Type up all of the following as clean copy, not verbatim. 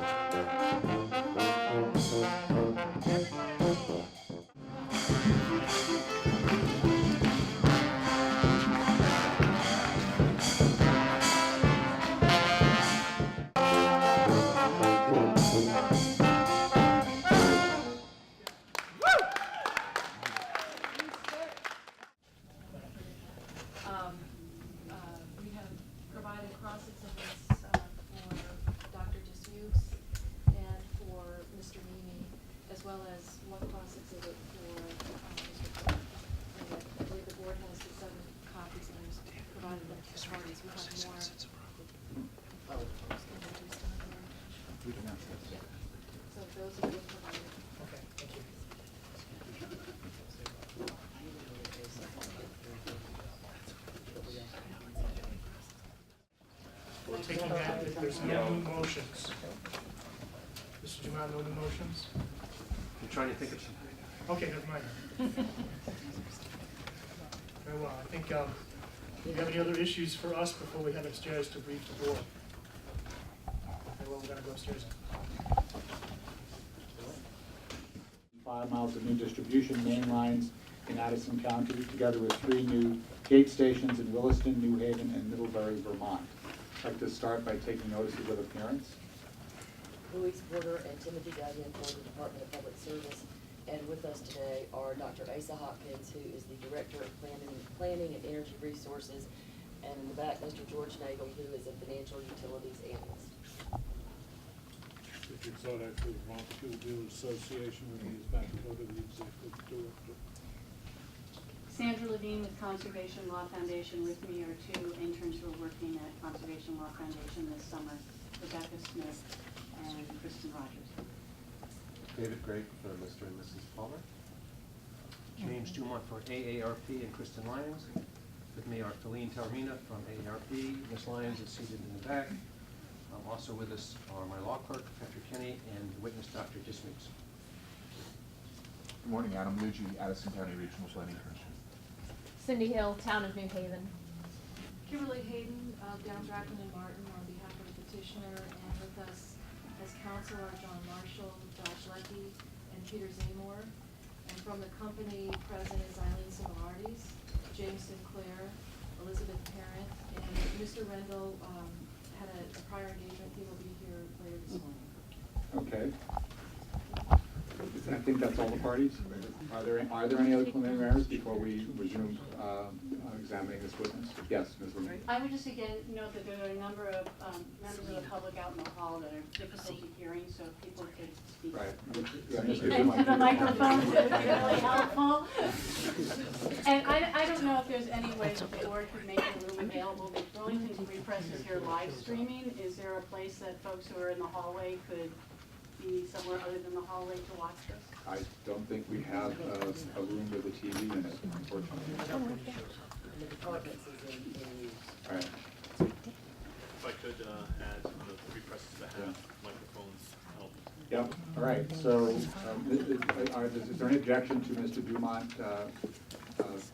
We have provided cross-exhibits for Dr. Disuse and for Mr. Mimi, as well as one cross-exhibit for Mr. Clark. And I believe the board has the 7 copies and has provided them to the parties. We have more. We don't have this. Yeah. So those are being provided. Okay, thank you. We're taking that if there's no new motions. Mr. Dumont, no new motions? I'm trying to think of something. Okay, never mind. Very well. I think, do you have any other issues for us before we head upstairs to brief the board? Very well, we're gonna go upstairs. 5 miles of new distribution main lines in Addison County, together with 3 new gate stations in Williston, New Haven, and Middlebury, Vermont. I'd like to start by taking notices of appearance. Louise Porter and Timothy Duggan for the Department of Public Service. And with us today are Dr. Asa Hopkins, who is the Director of Planning and Energy Resources, and in the back, Mr. George Nagel, who is a Financial Utilities Analyst. Richard Zodak for the Vermont Fuel Dealers Association, and he is back to the Executive Director. Sandra Levine with Conservation Law Foundation. With me are 2 interns who are working at Conservation Law Foundation this summer, Rebecca Smith and Kristen Rogers. David Gregg for Mr. and Mrs. Palmer. James Dumont for AARP and Kristen Lyons. With me are Feline Taormina from AARP. Ms. Lyons is seated in the back. Also with us are my law clerk, Patrick Kenny, and witness, Dr. Dismukes. Good morning, Adam Luigi, Addison County Regional Planning Commission. Cindy Hill, Town of New Haven. Kimberly Hayden, down Bracken and Martin on behalf of the petitioner, and with us as counsel are John Marshall, Josh Leckie, and Peter Zamor. And from the company present is Eileen Simollardes, James Sinclair, Elizabeth Parent, and Mr. Rendell had a prior engagement. He will be here later this morning. Okay. I think that's all the parties. Are there any other preliminary matters before we resume examining this witness? Yes, Ms. Levine. I would just again note that there are a number of members of the public out in the hall that are difficulty hearing, so if people could speak. Right. Into the microphones, it would be really helpful. And I don't know if there's any way that the board could make the room available. The Burlington Free Press is here live streaming. Is there a place that folks who are in the hallway could be somewhere other than the hallway to watch this? I don't think we have a room with a TV in it, unfortunately. The departments is in use. All right. If I could add, the 3 presses that have microphones help. Yep. All right. So, is there any objection to Mr. Dumont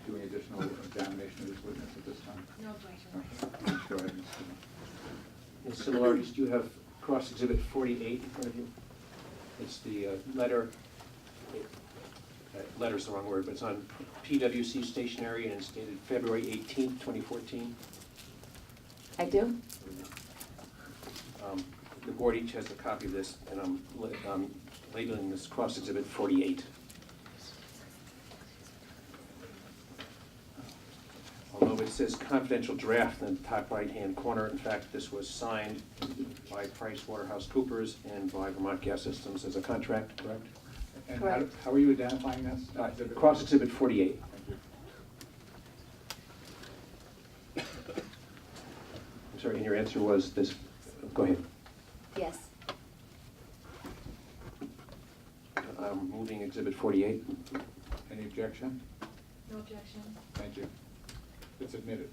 doing additional examination of this witness at this time? No objection. Okay. Go ahead, Mr. Dumont. Ms. Simollardes, do you have cross exhibit 48 in front of you? It's the letter. Letter's the wrong word, but it's on PwC stationery and it's dated February 18th, 2014. I do. The board each has a copy of this, and I'm labeling this cross exhibit 48. Although it says confidential draft in the top right-hand corner, in fact, this was signed by PricewaterhouseCoopers and by Vermont Gas Systems as a contract, correct? And how are you identifying this? Cross exhibit 48. Thank you. I'm sorry, and your answer was this. Go ahead. Yes. I'm moving exhibit 48. Any objection? No objection. Thank you. It's admitted.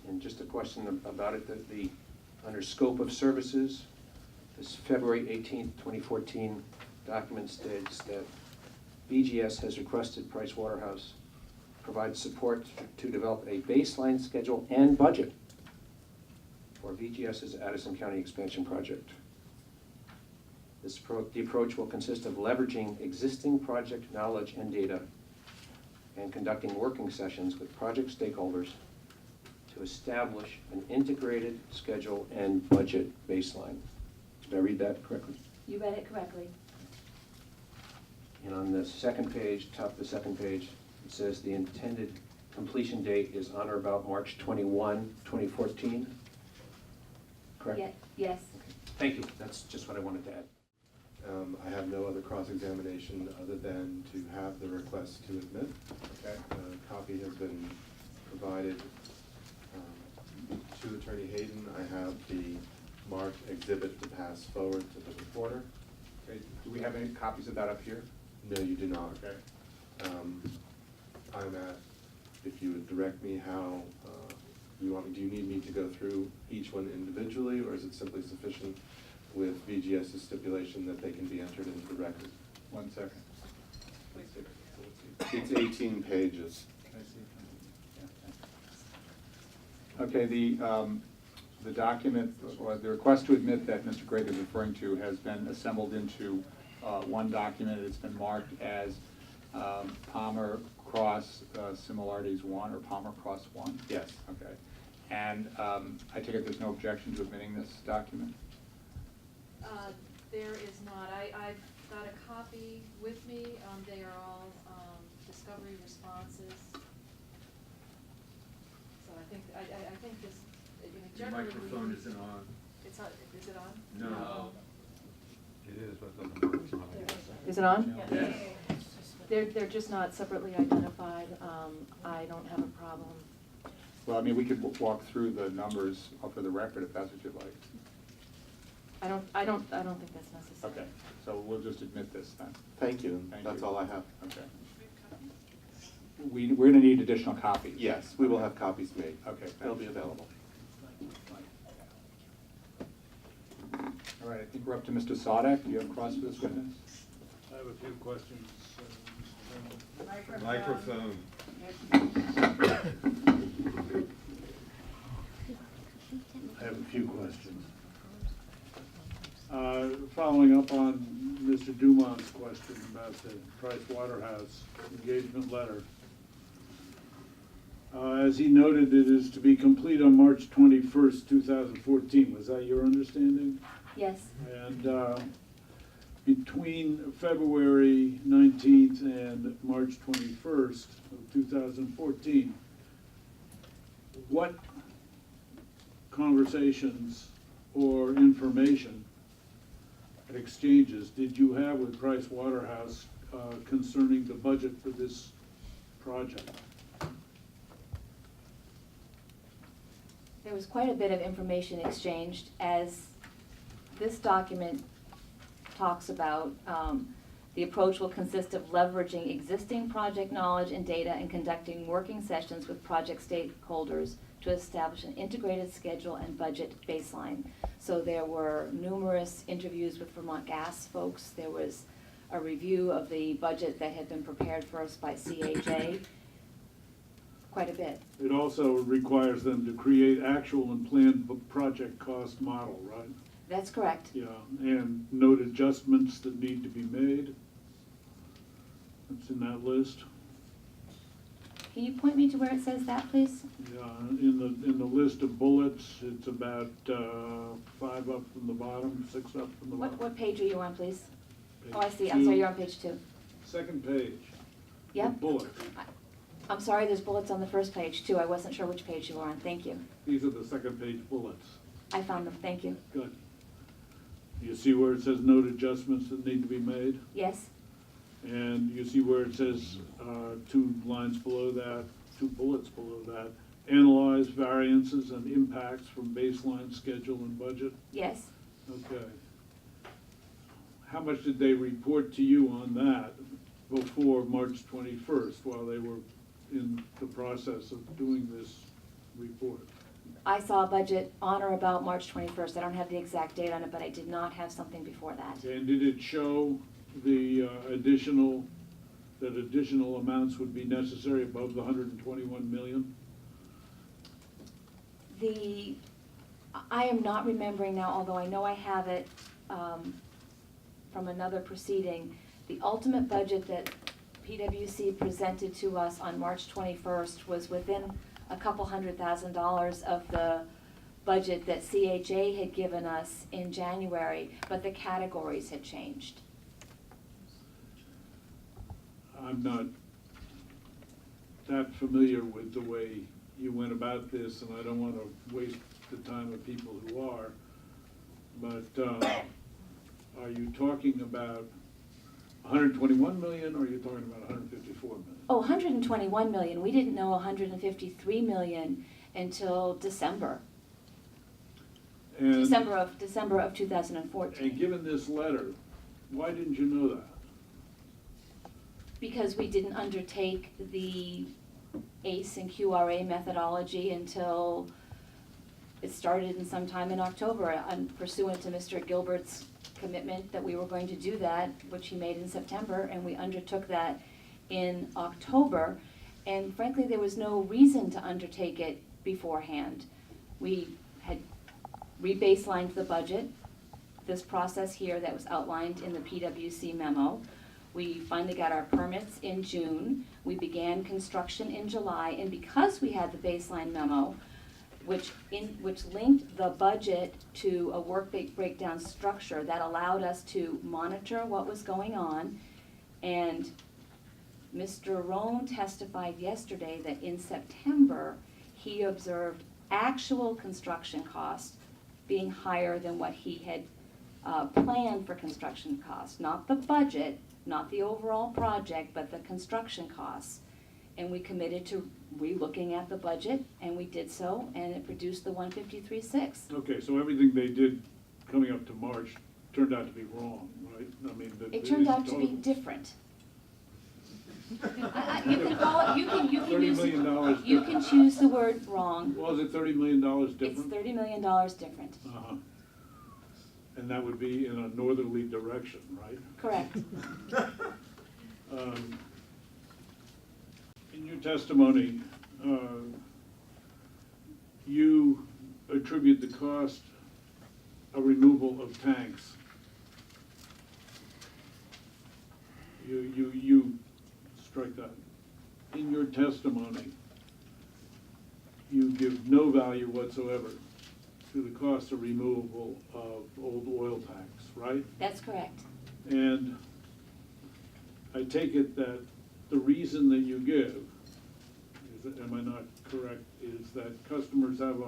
And just a question about it, that under scope of services, this February 18th, 2014 document states that VGS has requested Pricewaterhouse provide support to develop a baseline schedule and budget for VGS's Addison County expansion project. The approach will consist of leveraging existing project knowledge and data and conducting working sessions with project stakeholders to establish an integrated schedule and budget baseline. Did I read that correctly? You read it correctly. And on the second page, top of the second page, it says the intended completion date is on or about March 21, 2014. Correct? Yes. Thank you. That's just what I wanted to add. I have no other cross-examination other than to have the request to admit. Okay. A copy has been provided to Attorney Hayden. I have the marked exhibit to pass forward to the reporter. Okay. Do we have any copies of that up here? No, you do not. Okay. I'm at, if you would direct me how you want me, do you need me to go through each one individually, or is it simply sufficient with VGS's stipulation that they can be entered into the record? 1 second. It's 18 pages. Okay, the document, or the request to admit that Mr. Gregg is referring to has been assembled into one document. It's been marked as Palmer Cross Simollardes 1 or Palmer Cross 1? Yes. Okay. And I take it there's no objection to admitting this document? There is not. I've got a copy with me. They are all discovery responses. So I think this, you know, Your generally. microphone isn't on. It's not, is it on? No. It is, but it doesn't work. Is it on? Yeah. They're just not separately identified. I don't have a problem. Well, I mean, we could walk through the numbers for the record if that's what you'd like. I don't think that's necessary. Okay, so we'll just admit this then. Thank you. Thank That's you. all I have. Okay. We're gonna need additional copies. Yes, we will have copies made. Okay. They'll be thanks. available. All right, I think we're up to Mr. Sadek. Do you have a cross for this witness? I have a few questions. Microphone. I have a few questions. Following up on Mr. Dumont's question about the Price Waterhouse engagement letter. As he noted, it is to be complete on March 21st, 2014. Was that your understanding? Yes. And between February 19th and March 21st of 2014, what conversations or information exchanges did you have with Price Waterhouse concerning the budget for this project? There was quite a bit of information exchanged, as this document talks about. The approach will consist of leveraging existing project knowledge and data and conducting working sessions with project stakeholders to establish an integrated schedule and budget baseline. So there were numerous interviews with Vermont Gas folks. There was a review of the budget that had been prepared for us by CAJ. Quite a bit. It also requires them to create actual and planned project cost model, right? That's correct. Yeah, and note adjustments that need to be made. That's in that list. Can you point me to where it says that, please? Yeah, in the list of bullets, it's about 5 up from the bottom, 6 up from the bottom. What page are you on, please? Page Oh, I see. 2. I'm sorry, you're on page 2. Second page. Yep. Bullet. I'm sorry, there's bullets on the first page too. I wasn't sure which page you were on. Thank you. These are the second page bullets. I found them. Thank you. Good. You see where it says note adjustments that need to be made? Yes? And you see where it says 2 lines below that, 2 bullets below that, analyze variances and impacts from baseline, schedule, and budget? Yes? Okay. How much did they report to you on that before March 21st while they were in the process of doing this report? I saw a budget on or about March 21st. I don't have the exact date on it, but I did not have something before that. And did it show the additional amounts would be necessary above the 121 million? I am not remembering now, although I know I have it from another proceeding. The ultimate budget that PwC presented to us on March 21st was within a couple $100,000 of the budget that CHA had given us in January, but the categories had changed. I'm not that familiar with the way you went about this, and I don't want to waste the time of people who are, but are you talking about 121 million, or are you talking about 154 million? Oh, 121 million. We didn't know 153 million until December. And, December of 2014. and given this letter, why didn't you know that? Because we didn't undertake the ACE and QRA methodology until it started in sometime in October, pursuant to Mr. Gilbert's commitment that we were going to do that, which he made in September, and we undertook that in October. And frankly, there was no reason to undertake it beforehand. We had re-baselined the budget, this process here that was outlined in the PwC memo. We finally got our permits in June. We began construction in July, and because we had the baseline memo, which linked the budget to a work breakdown structure that allowed us to monitor what was going on. And Mr. Rohn testified yesterday that in September, he observed actual construction costs being higher than what he had planned for construction costs, not the budget, not the overall project, but the construction costs. And we committed to re-looking at the budget, and we did so, and it produced the 153.6. Okay, so everything they did coming up to March turned out to be wrong, right? I mean, It turned out to be different. You can call it, you can use, $30 million you can choose the word wrong. Was it $30 million different? It's $30 million different. Uh-huh. And that would be in a northerly direction, right? Correct. In your testimony, you attribute the cost of removal of tanks. You strike that. In your testimony, you give no value whatsoever to the cost of removal of old oil tanks, right? That's correct. And I take it that the reason that you give, am I not correct, is that customers have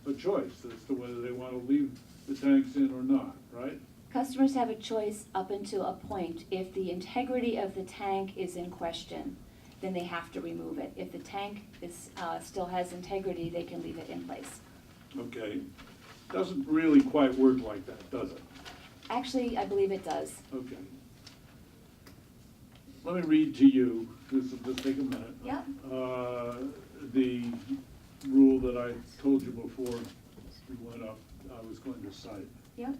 a choice as to whether they want to leave the tanks in or not, right? Customers have a choice up until a point. If the integrity of the tank is in question, then they have to remove it. If the tank is, still has integrity, they can leave it in place. Okay. Doesn't really quite work like that, does it? Actually, I believe it does. Okay. Let me read to you, this will just take a minute. Yeah. The rule that I told you before we went up, I was going to cite. Yep.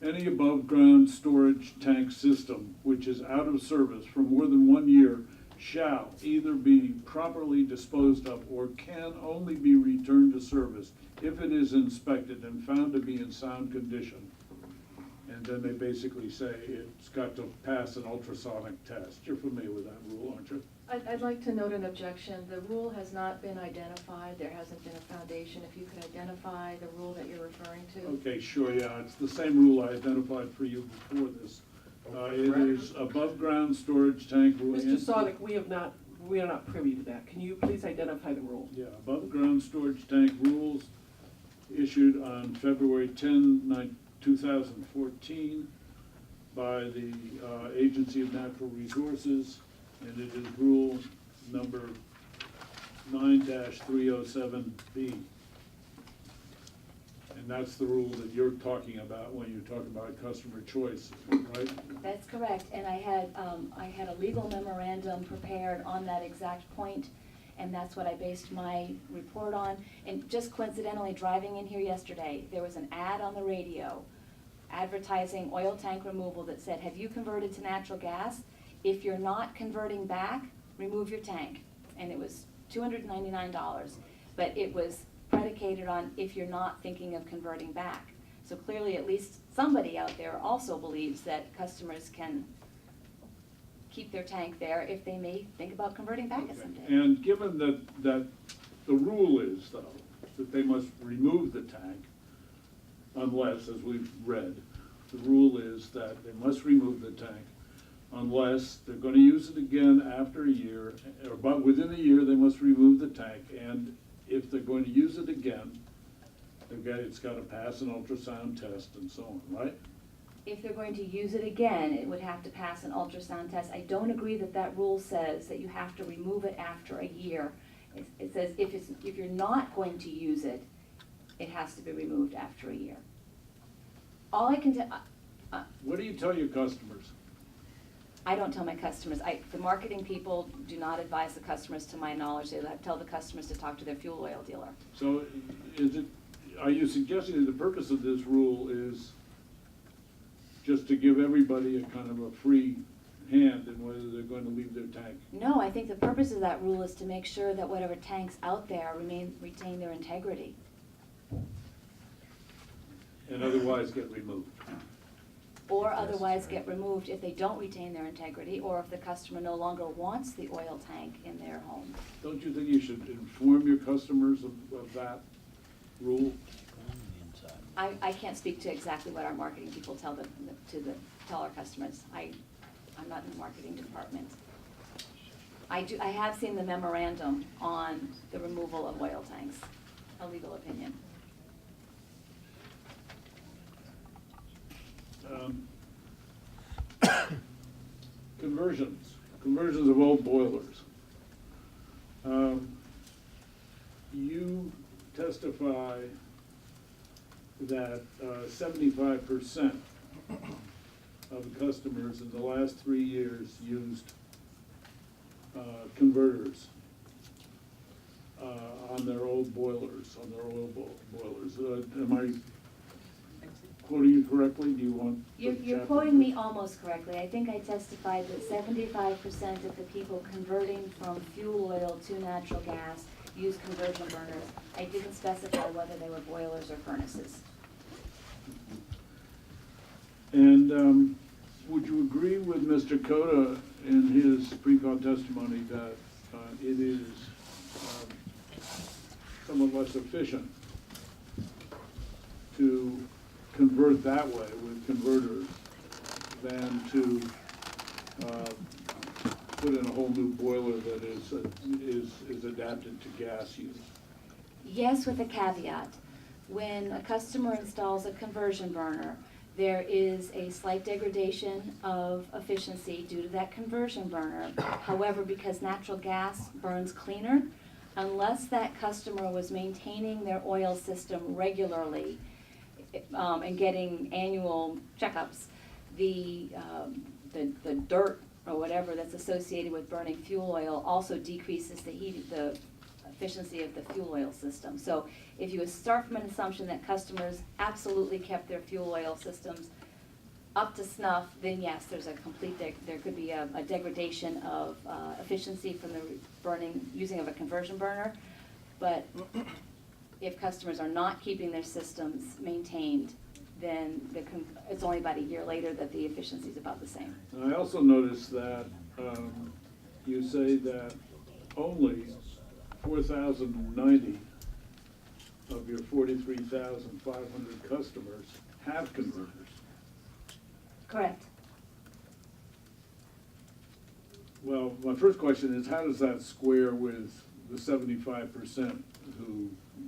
Any above-ground storage tank system which is out of service for more than 1 year shall either be properly disposed of or can only be returned to service if it is inspected and found to be in sound condition. And then they basically say it's got to pass an ultrasonic test. You're familiar with that rule, aren't you? I'd like to note an objection. The rule has not been identified. There hasn't been a foundation. If you could identify the rule that you're referring to. Okay, sure, yeah, it's the same rule I identified for you before this. It is above-ground storage tank rule. Mr. Sonic, we are not privy to that. Can you please identify the rule? Yeah, above-ground storage tank rules issued on February 10, 2014 by the Agency of Natural Resources, and it is rule number 9-307B. And that's the rule that you're talking about when you talk about customer choice, right? That's correct, and I had a legal memorandum prepared on that exact point, and that's what I based my report on. And just coincidentally, driving in here yesterday, there was an ad on the radio advertising oil tank removal that said, have you converted to natural gas? If you're not converting back, remove your tank. And it was $299, but it was predicated predicated on if you're not thinking of converting back. So clearly, at least somebody out there also believes that customers can keep their tank there if they may think about converting back at some day. And given that the rule is, though, that they must remove the tank unless, as we've read, the rule is that they must remove the tank unless they're going to use it again after a year, or but within a year they must remove the tank, and if they're going to use it again, it's got to pass an ultrasound test and so on, right? If they're going to use it again, it would have to pass an ultrasound test. I don't agree that that rule says that you have to remove it after a year. It says if you're not going to use it, it has to be removed after a year. All I can tell, What do you tell your customers? I don't tell my customers. The marketing people do not advise the customers, to my knowledge. They tell the customers to talk to their fuel oil dealer. So are you suggesting that the purpose of this rule is just to give everybody a kind of a free hand in whether they're going to leave their tank? No, I think the purpose of that rule is to make sure that whatever tanks out there retain their integrity. And otherwise get removed? Or otherwise get removed if they don't retain their integrity, or if the customer no longer wants the oil tank in their home. Don't you think you should inform your customers of that rule? I can't speak to exactly what our marketing people tell our customers. I'm not in the marketing department. I have seen the memorandum on the removal of oil tanks, a legal opinion. Conversions of old boilers. You testify that 75% of the customers in the last 3 years used converters on their old boilers, on their oil boilers. Am I quoting you correctly? Do you want? You're quoting me almost correctly. I think I testified that 75% of the people converting from fuel oil to natural gas use conversion burners. I didn't specify whether they were boilers or furnaces. And would you agree with Mr. Cota in his pre-con testimony that it is somewhat less efficient to convert that way with converters than to put in a whole new boiler that is adapted to gas use? Yes, with a caveat. When a customer installs a conversion burner, there is a slight degradation of efficiency due to that conversion burner. However, because natural gas burns cleaner, unless that customer was maintaining their oil system regularly and getting annual checkups, the dirt or whatever that's associated with burning fuel oil also decreases the efficiency of the fuel oil system. So if you start from an assumption that customers absolutely kept their fuel oil systems up to snuff, then yes, there's a there could be a degradation of efficiency from the using of a conversion burner. But if customers are not keeping their systems maintained, then it's only about a year later that the efficiency is about the same. And I also noticed that you say that only 4,090 of your 43,500 customers have converters. Correct. Well, my first question is, how does that square with the 75%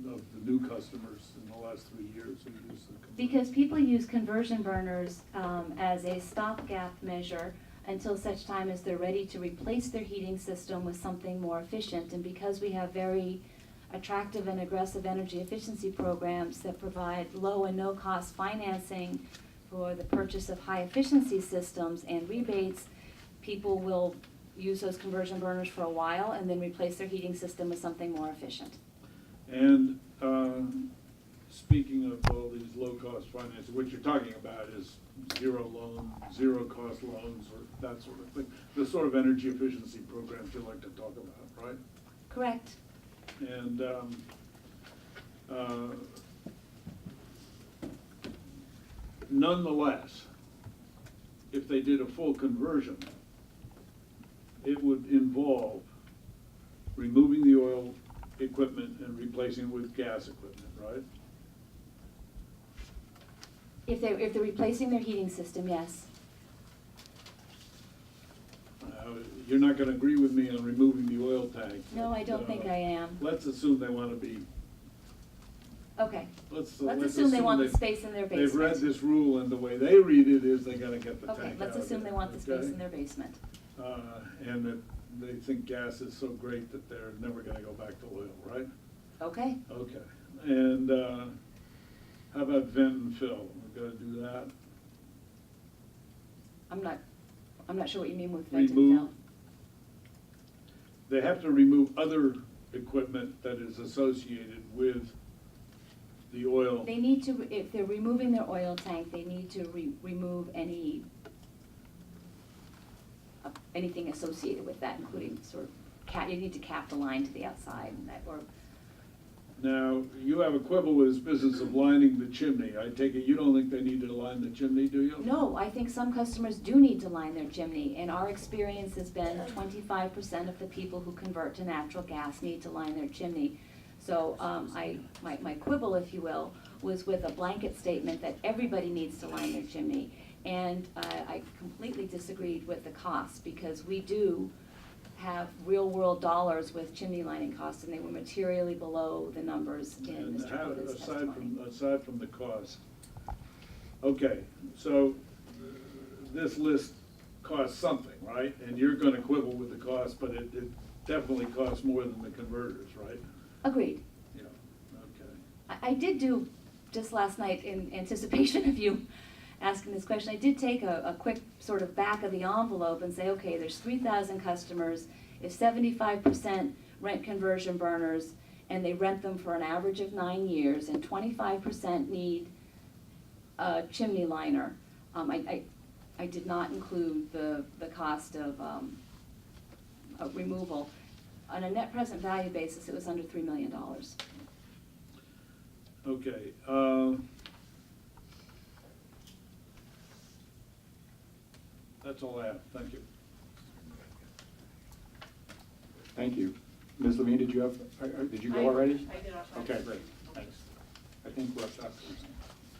of the new customers in the last 3 years who use the converter? Because people use conversion burners as a stopgap measure until such time as they're ready to replace their heating system with something more efficient. And because we have very attractive and aggressive energy efficiency programs that provide low and no cost financing for the purchase of high efficiency systems and rebates, people will use those conversion burners for a while and then replace their heating system with something more efficient. And speaking of all these low-cost financing, what you're talking about is zero-cost loans, or that sort of thing, the sort of energy efficiency programs you like to talk about, right? Correct. And Nonetheless, if they did a full conversion, it would involve removing the oil equipment and replacing it with gas equipment, right? If they're replacing their heating system, yes. You're not gonna agree with me on removing the oil tank. No, I don't think I am. Let's assume they wanna be, Okay. let's assume they want the space in their basement. They've read this rule, and the way they read it is they gotta get the tank out. Okay, let's of assume it, they want the space okay? in their basement. And that they think gas is so great that they're never gonna go back to oil, right? Okay. Okay, and, how about vent and fill? We're gonna do that? I'm not sure what you mean with vent and Remove, fill. they have to remove other equipment that is associated with the oil. They need to, if they're removing their oil tank, they need to remove anything associated with that, including sort of you need to cap the line to the outside and that, or, Now, you have a quibble with this business of lining the chimney. I take it you don't think they need to line the chimney, do you? no, I think some customers do need to line their chimney, and our experience has been 25% of the people who convert to natural gas need to line their chimney. So, my quibble, if you will, was with a blanket statement that everybody needs to line their chimney. And I completely disagreed with the cost, because we do have real-world dollars with chimney lining costs, and they were materially below the numbers in And Mr. Coda's testimony. aside from the cost. Okay, so this list costs something, right? And you're gonna quibble with the cost, but it definitely costs more than the converters, right? Agreed. Yeah, okay. I did do, just last night, in anticipation of you asking this question, I did take a quick sort of back of the envelope and say, okay, there's 3,000 customers, if 75% rent conversion burners, and they rent them for an average of 9 years, and 25% need a chimney liner. I did not include the cost of removal. On a net present value basis, it was under $3 million. Okay, that's all I have, thank you. Thank you. Ms. Levine, did you go already? I did also. Okay, great, thanks. I think we're up to, all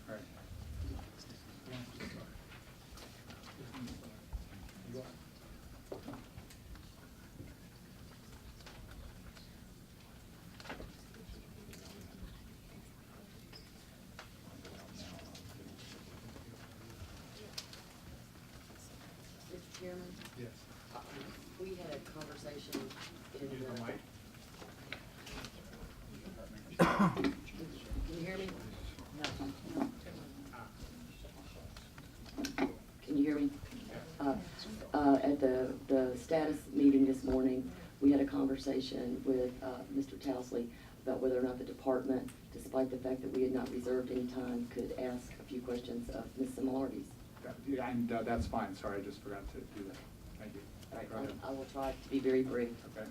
right. Mr. Chairman? Yes. We had a conversation in the. Can you hear me? No. Can you hear me? At the status meeting this morning, we had a conversation with Mr. Towsley about whether or not the department, despite the fact that we had not reserved any time, could ask a few questions of Ms. Simollardes. Yeah, and that's fine, sorry, I just forgot to do that. Thank you. All right, Go ahead. I will try to be very brief. Okay.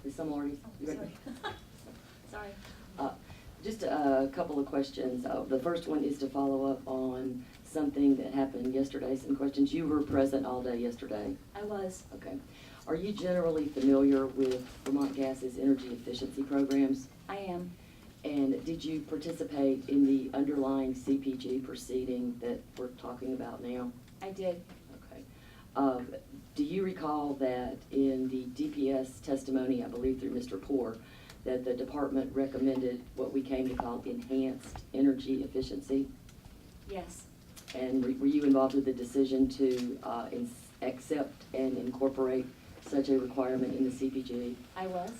Ms. Simollardes, you ready? Sorry. Just a couple of questions. The first one is to follow up on something that happened yesterday, some questions. You were present all day yesterday. I was. Okay. Are you generally familiar with Vermont Gas's energy efficiency programs? I am. And did you participate in the underlying CPG proceeding that we're talking about now? I did. Okay. Do you recall that in the DPS testimony, I believe through Mr. Poore, that the department recommended what we came to call enhanced energy efficiency? Yes. And were you involved with the decision to accept and incorporate such a requirement in the CPG? I was.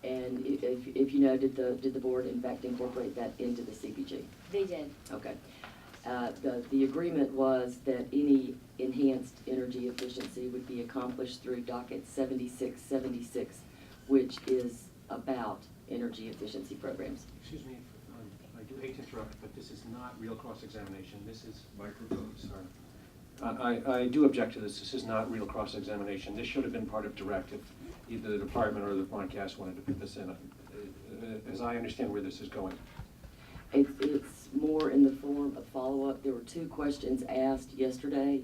And if you know, did the board in fact incorporate that into the CPG? They did. Okay. The agreement was that any enhanced energy efficiency would be accomplished through docket 7676, which is about energy efficiency programs. Excuse me, I do hate to interrupt, but this is not real cross-examination. This is microphone. Sorry. I do object to this. This is not real cross-examination. This should have been part of direct if either the department or the Vermont Gas wanted to put this in. As I understand where this is going. It's more in the form of follow-up. There were 2 questions asked yesterday,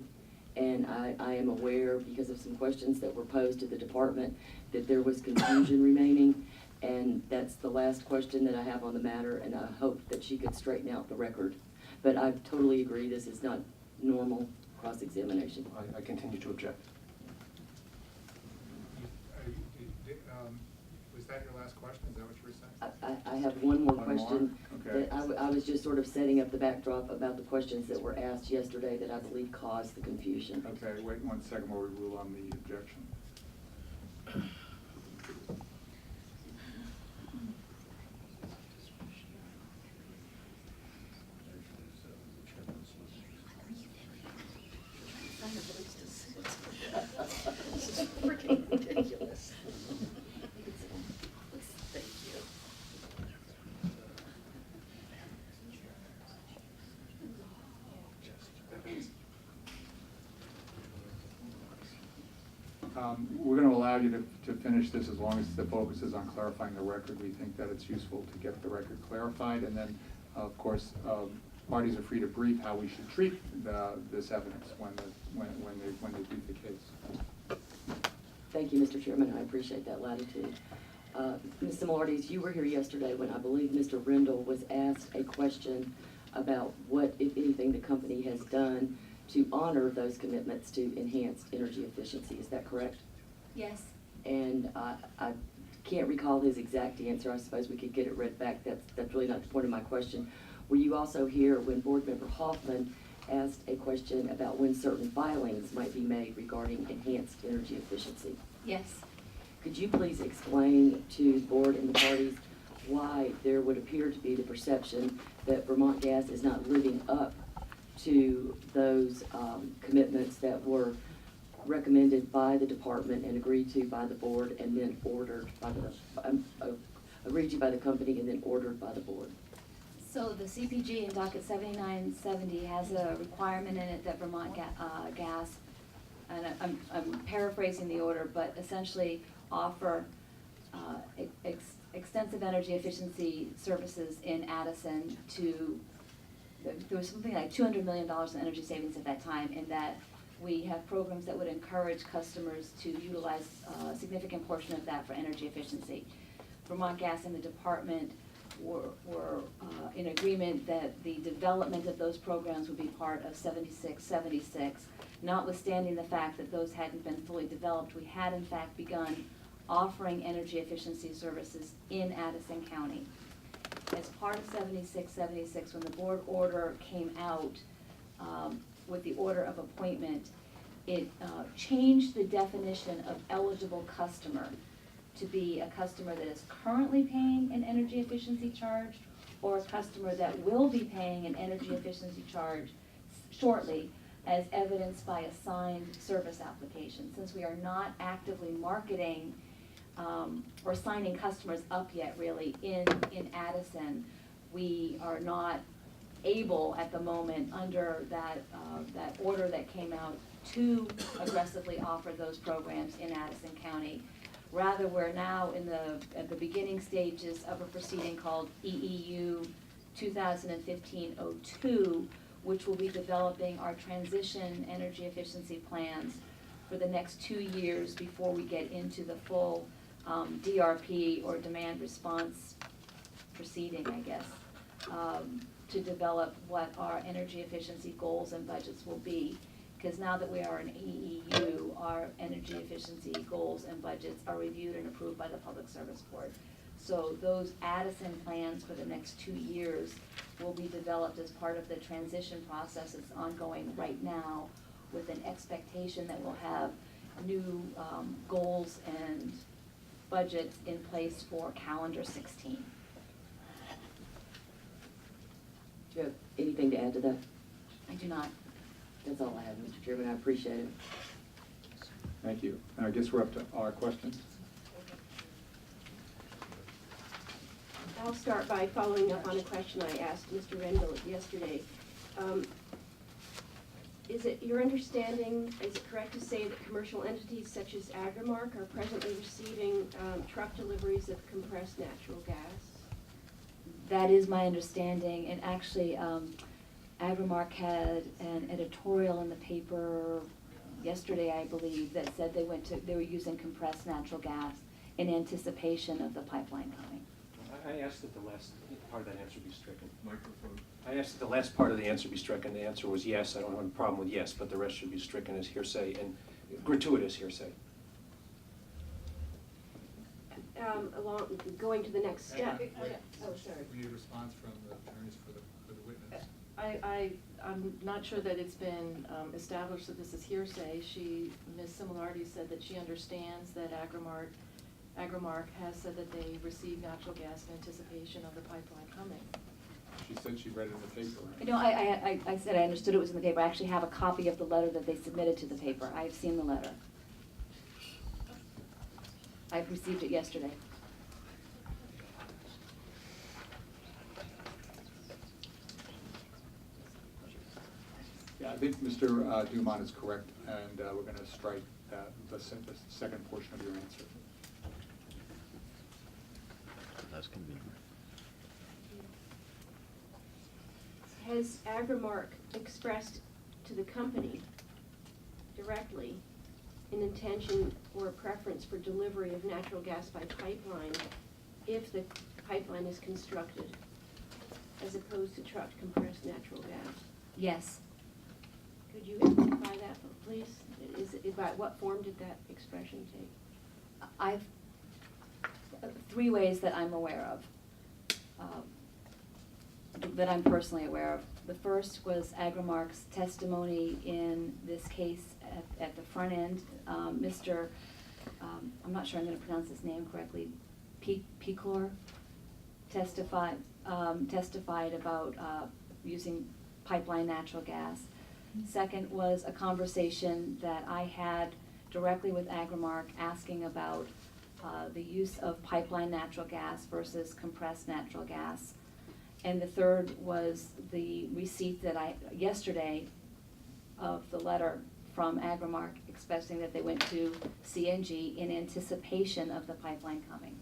and I am aware, because of some questions that were posed to the department, that there was confusion remaining, and that's the last question that I have on the matter, and I hope that she could straighten out the record. But I totally agree, this is not normal cross-examination. I continue to object. Was that your last question? Is that what you were saying? I have one more One more? question. Okay. That I was just sort of setting up the backdrop about the questions that were asked yesterday that I believe caused the confusion. Okay, wait 1 second while we rule on the objection. This is freaking ridiculous. Thank you. We're going to allow you to finish this as long as the focus is on clarifying the record. We think that it's useful to get the record clarified, and then, of course, parties are free to brief how we should treat this evidence when they brief the case. Thank you, Mr. Chairman. I appreciate that latitude. Ms. Simollardes, you were here yesterday when I believe Mr. Rendell was asked a question about what, if anything, the company has done to honor those commitments to enhanced energy efficiency. Is that correct? Yes. And I can't recall his exact answer. I suppose we could get it read back. That's really not the point of my question. Were you also here when Board Member Hoffman asked a question about when certain filings might be made regarding enhanced energy efficiency? Yes. Could you please explain to the board and the parties why there would appear to be the perception that Vermont Gas is not living up to those commitments that were recommended by the department and agreed to by the board and then ordered by the, agreed to by the company and then ordered by the board? So the CPG in docket 7970 has a requirement in it that Vermont Gas, and I'm paraphrasing the order, but essentially offer extensive energy efficiency services in Addison to, there was something like $200 million in energy savings at that time, and that we have programs that would encourage customers to utilize a significant portion of that for energy efficiency. Vermont Gas and the department were in agreement that the development of those programs would be part of 7676. Notwithstanding the fact that those hadn't been fully developed, we had in fact begun offering energy efficiency services in Addison County. As part of 7676, when the board order came out with the order of appointment, it changed the definition of eligible customer to be a customer that is currently paying an energy efficiency charge or a customer that will be paying an energy efficiency charge shortly, as evidenced by a signed service application. Since we are not actively marketing or signing customers up yet really in Addison, we are not able at the moment under that order that came out to aggressively offer those programs in Addison County. Rather, we're now at the beginning stages of a proceeding called EEU 2015-02, which will be developing our transition energy efficiency plans for the next 2 years before we get into the full DRP, or demand response proceeding, I guess, to develop what our energy efficiency goals and budgets will be. Because now that we are an EEU, our energy efficiency goals and budgets are reviewed and approved by the Public Service Board. So those Addison plans for the next 2 years will be developed as part of the transition process that's ongoing right now, with an expectation that we'll have new goals and budgets in place for calendar 16. Do you have anything to add to that? I do not. That's all I have, Mr. Chairman. I appreciate it. Thank you. And I guess we're up to our questions. I'll start by following up on a question I asked Mr. Rendell yesterday. is it your understanding, is it correct to say that commercial entities such as Agrimark are presently receiving truck deliveries of compressed natural gas? That is my understanding, and actually, Agrimark had an editorial in the paper yesterday, I believe, that said they were using compressed natural gas in anticipation of the pipeline coming. I asked that the last part of that answer be stricken. Microphone. I asked that the last part of the answer be stricken. The answer was yes. I don't have a problem with yes, but the rest should be stricken as hearsay and gratuitous hearsay. Going to the next step. Oh, sorry. We need a response from the attorneys for the witness. I'm not sure that it's been established that this is hearsay. Ms. Simollardes said that she understands that Agrimark has said that they receive natural gas in anticipation of the pipeline coming. She said she read it in the paper, right? No, I said I understood it was in the paper. I actually have a copy of the letter that they submitted to the paper. I've seen the letter. I've received it yesterday. Yeah, I think Mr. Dumont is correct, and we're going to strike the second portion of your answer. That's convenient. Has Agrimark expressed to the company directly an intention or a preference for delivery of natural gas by pipeline if the pipeline is constructed, as opposed to trucked compressed natural gas? Yes. Could you amplify that, please? What form did that expression take? I've, 3 ways that I'm aware of, that I'm personally aware of. The first was Agrimark's testimony in this case at the front end. Mr., I'm not sure I'm going to pronounce his name correctly, Pecor testified about using pipeline natural gas. Second was a conversation that I had directly with Agrimark asking about the use of pipeline natural gas versus compressed natural gas. And the third was the receipt that yesterday of the letter from Agrimark expressing that they went to CNG in anticipation of the pipeline coming.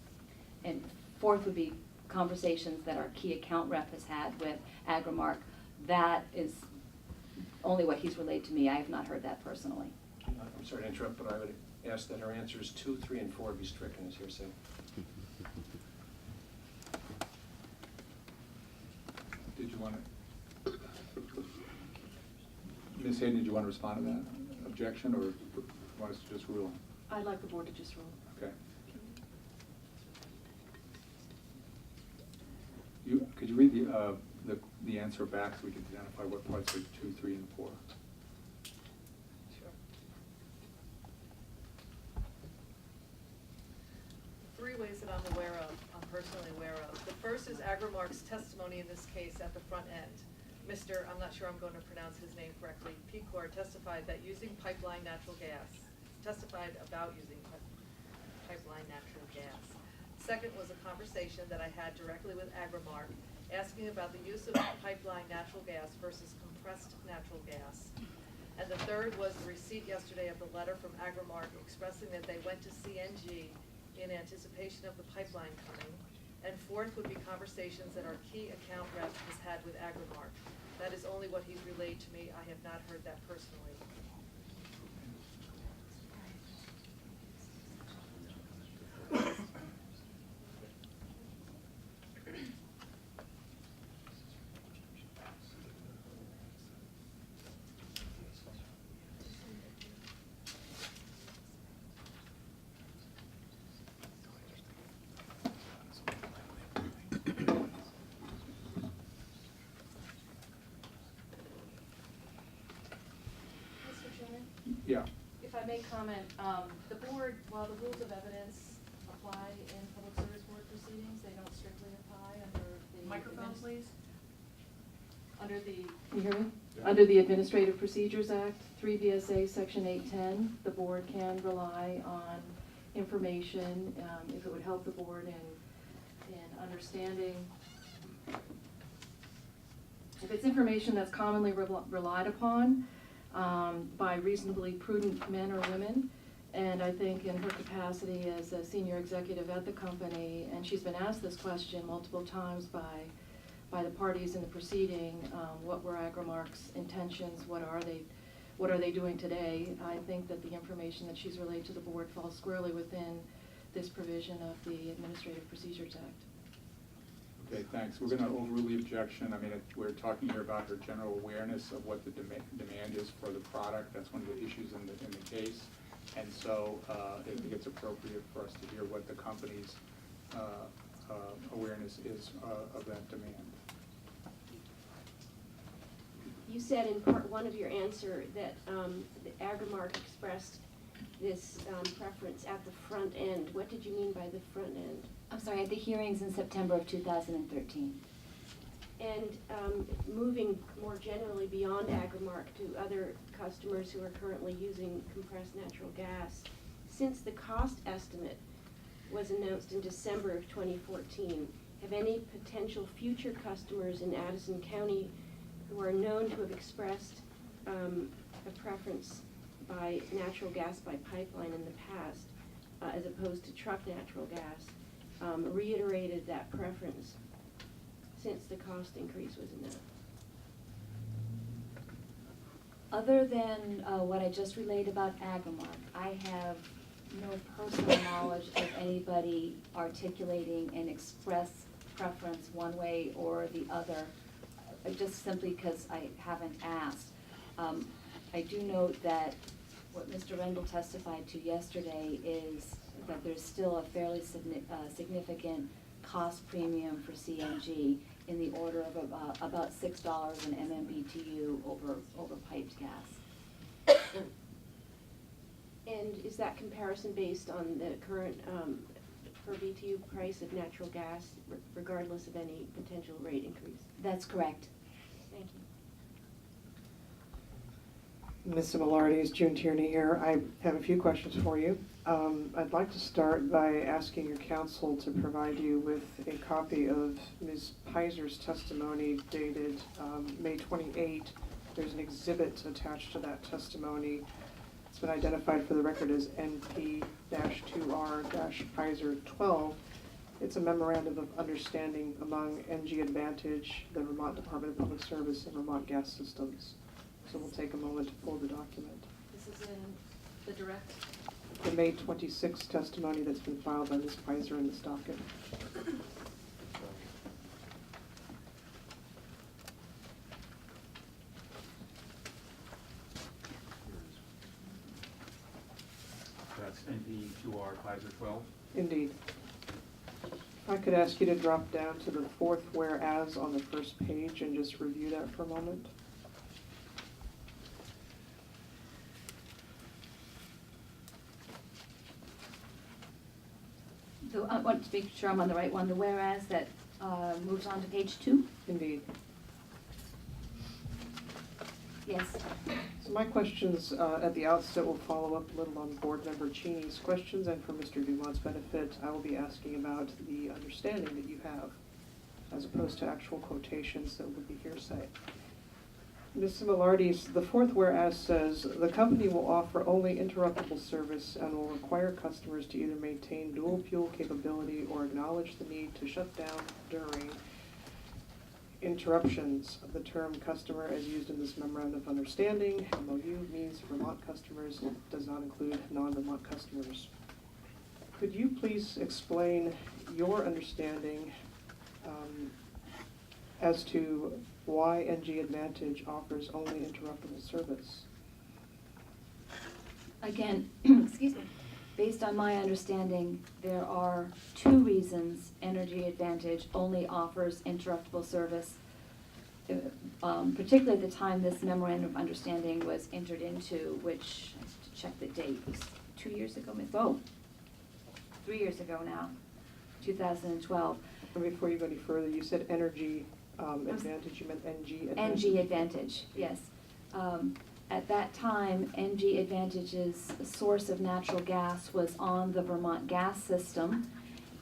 And fourth would be conversations that our key account rep has had with Agrimark. That is only what he's relayed to me. I have not heard that personally. I'm sorry to interrupt, but I would ask that her answers 2, 3, and 4 be stricken as hearsay. Did you want to, Ms. Hayden, did you want to respond to that objection, or want us to just rule? I'd like the board to just rule. Okay. Could you read the answer back so we can identify what parts are 2, 3, and 4? Sure. 3 ways that I'm personally aware of. The first is Agrimark's testimony in this case at the front end. I'm not sure I'm going to pronounce his name correctly, Pecor testified about using pipeline natural gas. Second was a conversation that I had directly with Agrimark, asking about the use of pipeline natural gas versus compressed natural gas. And the third was the receipt yesterday of the letter from Agrimark expressing that they went to CNG in anticipation of the pipeline coming. And fourth would be conversations that our key account rep has had with Agrimark. That is only what he's relayed to me. I have not heard that personally. Yeah. If I may comment, the board, while the rules of evidence apply in public service board proceedings, they don't strictly apply under the. Microphone, please. Under the. Can you hear me? Yeah. Under the Administrative Procedures Act, 3 VSA Section 810, the board can rely on information if it would help the board in understanding. If it's information that's commonly relied upon, by reasonably prudent men or women. And I think in her capacity as a senior executive at the company, and she's been asked this question multiple times by the parties in the proceeding, what were Agrimark's intentions, what are they doing today? I think that the information that she's relayed to the board falls squarely within this provision of the Administrative Procedures Act. Okay, thanks. We're going to overrule the objection. I mean, we're talking here about her general awareness of what the demand is for the product. That's one of the issues in the case. And so I think it's appropriate for us to hear what the company's awareness is of that demand. You said in part one of your answer that the Agrimark expressed this preference at the front end. What did you mean by the front end? I'm sorry, at the hearings in September of 2013. And moving more generally beyond Agrimark to other customers who are currently using compressed natural gas, since the cost estimate was announced in December of 2014, have any potential future customers in Addison County who are known to have expressed a preference by natural gas by pipeline in the past, as opposed to truck natural gas, reiterated that preference since the cost increase was announced? Other than what I just relayed about Agrimark, I have no personal knowledge of anybody articulating an express preference one way or the other, just simply because I haven't asked. I do note that what Mr. Rendell testified to yesterday is that there's still a fairly significant cost premium for CNG in the order of about $6 an MMBTU over piped gas. And is that comparison based on the current per BTU price of natural gas, regardless of any potential rate increase? That's correct. Thank you. Ms. Simollardes, June Tierney here. I have a few questions for you. I'd like to start by asking your counsel to provide you with a copy of Ms. Piser's testimony dated May 28. There's an exhibit attached to that testimony. It's been identified for the record as NP-2R-Piser 12. It's a memorandum of understanding among NG Advantage, the Vermont Department of Public Service, and Vermont Gas Systems. So we'll take a moment to pull the document. This is in the direct. The May 26 testimony that's been filed by Ms. Piser in this docket. That's NP2R Piser 12. Indeed. If I could ask you to drop down to the fourth whereas on the first page and just review that for a moment. I want to make sure I'm on the right one. The whereas that moves on to page 2? Indeed. Yes. So my questions at the outset will follow up a little on Board Member Cheney's questions, and for Mr. Dumont's benefit, I will be asking about the understanding that you have, as opposed to actual quotations that would be hearsay. Ms. Simollardes, the fourth whereas says, the company will offer only interruptible service and will require customers to either maintain dual fuel capability or acknowledge the need to shut down during interruptions. The term customer as used in this memorandum of understanding, MOU, means Vermont customers. It does not include non-Vermont customers. Could you please explain your understanding as to why NG Advantage offers only interruptible service? Again, excuse me, based on my understanding, there are 2 reasons Energy Advantage only offers interruptible service, particularly at the time this memorandum of understanding was entered into, which, I have to check the date, was 2 years ago, 3 years ago now, 2012. And before you go any further, you said Energy Advantage, you meant NG Advantage? NG Advantage, yes. At that time, NG Advantage's source of natural gas was on the Vermont gas system,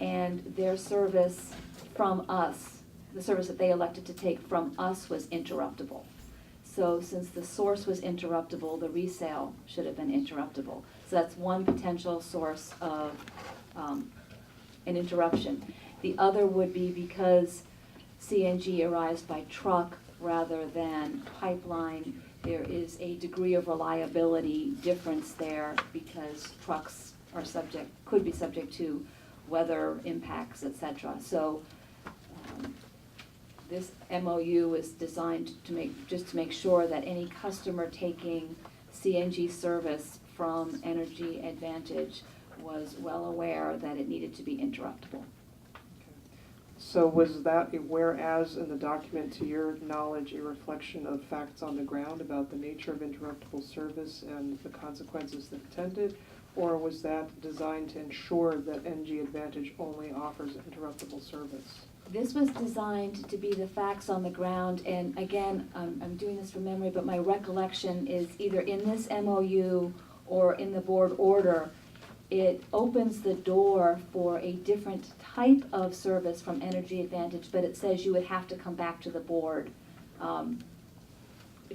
and their service from us, the service that they elected to take from us, was interruptible. So since the source was interruptible, the resale should have been interruptible. So that's one potential source of an interruption. The other would be because CNG arrives by truck rather than pipeline, there is a degree of reliability difference there because trucks are could be subject to weather impacts, etc. So this MOU is designed to make sure that any customer taking CNG service from Energy Advantage was well aware that it needed to be interruptible. So was that a whereas in the document, to your knowledge, a reflection of facts on the ground about the nature of interruptible service and the consequences that attended? Or was that designed to ensure that NG Advantage only offers interruptible service? This was designed to be the facts on the ground, and again, I'm doing this from memory, but my recollection is either in this MOU or in the board order, it opens the door for a different type of service from Energy Advantage, but it says you would have to come back to the board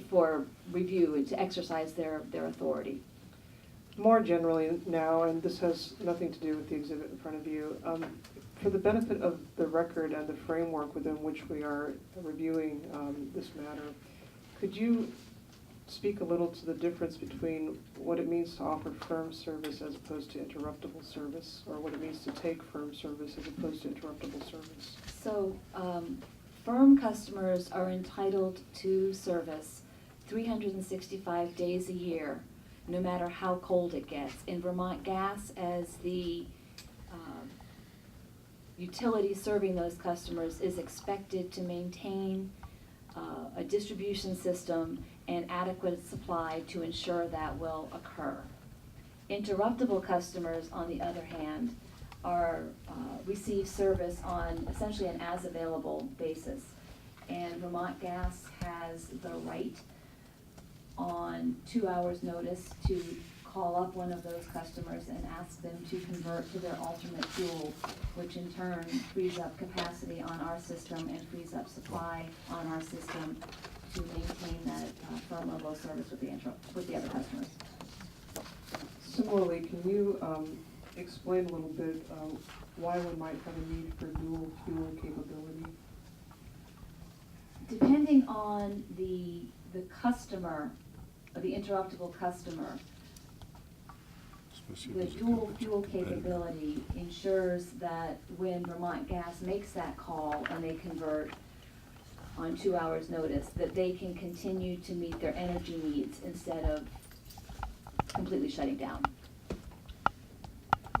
for review and to exercise their authority. More generally now, and this has nothing to do with the exhibit in front of you, for the benefit of the record and the framework within which we are reviewing this matter, could you speak a little to the difference between what it means to offer firm service as opposed to interruptible service, or what it means to take firm service as opposed to interruptible service? So firm customers are entitled to service 365 days a year, no matter how cold it gets. In Vermont Gas, as the utility serving those customers, is expected to maintain a distribution system and adequate supply to ensure that will occur. Interruptible customers, on the other hand, receive service on essentially an as-available basis. And Vermont Gas has the right on 2 hours' notice to call up one of those customers and ask them to convert to their alternate fuel, which in turn frees up capacity on our system and frees up supply on our system to maintain that firm level of service with the other customers. Similarly, can you explain a little bit why one might have a need for dual fuel capability? Depending on the customer, or the interruptible customer, the dual fuel capability ensures that when Vermont Gas makes that call and they convert on 2 hours' notice, that they can continue to meet their energy needs instead of completely shutting down.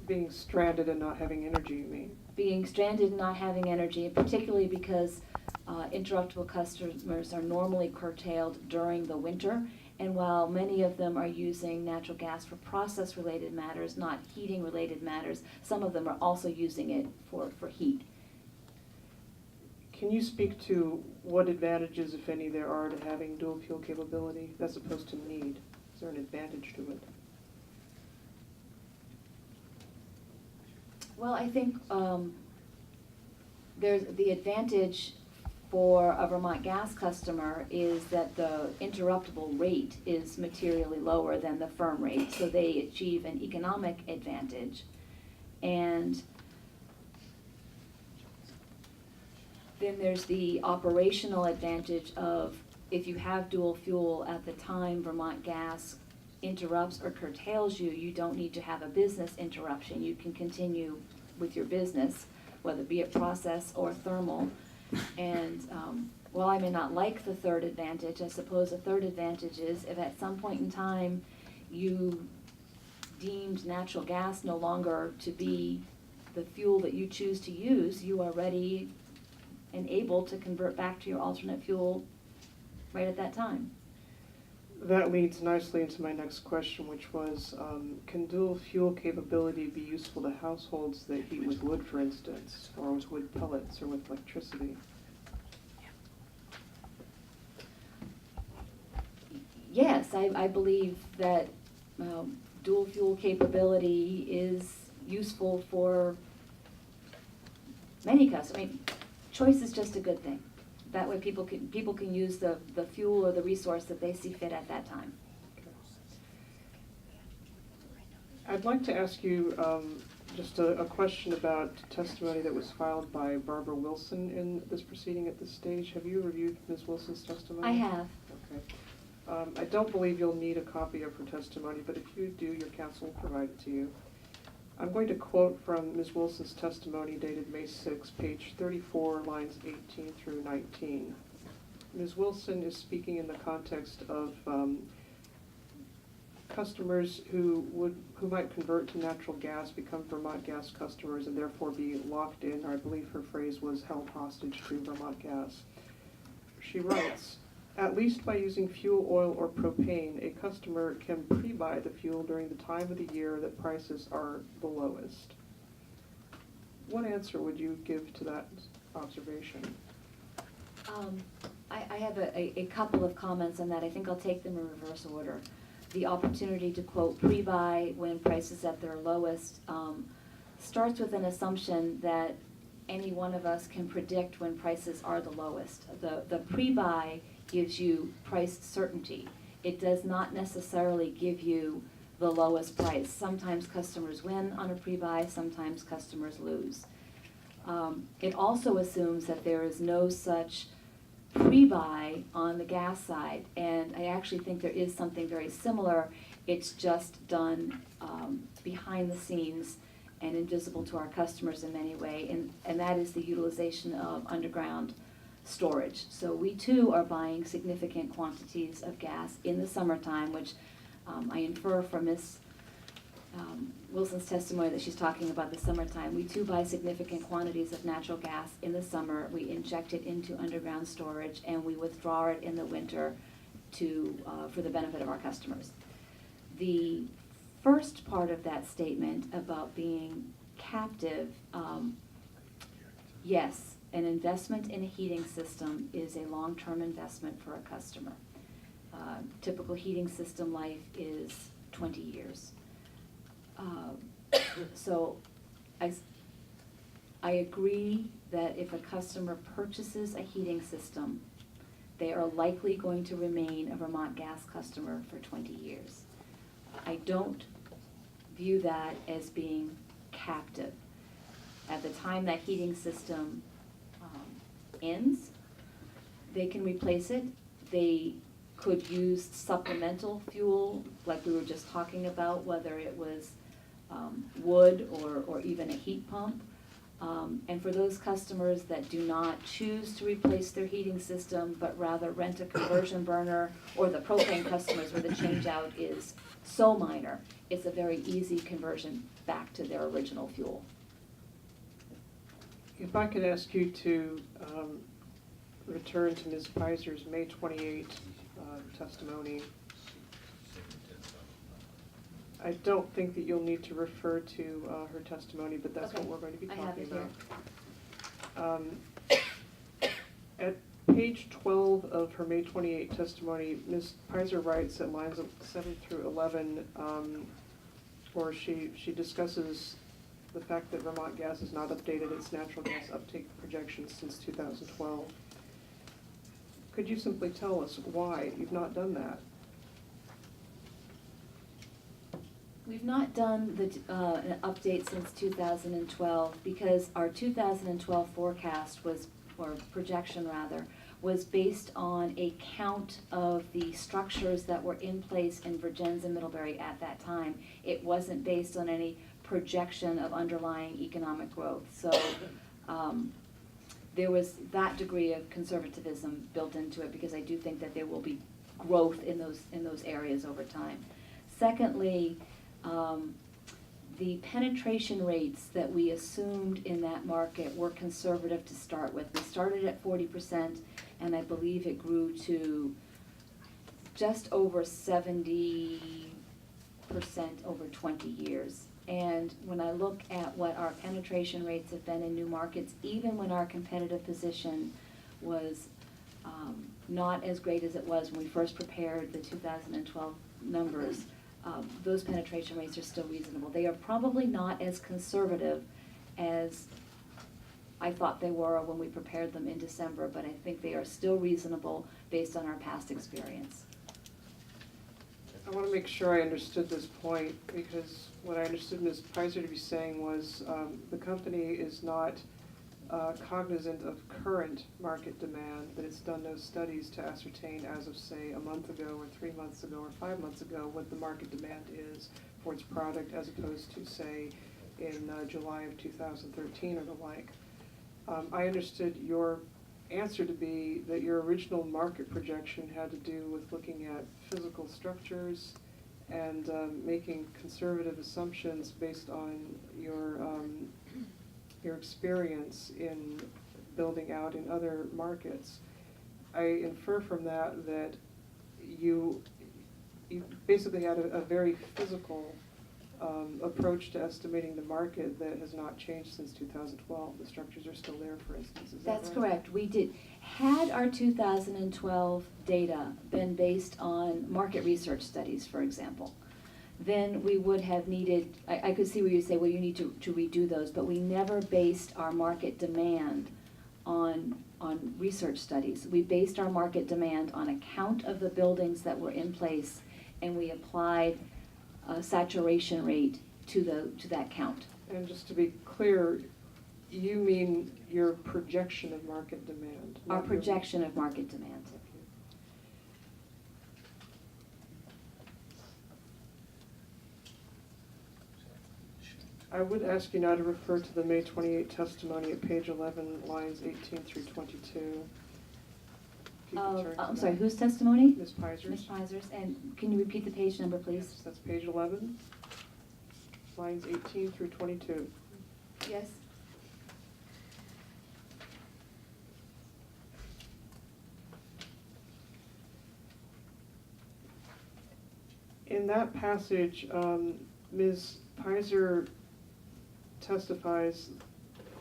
Being stranded and not having energy, you mean? Being stranded and not having energy, particularly because interruptible customers are normally curtailed during the winter. And while many of them are using natural gas for process-related matters, not heating-related matters, some of them are also using it for heat. Can you speak to what advantages, if any, there are to having dual fuel capability as opposed to need? Is there an advantage to it? Well, I think there's the advantage for a Vermont Gas customer is that the interruptible rate is materially lower than the firm rate, so they achieve an economic advantage. And then there's the operational advantage of if you have dual fuel at the time Vermont Gas interrupts or curtails you, you don't need to have a business interruption. You can continue with your business, whether be it process or thermal. And while I may not like the third advantage, I suppose a third advantage is if at some point in time you deemed natural gas no longer to be the fuel that you choose to use, you are ready and able to convert back to your alternate fuel right at that time. That leads nicely into my next question, which was, can dual fuel capability be useful to households that heat with wood, for instance, or with wood pellets, or with electricity? Yes, I believe that dual fuel capability is useful for many customers. I mean, choice is just a good thing. That way people can use the fuel or the resource that they see fit at that time. I'd like to ask you just a question about testimony that was filed by Barbara Wilson in this proceeding at this stage. Have you reviewed Ms. Wilson's testimony? I have. Okay. I don't believe you'll need a copy of her testimony, but if you do, your counsel will provide it to you. I'm going to quote from Ms. Wilson's testimony dated May 6, page 34, lines 18 through 19. Ms. Wilson is speaking in the context of customers who might convert to natural gas, become Vermont Gas customers, and therefore be locked in, or I believe her phrase was held hostage to Vermont Gas. She writes, "At least by using fuel oil or propane, a customer can pre-buy the fuel during the time of the year that prices are the lowest." What answer would you give to that observation? I have a couple of comments on that. I think I'll take them in reverse order. The opportunity to, quote, pre-buy when prices at their lowest starts with an assumption that any one of us can predict when prices are the lowest. The pre-buy gives you price certainty. It does not necessarily give you the lowest price. Sometimes customers win on a pre-buy, sometimes customers lose. It also assumes that there is no such pre-buy on the gas side, and I actually think there is something very similar. It's just done behind the scenes and invisible to our customers in many ways, and that is the utilization of underground storage. So we too are buying significant quantities of gas in the summertime, which I infer from Ms. Wilson's testimony that she's talking about the summertime. We too buy significant quantities of natural gas in the summer. We inject it into underground storage, and we withdraw it in the winter for the benefit of our customers. The first part of that statement about being captive, yes, an investment in a heating system is a long-term investment for a customer. Typical heating system life is 20 years. So I agree that if a customer purchases a heating system, they are likely going to remain a Vermont Gas customer for 20 years. I don't view that as being captive. At the time that heating system ends, they can replace it. They could use supplemental fuel, like we were just talking about, whether it was wood or even a heat pump. And for those customers that do not choose to replace their heating system, but rather rent a conversion burner, or the propane customers where the change out is so minor, it's a very easy conversion back to their original fuel. If I could ask you to return to Ms. Pizer's May 28 testimony. I don't think that you'll need to refer to her testimony, but that's what we're going to be talking about. At page 12 of her May 28 testimony, Ms. Pizer writes at lines 7 through 11, where she discusses the fact that Vermont Gas has not updated its natural gas uptake projections since 2012. Could you simply tell us why you've not done that? We've not done an update since 2012 because our 2012 forecast was, or projection rather, was based on a count of the structures that were in place in Virgins and Middlebury at that time. It wasn't based on any projection of underlying economic growth. So there was that degree of conservatism built into it because I do think that there will be growth in those areas over time. Secondly, the penetration rates that we assumed in that market were conservative to start with. We started at 40%, and I believe it grew to just over 70% over 20 years. And when I look at what our penetration rates have been in new markets, even when our competitive position was not as great as it was when we first prepared the 2012 numbers, those penetration rates are still reasonable. They are probably not as conservative as I thought they were when we prepared them in December, but I think they are still reasonable based on our past experience. I want to make sure I understood this point, because what I understood Ms. Pizer to be saying was the company is not cognizant of current market demand, that it's done no studies to ascertain as of, say, a month ago or 3 months ago or 5 months ago what the market demand is for its product, as opposed to, say, in July of 2013 or the like. I understood your answer to be that your original market projection had to do with looking at physical structures and making conservative assumptions based on your experience in building out in other markets. I infer from that that you basically had a very physical approach to estimating the market that has not changed since 2012. The structures are still there, for instance. Is that That's right? correct. We did. Had our 2012 data been based on market research studies, for example, then we would have needed, I could see where you say, well, you need to redo those, but we never based our market demand on research studies. We based our market demand on a count of the buildings that were in place, and we applied a saturation rate to that count. And just to be clear, you mean your projection of market demand? Our not your- projection of market demand. I would ask you now to refer to the May 28 testimony at page 11, lines 18 through 22. If you could turn to I'm that. sorry, whose testimony? Ms. Pizer's. Ms. Pizer's, and can you repeat the page number, please? Yes, that's page 11, lines 18 through 22. Yes. In that passage, Ms. Pizer testifies,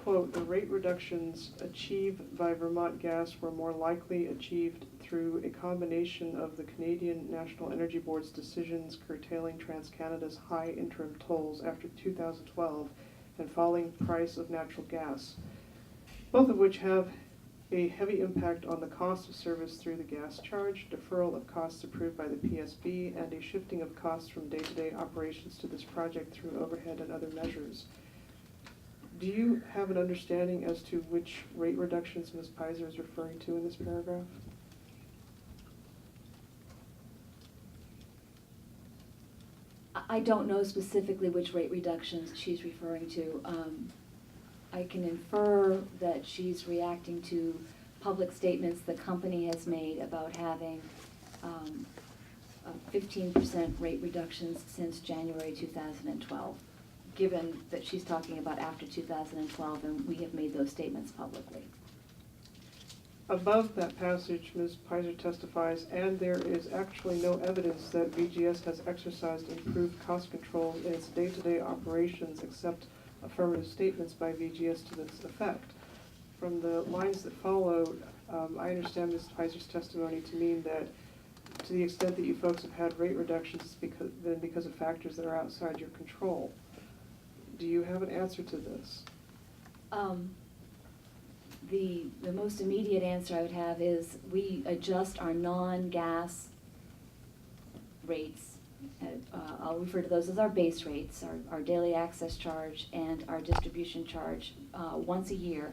quote, "The rate reductions achieved by Vermont Gas were more likely achieved through a combination of the Canadian National Energy Board's decisions curtailing TransCanada's high interim tolls after 2012 and falling price of natural gas, both of which have a heavy impact on the cost of service through the gas charge, deferral of costs approved by the PSB, and a shifting of costs from day-to-day operations to this project through overhead and other measures." Do you have an understanding as to which rate reductions Ms. Pizer is referring to in this paragraph? I don't know specifically which rate reductions she's referring to. I can infer that she's reacting to public statements the company has made about having 15% rate reductions since January 2012, given that she's talking about after 2012, and we have made those statements publicly. Above that passage, Ms. Pizer testifies, and there is actually no evidence that VGS has exercised improved cost control in its day-to-day operations except affirmative statements by VGS to this effect. From the lines that follow, I understand Ms. Pizer's testimony to mean that to the extent that you folks have had rate reductions, it's because of factors that are outside your control. Do you have an answer to this? The most immediate answer I would have is we adjust our non-gas rates. I'll refer to those as our base rates, our daily access charge and our distribution charge once a year.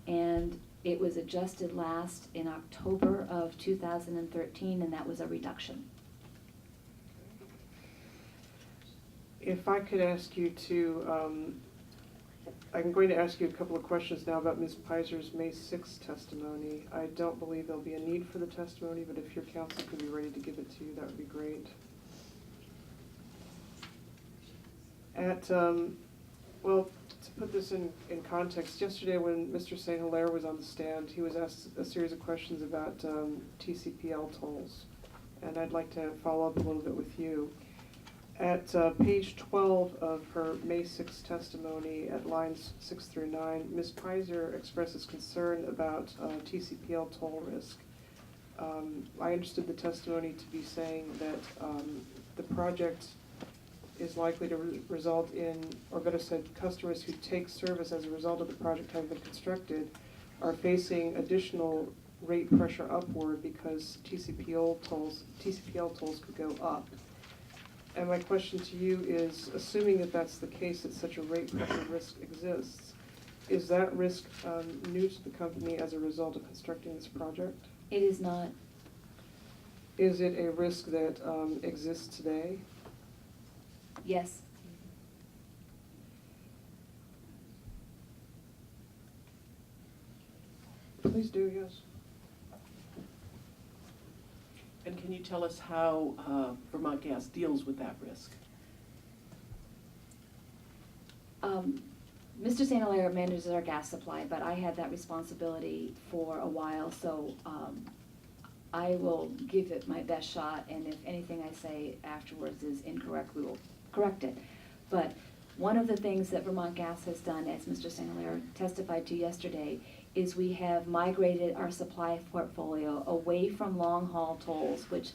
And it was adjusted last in October of 2013, and that was a reduction. If I could ask you to, I'm going to ask you a couple of questions now about Ms. Pizer's May 6th testimony. I don't believe there'll be a need for the testimony, but if your counsel could be ready to give it to you, that would be great. Well, to put this in context, yesterday when Mr. St. Hilaire was on the stand, he was asked a series of questions about TCPL tolls, and I'd like to follow up a little bit with you. At page 12 of her May 6th testimony, at lines 6 through 9, Ms. Pizer expresses concern about TCPL toll risk. I understood the testimony to be saying that the project is likely to result in, or better said, customers who take service as a result of the project having been constructed are facing additional rate pressure upward because TCPL tolls could go up. And my question to you is, assuming that that's the case, that such a rate pressure risk exists, is that risk new to the company as a result of constructing this project? It is not. Is it a risk that exists today? Yes. Please do, yes. And can you tell us how Vermont Gas deals with that risk? Mr. St. Hilaire manages our gas supply, but I had that responsibility for a while, so I will give it my best shot, and if anything I say afterwards is incorrect, we will correct it. But one of the things that Vermont Gas has done, as Mr. St. Hilaire testified to yesterday, is we have migrated our supply portfolio away from long-haul tolls, which,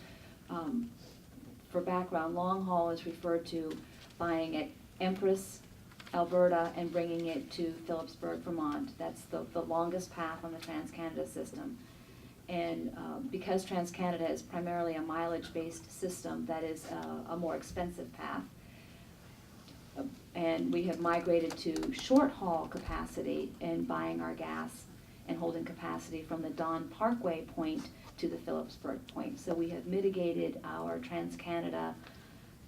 for background, long-haul is referred to buying at Empress, Alberta, and bringing it to Phillipsburg, Vermont. That's the longest path on the TransCanada system. And because TransCanada is primarily a mileage-based system, that is a more expensive path. And we have migrated to short-haul capacity in buying our gas and holding capacity from the Don Parkway point to the Phillipsburg point. So we have mitigated our TransCanada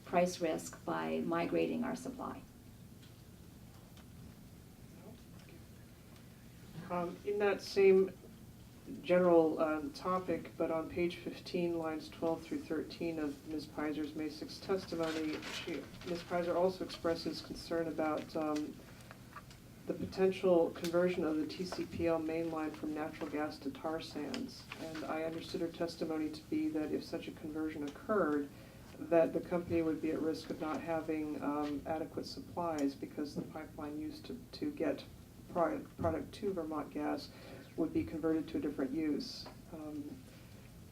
price risk by migrating our supply. In that same general topic, but on page 15, lines 12 through 13 of Ms. Piser's May 6 testimony, Ms. Piser also expresses concern about the potential conversion of the TCPL main line from natural gas to tar sands. And I understood her testimony to be that if such a conversion occurred, that the company would be at risk of not having adequate supplies because the pipeline used to get product to Vermont Gas would be converted to a different use.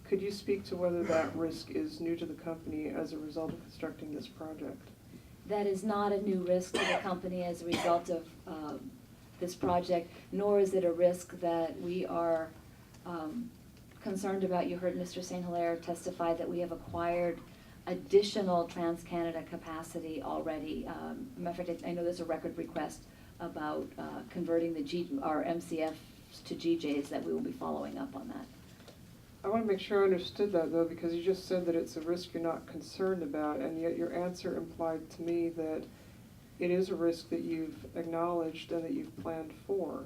Could you speak to whether that risk is new to the company as a result of constructing this project? That is not a new risk to the company as a result of this project, nor is it a risk that we are concerned about. You heard Mr. St. Hilaire testify that we have acquired additional TransCanada capacity already. Matter of fact, I know there's a record request about converting our MCF to GJs that we will be following up on that. I want to make sure I understood that, though, because you just said that it's a risk you're not concerned about, and yet your answer implied to me that it is a risk that you've acknowledged and that you've planned for.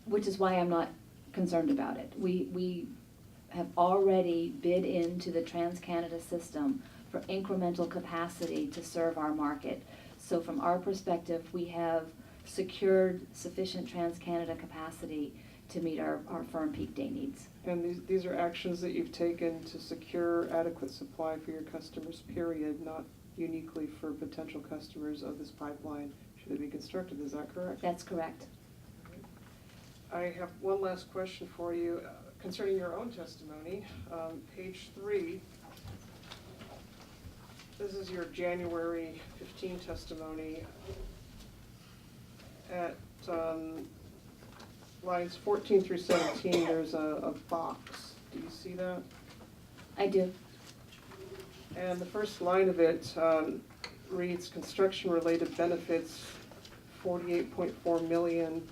Which is why I'm not concerned about it. We have already bid into the TransCanada system for incremental capacity to serve our market. So from our perspective, we have secured sufficient TransCanada capacity to meet our firm peak day needs. And these are actions that you've taken to secure adequate supply for your customers, period, not uniquely for potential customers of this pipeline should it be constructed. Is that correct? That's correct. I have one last question for you concerning your own testimony. Page 3. This is your January 15 testimony. At lines 14 through 17, there's a box. Do you see that? I do. And the first line of it reads construction-related benefits, $48.4 million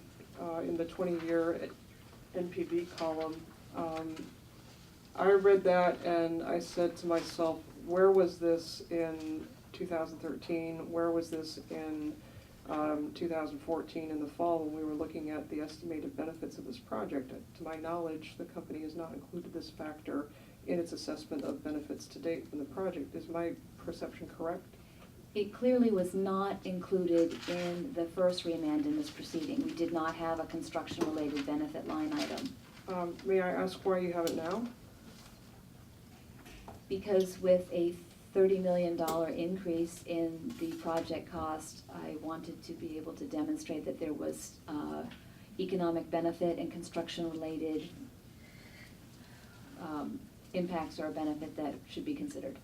in the 20-year NPV column. I read that and I said to myself, where was this in 2013? Where was this in 2014 in the fall when we were looking at the estimated benefits of this project? To my knowledge, the company has not included this factor in its assessment of benefits to date from the project. Is my perception correct? It clearly was not included in the first remand in this proceeding. We did not have a construction-related benefit line item. May I ask why you have it now? Because with a $30 million increase in the project cost, I wanted to be able to demonstrate that there was economic benefit and construction-related impacts or benefit that should be considered.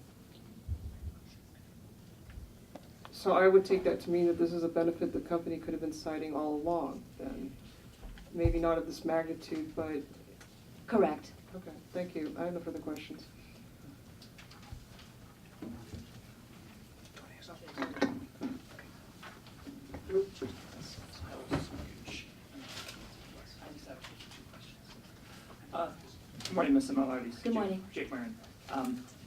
So I would take that to mean that this is a benefit the company could have been citing all along, then. Maybe not of this magnitude, but. Correct. Okay, thank you. I have no further questions. Good morning, Ms. Simollardes. Good morning. Jake Marin.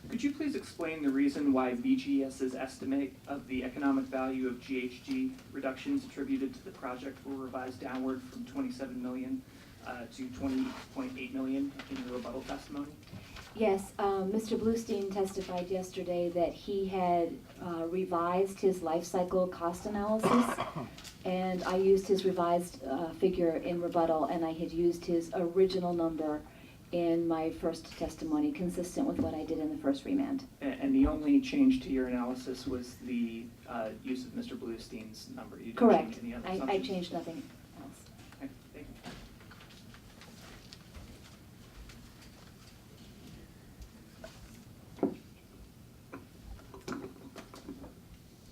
Could you please explain the reason why VGS's estimate of the economic value of GHG reductions attributed to the project were revised downward from 27 million to 20.8 million in your rebuttal testimony? Yes, Mr. Bluestein testified yesterday that he had revised his life cycle cost analysis, and I used his revised figure in rebuttal, and I had used his original number in my first testimony, consistent with what I did in the first remand. And the only change to your analysis was the use of Mr. Bluestein's number? You didn't Correct. change any other I assumptions? changed nothing else. Okay, thank you.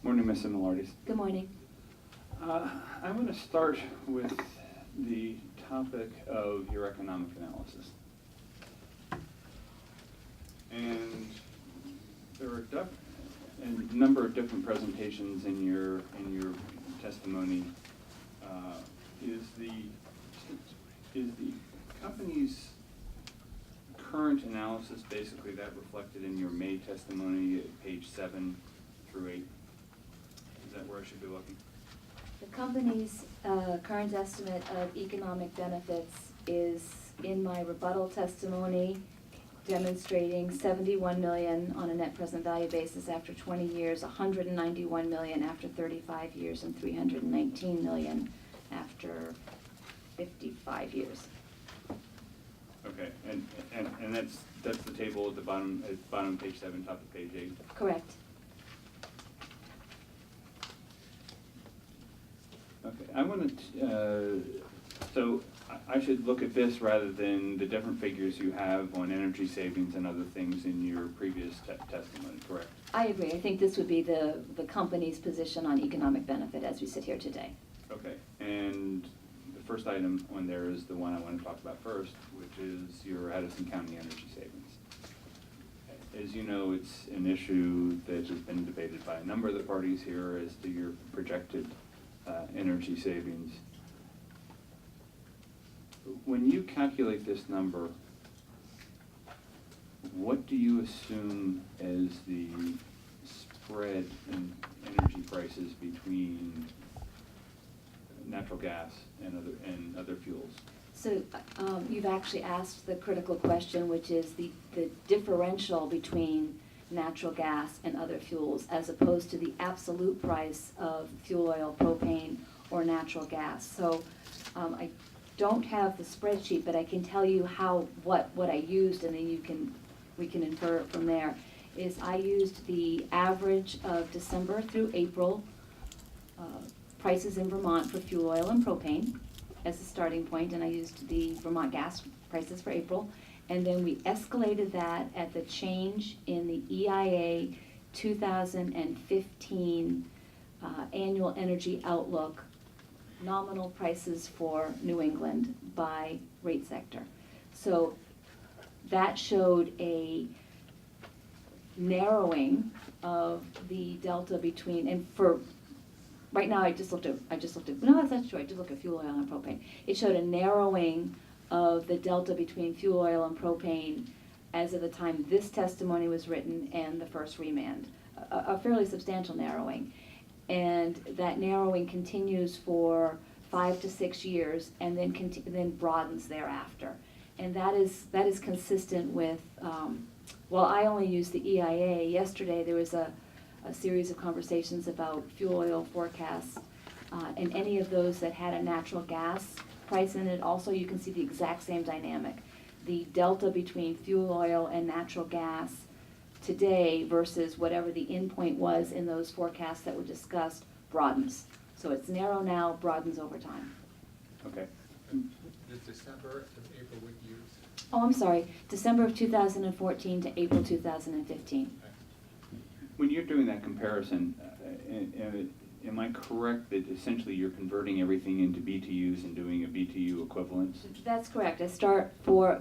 Morning, Ms. Simollardes. Good morning. I want to start with the topic of your economic analysis. And there are a number of different presentations in your testimony. Is the company's current analysis basically that reflected in your May testimony at page 7 through 8? Is that where I should be looking? The company's current estimate of economic benefits is in my rebuttal testimony, demonstrating 71 million on a net present value basis after 20 years, 191 million after 35 years, and 319 million after 55 years. Okay, and that's the table at the bottom of page 7, top of page 8? Correct. Okay, I want to, so I should look at this rather than the different figures you have on energy savings and other things in your previous testimony, correct? I agree. I think this would be the company's position on economic benefit as we sit here today. Okay, and the first item on there is the one I want to talk about first, which is your Addison County energy savings. As you know, it's an issue that has been debated by a number of the parties here as to your projected energy savings. When you calculate this number, what do you assume as the spread in energy prices between natural gas and other fuels? So you've actually asked the critical question, which is the differential between natural gas and other fuels as opposed to the absolute price of fuel oil, propane, or natural gas. So I don't have the spreadsheet, but I can tell you what I used, and then we can infer it from there. Is I used the average of December through April prices in Vermont for fuel oil and propane as a starting point, and I used the Vermont gas prices for April. And then we escalated that at the change in the EIA 2015 annual energy outlook nominal prices for New England by rate sector. So that showed a narrowing of the delta between, and for right now I just looked at, no, that's not true, I did look at fuel oil and propane. It showed a narrowing of the delta between fuel oil and propane as of the time this testimony was written and the first remand, a fairly substantial narrowing. And that narrowing continues for 5 to 6 years and then broadens thereafter. And that is consistent with, well, I only used the EIA. Yesterday there was a series of conversations about fuel oil forecasts, and any of those that had a natural gas price in it, also you can see the exact same dynamic. The delta between fuel oil and natural gas today versus whatever the endpoint was in those forecasts that were discussed broadens. So it's narrow now, broadens over time. Okay. The December and April what years? Oh, I'm sorry, December of 2014 to April 2015. When you're doing that comparison, And am I correct that essentially you're converting everything into BTUs and doing a BTU equivalent? That's correct. I start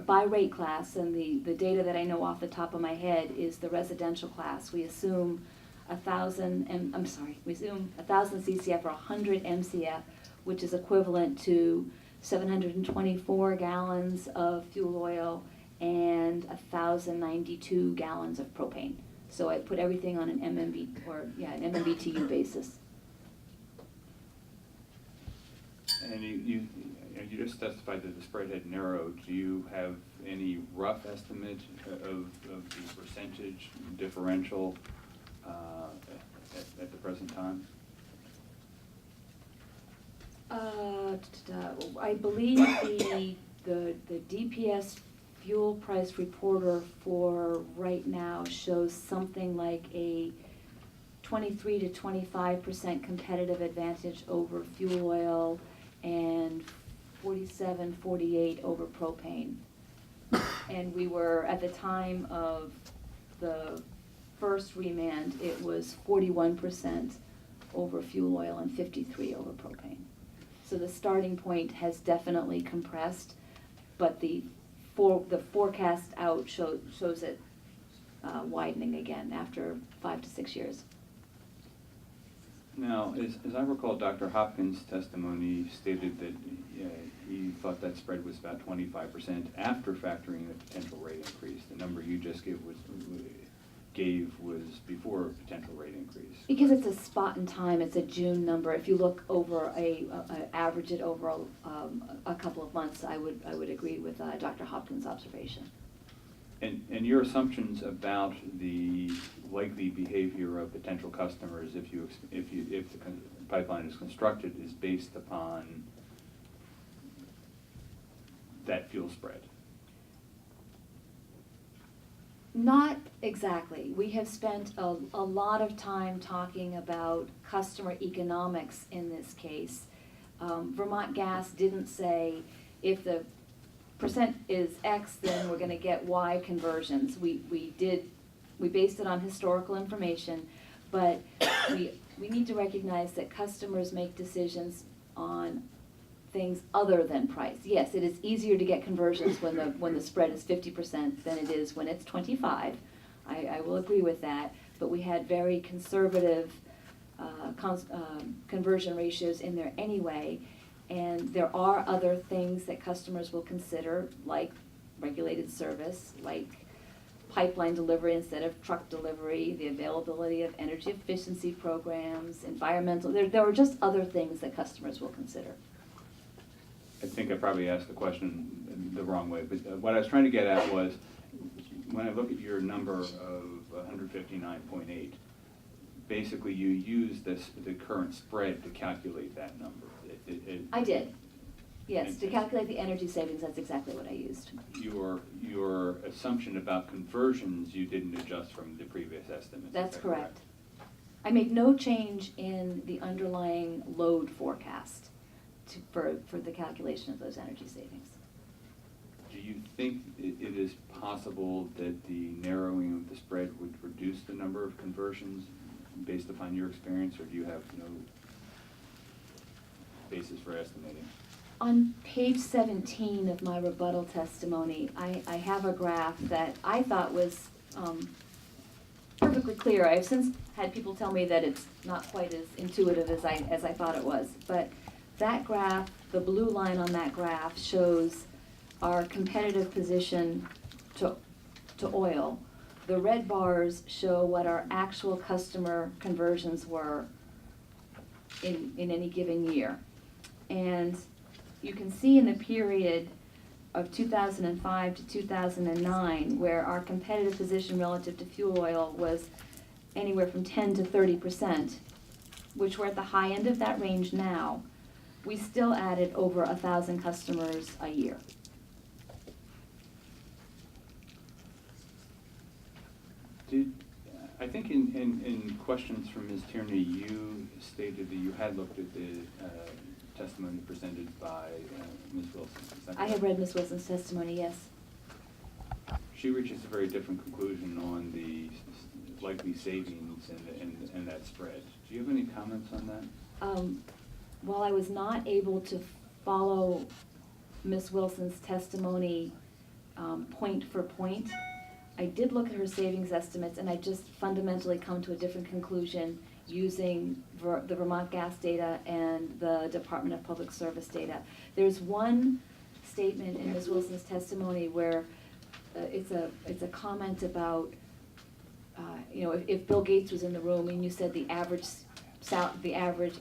by rate class, and the data that I know off the top of my head is the residential class. We assume 1,000 CCF or 100 MCF, which is equivalent to 724 gallons of fuel oil and 1,092 gallons of propane. So I put everything on an an MMBTU basis. And you just testified that the spread had narrowed. Do you have any rough estimate of the percentage differential at the present time? I believe the DPS fuel price reporter for right now shows something like a 23 to 25% competitive advantage over fuel oil and 47, 48 over propane. And we were, at the time of the first remand, it was 41% over fuel oil and 53 over propane. So the starting point has definitely compressed, but the forecast out shows it widening again after 5 to 6 years. Now, as I recall, Dr. Hopkins' testimony stated that he thought that spread was about 25% after factoring the potential rate increase. The number you just gave was before potential rate increase. Because it's a spot in time, it's a June number. If you look over average it over a couple of months, I would agree with Dr. Hopkins' observation. And your assumptions about the likely behavior of potential customers if the pipeline is constructed is based upon that fuel spread? Not exactly. We have spent a lot of time talking about customer economics in this case. Vermont Gas didn't say if the percent is X, then we're going to get Y conversions. We based it on historical information, but we need to recognize that customers make decisions on things other than price. Yes, it is easier to get conversions when the spread is 50% than it is when it's 25. I will agree with that, but we had very conservative conversion ratios in there anyway. And there are other things that customers will consider, like regulated service, like pipeline delivery instead of truck delivery, the availability of energy efficiency programs, environmental, there are just other things that customers will consider. I think I probably asked the question the wrong way, but what I was trying to get at was, when I look at your number of 159.8, basically you use the current spread to calculate that number. I did. Yes, to calculate the energy savings, that's exactly what I used. Your assumption about conversions, you didn't adjust from the previous estimate. That's correct. I made no change in the underlying load forecast for the calculation of those energy savings. Do you think it is possible that the narrowing of the spread would reduce the number of conversions based upon your experience, or do you have no basis for estimating? On page 17 of my rebuttal testimony, I have a graph that I thought was perfectly clear. I've since had people tell me that it's not quite as intuitive as I thought it was. But that graph, the blue line on that graph, shows our competitive position to oil. The red bars show what our actual customer conversions were in any given year. And you can see in the period of 2005 to 2009, where our competitive position relative to fuel oil was anywhere from 10 to 30%, which we're at the high end of that range now, we still added over 1,000 customers a year. I think in questions from Ms. Tierney, you stated that you had looked at the testimony presented by Ms. Wilson. I have read Ms. Wilson's testimony, yes. She reaches a very different conclusion on the likely savings and that spread. Do you have any comments on that? While I was not able to follow Ms. Wilson's testimony point for point, I did look at her savings estimates, and I just fundamentally come to a different conclusion using the Vermont gas data and the Department of Public Service data. There's one statement in Ms. Wilson's testimony where it's a comment about, if Bill Gates was in the room and you said the average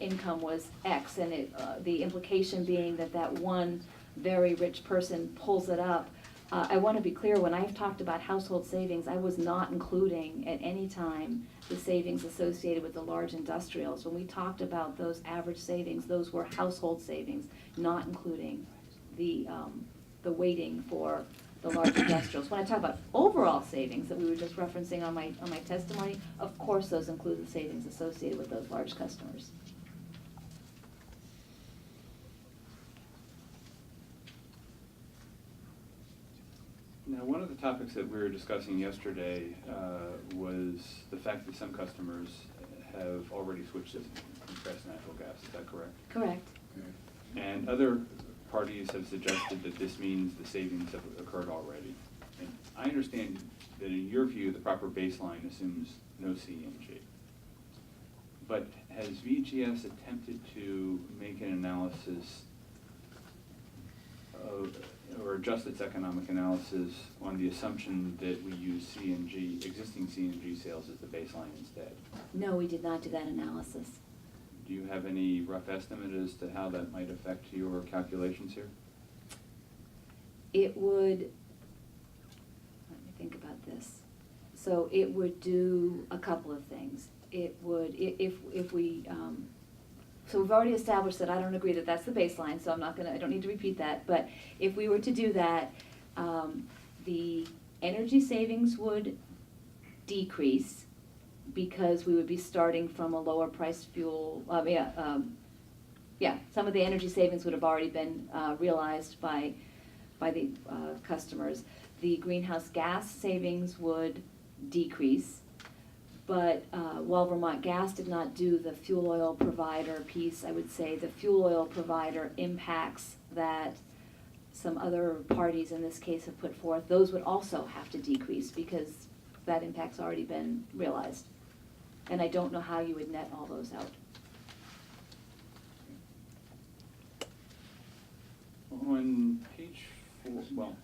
income was X, and the implication being that one very rich person pulls it up. I want to be clear, when I've talked about household savings, I was not including at any time the savings associated with the large industrials. When we talked about those average savings, those were household savings, not including the weighting for the large industrials. When I talk about overall savings that we were just referencing on my testimony, of course those include the savings associated with those large customers. Now, one of the topics that we were discussing yesterday was the fact that some customers have already switched to compressed natural gas. Is that correct? Correct. And other parties have suggested that this means the savings have occurred already. And I understand that in your view, the proper baseline assumes no CNG. But has VGS attempted to make an analysis of, or adjust its economic analysis on the assumption that we use existing CNG sales as the baseline instead? No, we did not do that analysis. Do you have any rough estimate as to how that might affect your calculations here? It would, let me think about this. So it would do a couple of things. It would, if we, so we've already established that I don't agree that that's the baseline, so I don't need to repeat that, but if we were to do that, the energy savings would decrease because we would be starting from a lower price fuel, some of the energy savings would have already been realized by the customers. The greenhouse gas savings would decrease. But while Vermont Gas did not do the fuel oil provider piece, I would say the fuel oil provider impacts that some other parties in this case have put forth, those would also have to decrease because that impact's already been realized. And I don't know how you would net all those out. On page 4, well,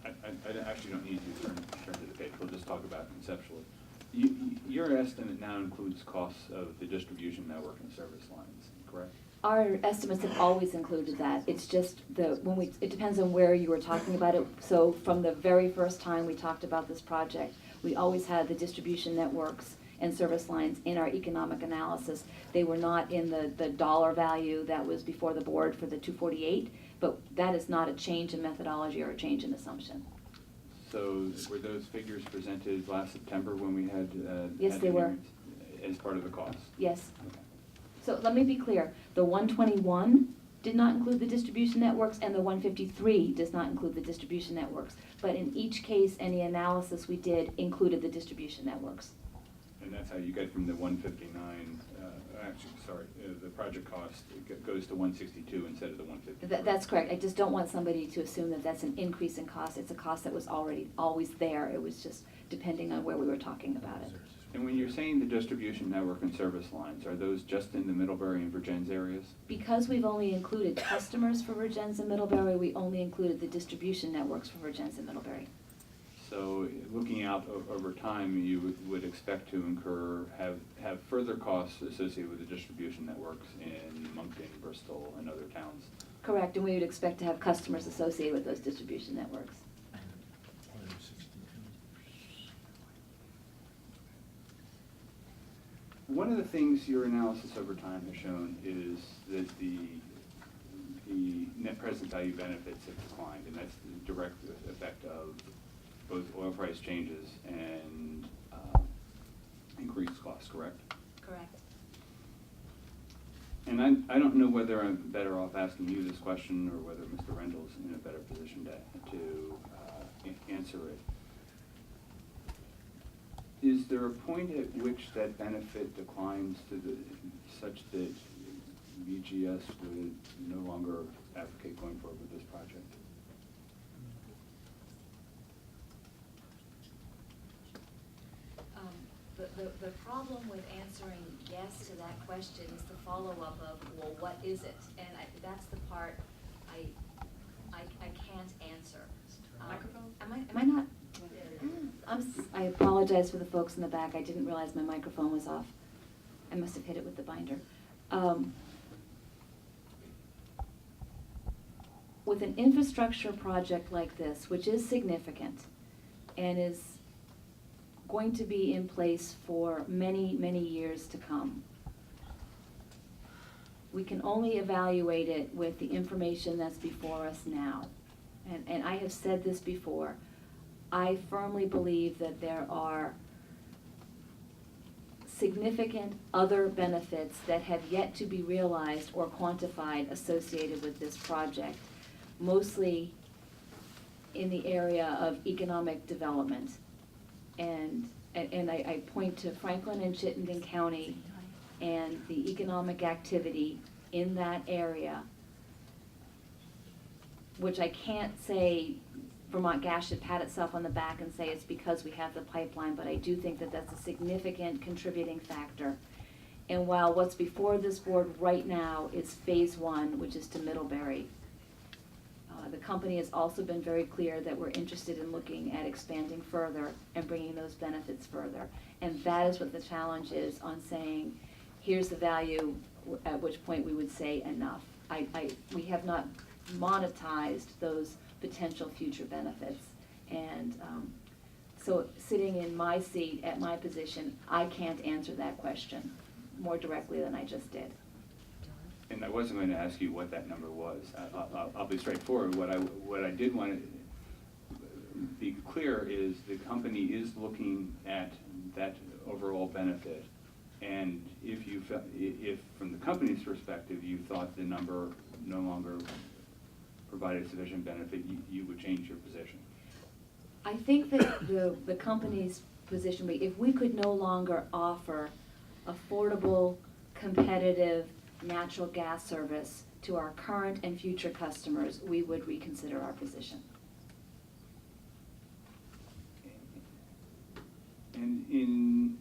I actually don't need to turn to the page, we'll just talk about it conceptually. Your estimate now includes costs of the distribution network and service lines, correct? Our estimates have always included that. It's just it depends on where you were talking about it. So from the very first time we talked about this project, we always had the distribution networks and service lines in our economic analysis. They were not in the dollar value that was before the board for the 248, but that is not a change in methodology or a change in assumption. So were those figures presented last September when we had Yes, they were. As part of the cost? Yes. Okay. So let me be clear. The 121 did not include the distribution networks, and the 153 does not include the distribution networks. But in each case, any analysis we did included the distribution networks. And that's how you get from the 159, the project cost goes to 162 instead of the 150. That's correct. I just don't want somebody to assume that that's an increase in cost. It's a cost that was already always there. It was just depending on where we were talking about it. And when you're saying the distribution network and service lines, are those just in the Middlebury and Vergennes areas? Because we've only included customers for Vergennes and Middlebury, we only included the distribution networks for Vergennes and Middlebury. So looking out over time, you would expect to have further costs associated with the distribution networks in Moncton, Bristol, and other towns. Correct, and we would expect to have customers associated with those distribution networks. One of the things your analysis over time has shown is that the net present value benefits have declined, and that's the direct effect of both oil price changes and increased costs, correct? Correct. And I don't know whether I'm better off asking you this question or whether Mr. Rendell's in a better position to answer it. is there a point at which that benefit declines such that VGS would no longer advocate going forward with this project? The problem with answering yes to that question is the follow-up of, well, what is it? And that's the part I can't answer. Microphone? Am I not? I apologize for the folks in the back. I didn't realize my microphone was off. I must have hit it with the binder. With an infrastructure project like this, which is significant and is going to be in place for many, many years to come, we can only evaluate it with the information that's before us now. And I have said this before, I firmly believe that there are significant other benefits that have yet to be realized or quantified associated with this project, mostly in the area of economic development. And I point to Franklin and Chittenden County and the economic activity in that area, which I can't say Vermont Gas should pat itself on the back and say it's because we have the pipeline, but I do think that that's a significant contributing factor. And while what's before this board right now is phase 1, which is to Middlebury, the company has also been very clear that we're interested in looking at expanding further and bringing those benefits further. And that is what the challenge is on saying, here's the value, at which point we would say enough. We have not monetized those potential future benefits. And so sitting in my seat at my position, I can't answer that question more directly than I just did. And I wasn't going to ask you what that number was. I'll be straightforward. What I did want to be clear is the company is looking at that overall benefit. And if from the company's perspective you thought the number no longer provided sufficient benefit, you would change your position. I think that the company's position, if we could no longer offer affordable, competitive natural gas service to our current and future customers, we would reconsider our position. And in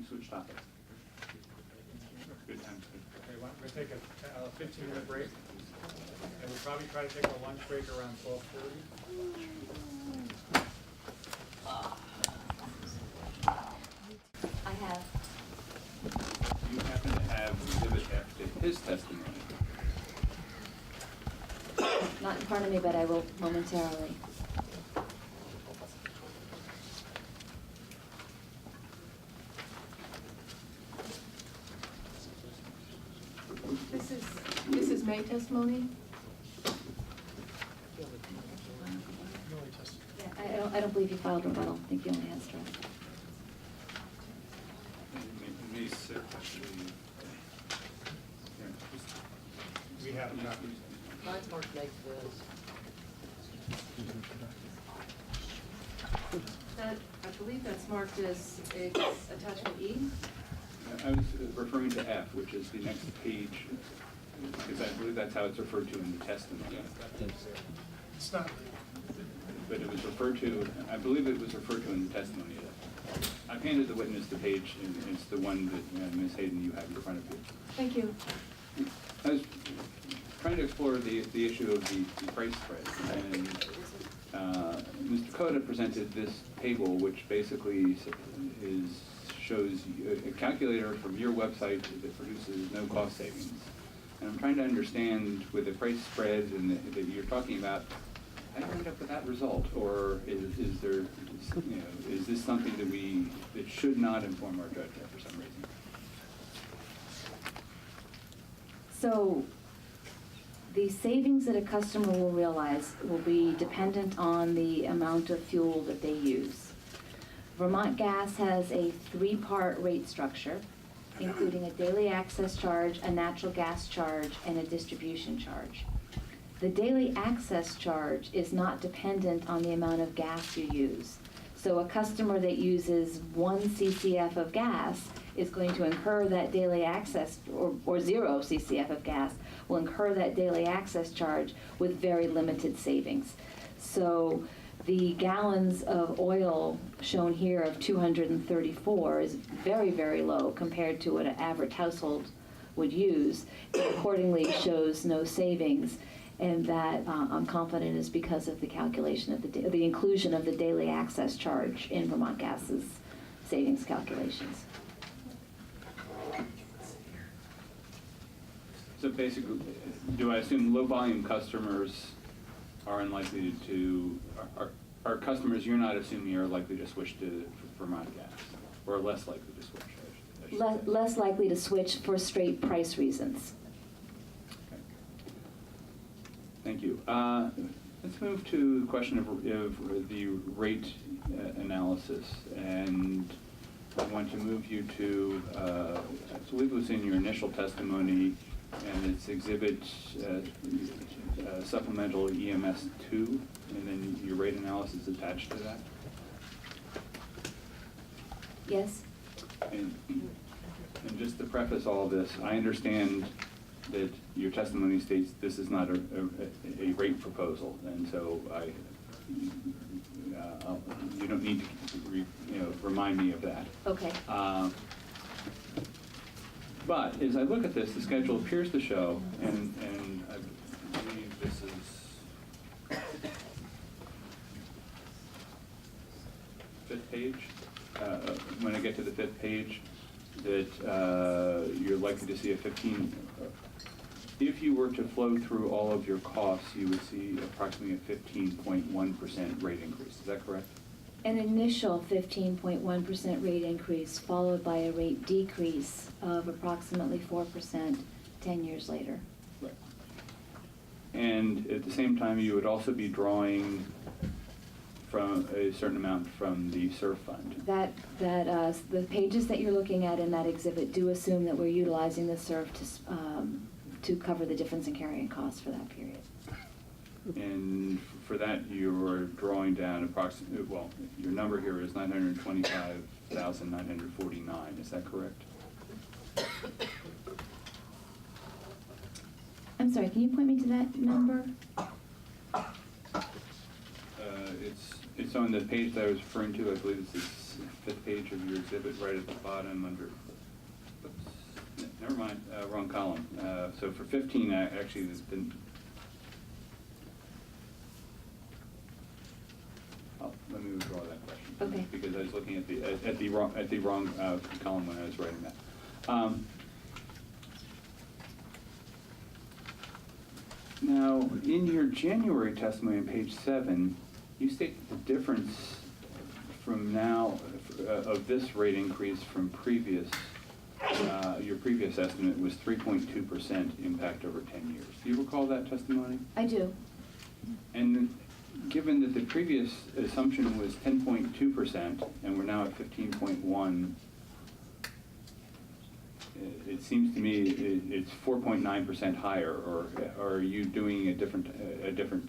switch topics. Good time. Okay, we're going to take a 15-minute break, and we'll probably try to take a lunch break around 12:30. I have. You happen to have Exhibit F to his testimony. Not in front of me, but I will momentarily. This is May testimony? Yeah, I don't believe you filed rebuttal. I think you only has draft. May 6th. We have a copy. Mine's marked May 5th. I believe that's marked as attachment E. I was referring to F, which is the next page, because I believe that's how it's referred to in the testimony. It's not. But it was referred to, I believe it was referred to in the testimony. I've handed the witness the page, and it's the one that Ms. Hayden, you have in front of you. Thank you. I was trying to explore the issue of the price spread, and Mr. Coda presented this table, which basically shows a calculator from your website that produces no cost savings. And I'm trying to understand with the price spread that you're talking about, how do you end up with that result? Or is there, is this something that should not inform our judgment for some reason? So The savings that a customer will realize will be dependent on the amount of fuel that they use. Vermont Gas has a three-part rate structure, including a daily access charge, a natural gas charge, and a distribution charge. The daily access charge is not dependent on the amount of gas you use. So a customer that uses 1 CCF of gas is going to incur that daily access, or 0 CCF of gas, will incur that daily access charge with very limited savings. So the gallons of oil shown here of 234 is very, very low compared to what an average household would use. It accordingly shows no savings, and that I'm confident is because of the calculation of the inclusion of the daily access charge in Vermont Gas's savings calculations. So basically, do I assume low-volume customers are unlikely to, are customers you're not assuming are likely to switch to Vermont Gas, or less likely to switch? I should say. Less likely to switch for straight price reasons. Okay. Thank you. Let's move to the question of the rate analysis, and I want to move you to, I believe it was in your initial testimony, and it's exhibit supplemental EMS 2, and then your rate analysis attached to that. Yes? And just to preface all of this, I understand that your testimony states this is not a rate proposal, and so you don't need to remind me of that. Okay. But as I look at this, the schedule appears to show, and I believe this is fifth page. When I get to the fifth page, that you're likely to see a 15. If you were to flow through all of your costs, you would see approximately a 15.1% rate increase. Is that correct? An initial 15.1% rate increase followed by a rate decrease of approximately 4% 10 years later. Right. And at the same time, you would also be drawing from a certain amount from the SURF fund. The pages that you're looking at in that exhibit do assume that we're utilizing the SURF to cover the difference in carrying costs for that period. And for that, you're drawing down approximately, well, your number here is 925,949. Is that correct? I'm sorry, can you point me to that number? It's on the page that I was referring to. I believe it's the fifth page of your exhibit, right at the bottom under, oops, never mind, wrong column. So for 15, actually, there's been, let me withdraw that question. Okay. Because I was looking at the wrong column when I was writing that. Now, in your January testimony on page 7, you state that the difference from now of this rate increase from previous, your previous estimate was 3.2% impact over 10 years. Do you recall that testimony? I do. And given that the previous assumption was 10.2% and we're now at 15.1%, it seems to me it's 4.9% higher, or are you doing a different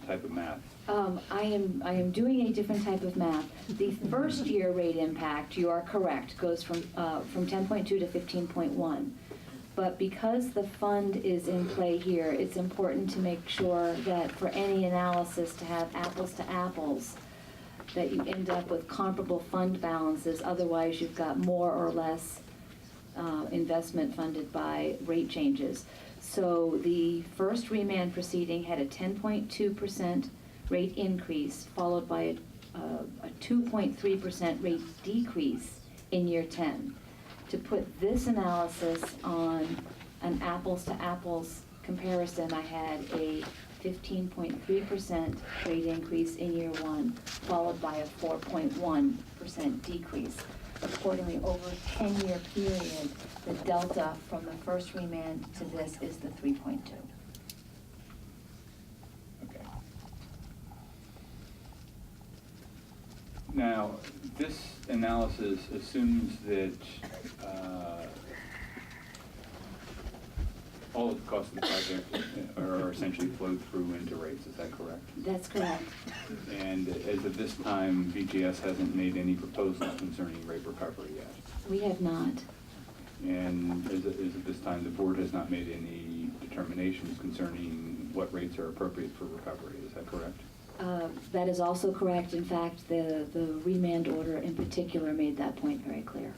type of math? I am doing a different type of math. The first year rate impact, you are correct, goes from 10.2 to 15.1. But because the fund is in play here, it's important to make sure that for any analysis to have apples to apples, that you end up with comparable fund balances. Otherwise, you've got more or less investment funded by rate changes. So the first remand proceeding had a 10.2% rate increase, followed by a 2.3% rate decrease in year 10. To put this analysis on an apples-to-apples comparison, I had a 15.3% rate increase in year 1, followed by a 4.1% decrease. Accordingly, over a 10-year period, the delta from the first remand to this is the 3.2. Now, this analysis assumes that all of the costs of the project are essentially flowed through into rates. Is that correct? That's correct. And as of this time, VGS hasn't made any proposals concerning rate recovery yet. We have not. And as of this time, the board has not made any determinations concerning what rates are appropriate for recovery. Is that correct? That is also correct. In fact, the remand order in particular made that point very clear.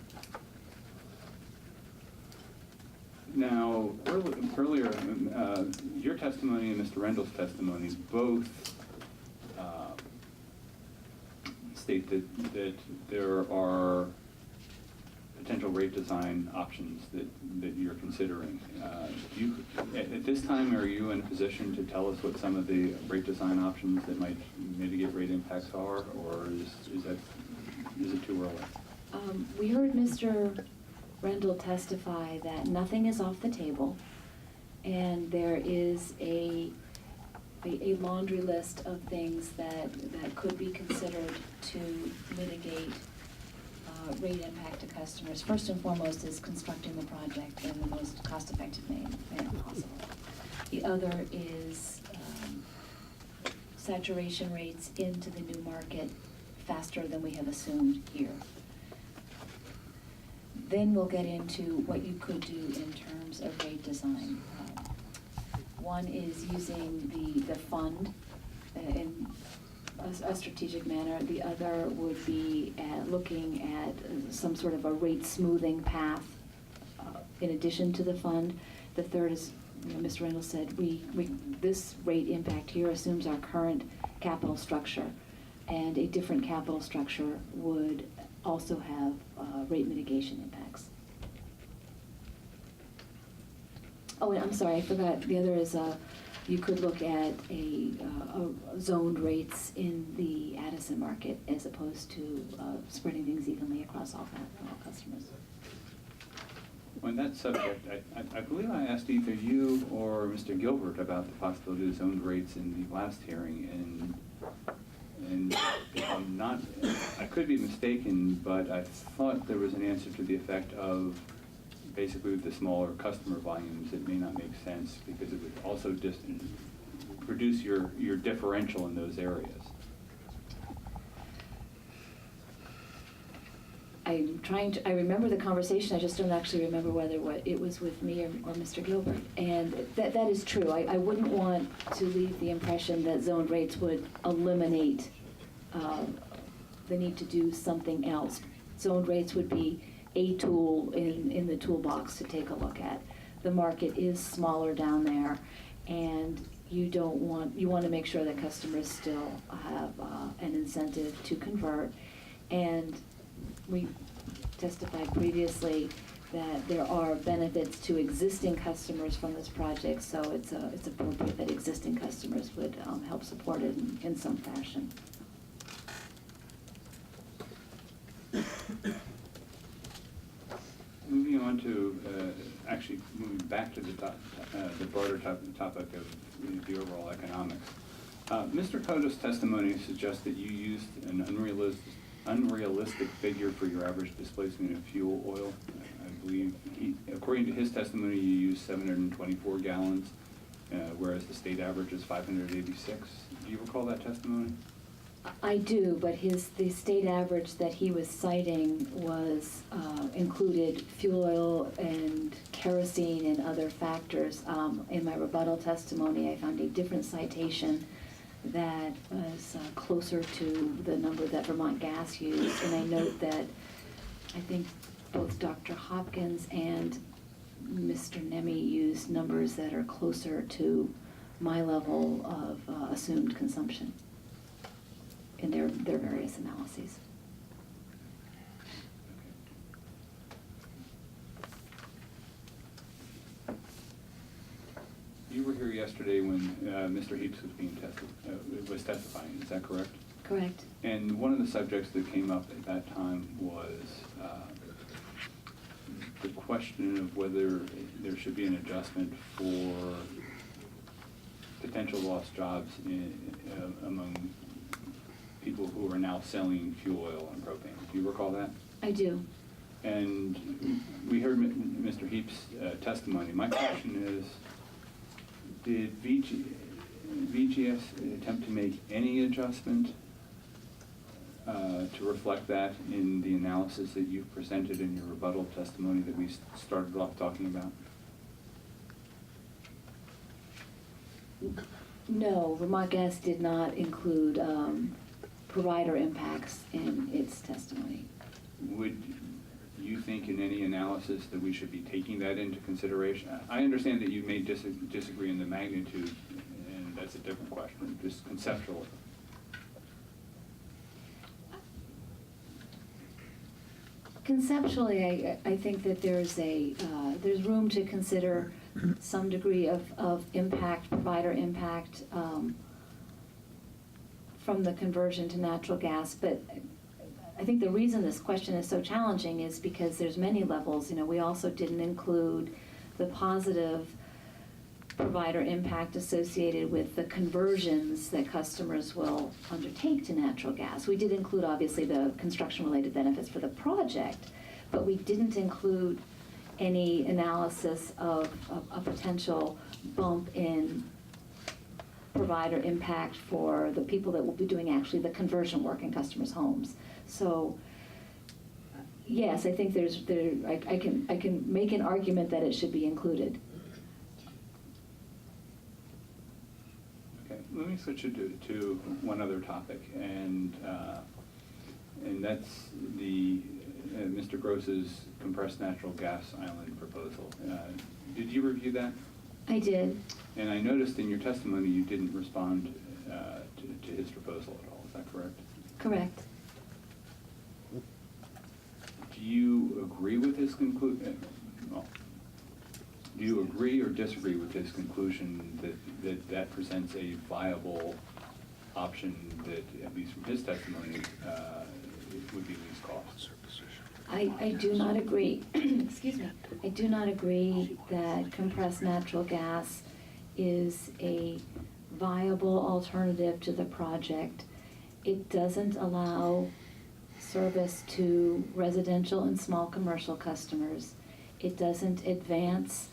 Now, earlier, your testimony and Mr. Rendell's testimony both state that there are potential rate design options that you're considering. At this time, are you in a position to tell us what some of the rate design options that might mitigate rate impacts are, or is it too early? We heard Mr. Rendell testify that nothing is off the table, and there is a laundry list of things that could be considered to mitigate rate impact to customers. First and foremost is constructing the project in the most cost-effective manner possible. The other is saturation rates into the new market faster than we have assumed here. Then we'll get into what you could do in terms of rate design. One is using the fund in a strategic manner. The other would be looking at some sort of a rate smoothing path in addition to the fund. The third is, Mr. Rendell said, this rate impact here assumes our current capital structure, and a different capital structure would also have rate mitigation impacts. Oh, and I'm sorry, I forgot. The other is you could look at a zoned rates in the Addison market as opposed to spreading things evenly across all customers. On that subject, I believe I asked either you or Mr. Gilbert about the possibility of zoned rates in the last hearing, and if I'm not, I could be mistaken, but I thought there was an answer to the effect of basically with the smaller customer volumes, it may not make sense because it would also just reduce your differential in those areas. I remember the conversation, I just don't actually remember whether it was with me or Mr. Gilbert. And that is true. I wouldn't want to leave the impression that zoned rates would eliminate the need to do something else. Zoned rates would be a tool in the toolbox to take a look at. The market is smaller down there, and you want to make sure that customers still have an incentive to convert. And we testified previously that there are benefits to existing customers from this project, so it's appropriate that existing customers would help support it in some fashion. Moving on to, actually moving back to the broader topic of the overall economics. Mr. Coda's testimony suggests that you used an unrealistic figure for your average displacement of fuel oil. I believe, according to his testimony, you used 724 gallons, whereas the state average is 586. Do you recall that testimony? I do, but the state average that he was citing was included fuel oil and kerosene and other factors. In my rebuttal testimony, I found a different citation that was closer to the number that Vermont Gas used, and I note that I think both Dr. Hopkins and Mr. Nemi used numbers that are closer to my level of assumed consumption in their various analyses. You were here yesterday when Mr. Heaps was testifying, is that correct? Correct. And one of the subjects that came up at that time was the question of whether there should be an adjustment for potential lost jobs among people people who are now selling fuel oil and propane. Do you recall that? I do. And we heard Mr. Heap's testimony. My question is, did VGS attempt to make any adjustment to reflect that in the analysis that you've presented in your rebuttal testimony that we started off talking about? No, Vermont Gas did not include provider impacts in its testimony. Would you think in any analysis that we should be taking that into consideration? I understand that you may disagree in the magnitude, and that's a different question, just conceptually. Conceptually, I think that there's room to consider some degree of impact, provider impact from the conversion to natural gas. But I think the reason this question is so challenging is because there's many levels. You know, we also didn't include the positive provider impact associated with the conversions that customers will undertake to natural gas. We did include, obviously, the construction-related benefits for the project, but we didn't include any analysis of a potential bump in provider impact for the people that will be doing actually the conversion work in customers' homes. So, yes, I think I can make an argument that it should be included. Let me switch it to one other topic, and that's the Mr. Gross's compressed natural gas island proposal. Did you review that? I did. And I noticed in your testimony you didn't respond to his proposal at all. Is that correct? Correct. Do you agree with his conclusion? Do you agree or disagree with his conclusion that presents a viable option that, at least from his testimony, it would be least cost? I do not agree. Excuse me. I do not agree that compressed natural gas is a viable alternative to the project. It doesn't allow service to residential and small commercial customers. It doesn't advance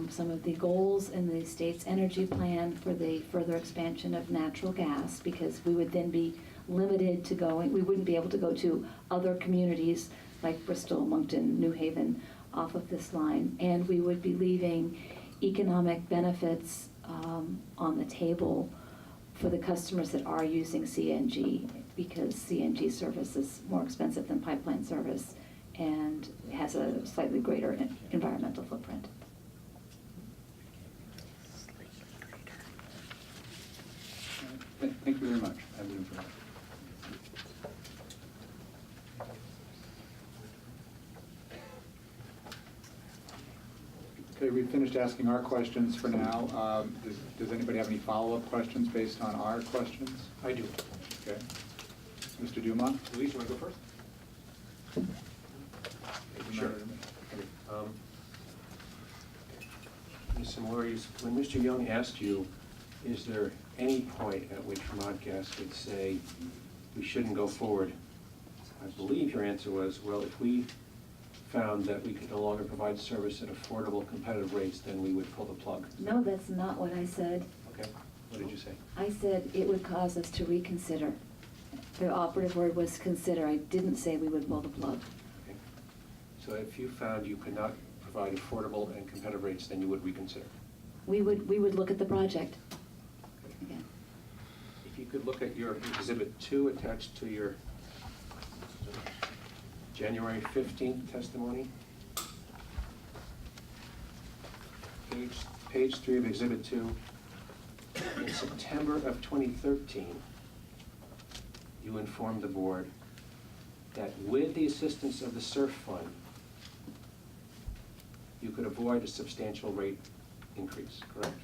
some of the goals in the state's energy plan for the further expansion of natural gas, because we would then be limited to we wouldn't be able to go to other communities like Bristol, Moncton, New Haven off of this line, and we would be leaving economic benefits on the table for the customers that are using CNG, because CNG service is more expensive than pipeline service and has a slightly greater environmental footprint. Thank you very much. I have the information. Okay, we've finished asking our questions for now. Does anybody have any follow-up questions based on our questions? I do. Okay. Mr. Dumont? Louise, you want to go first? Sure. Ms. Simollardes, when Mr. Young asked you, is there any point at which Vermont Gas would say we shouldn't go forward, I believe your answer was, well, if we found that we could no longer provide service at affordable, competitive rates, then we would pull the plug. No, that's not what I said. Okay. What did you say? I said it would cause us to reconsider. The operative word was consider. I didn't say we would pull the plug. Okay. So if you found you could not provide affordable and competitive rates, then you would reconsider? We would look at the project. Okay. Again. If you could look at your Exhibit 2 attached to your January 15th testimony. Page 3 of Exhibit 2. In September of 2013, you informed the board that with the assistance of the SURF Fund, you could avoid a substantial rate increase, correct?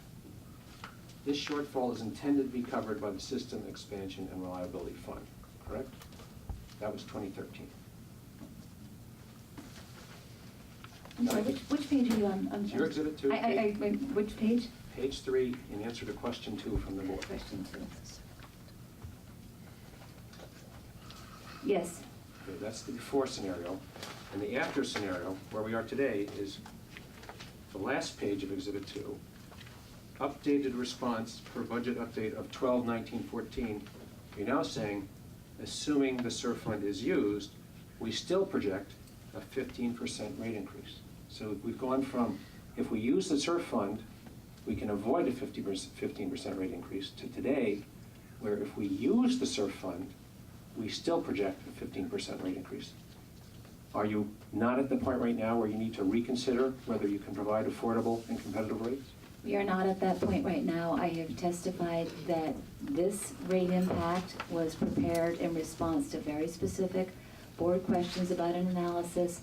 This shortfall is intended to be covered by the System Expansion and Reliability Fund, correct? That was 2013. I'm sorry, which page are you on? I'm Your Exhibit 2. Which page? Page 3, in answer to question 2 from the board. Question 2. Yes. Okay, that's the before scenario. And the after scenario, where we are today, is the last page of Exhibit 2, updated response per budget update of 12/19/14. You're now saying, assuming the SURF fund is used, we still project a 15% rate increase. So we've gone from, if we use the SURF fund, we can avoid a 15% rate increase, to today, where if we use the SURF fund, we still project a 15% rate increase. Are you not at the point right now where you need to reconsider whether you can provide affordable and competitive rates? We are not at that point right now. I have testified that this rate impact was prepared in response to very specific board questions about an analysis.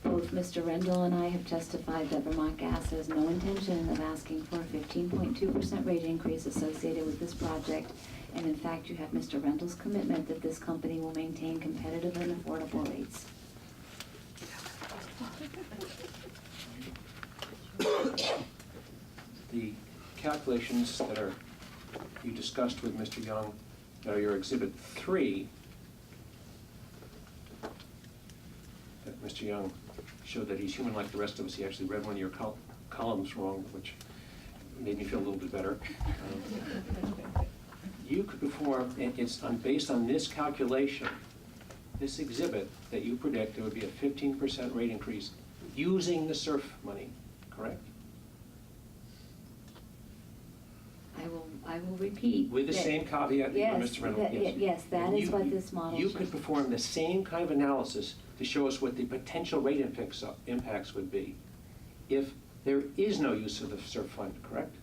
Both Mr. Rendell and I have testified that Vermont Gas has no intention of asking for a 15.2% rate increase associated with this project. And in fact, you have Mr. Rendell's commitment that this company will maintain competitive and affordable rates. The calculations that you discussed with Mr. Young, that are your Exhibit 3, that Mr. Young showed that he's human like the rest of us. He actually read one of your columns wrong, which made me feel a little bit better. You could perform, based on this calculation, this exhibit, that you predict there would be a 15% rate increase using the SURF money, correct? I will repeat. With the same caveat that Mr. Reynolds. Yes, that is what this model shows. You could perform the same kind of analysis to show us what the potential rate impacts would be if there is no use of the SURF fund, correct?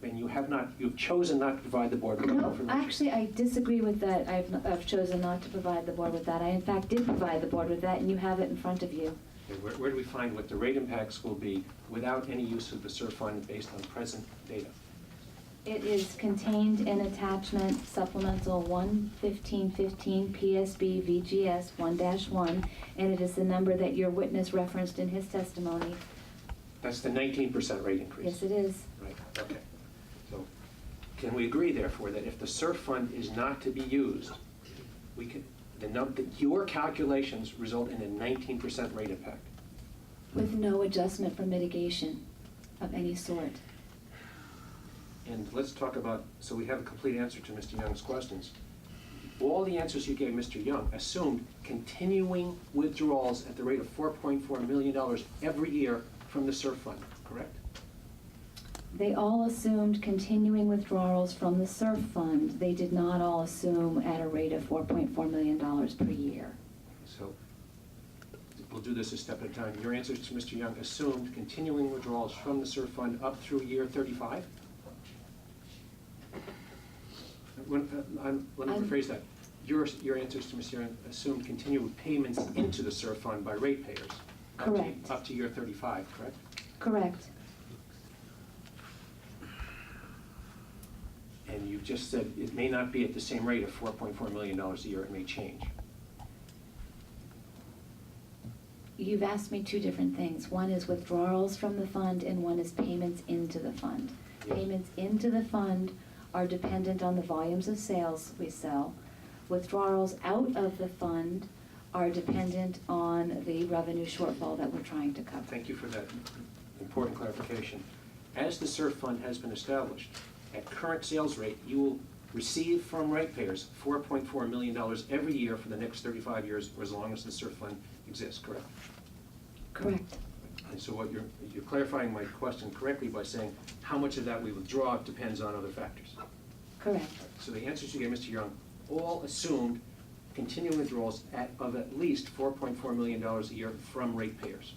And you've chosen not to provide the board with that information. No, actually, I disagree with that. I've chosen not to provide the board with that. I, in fact, did provide the board with that, and you have it in front of you. Okay, where do we find what the rate impacts will be without any use of the SURF fund based on present data? It is contained in attachment supplemental 11515 PSB VGS 1-1, and it is the number that your witness referenced in his testimony. That's the 19% rate increase? Yes, it is. Right, okay. So can we agree, therefore, that if the SURF fund is not to be used, your calculations result in a 19% rate impact? With no adjustment for mitigation of any sort. And let's talk about, so we have a complete answer to Mr. Young's questions. All the answers you gave Mr. Young assumed continuing withdrawals at the rate of $4.4 million every year from the SURF fund, correct? They all assumed continuing withdrawals from the SURF fund. They did not all assume at a rate of $4.4 million per year. So we'll do this a step at a time. Your answers to Mr. Young assumed continuing withdrawals from the SURF fund up through year 35? Let me rephrase that. Your answers to Mr. Young assumed continued payments into the SURF fund by ratepayers. Correct. Up to year 35, correct? Correct. And you've just said it may not be at the same rate of $4.4 million a year. It may change. You've asked me two different things. One is withdrawals from the fund, and one is payments into the fund. Yes. Payments into the fund are dependent on the volumes of sales we sell. Withdrawals out of the fund are dependent on the revenue shortfall that we're trying to cover. Thank you for that important clarification. As the SURF fund has been established, at current sales rate, you will receive from ratepayers $4.4 million every year for the next 35 years, or as long as the SURF fund exists, correct? Correct. And so what you're clarifying my question correctly by saying how much of that we withdraw depends on other factors. Correct. So the answers you gave, Mr. Young, all assumed continuing withdrawals of at least $4.4 million a year from ratepayers.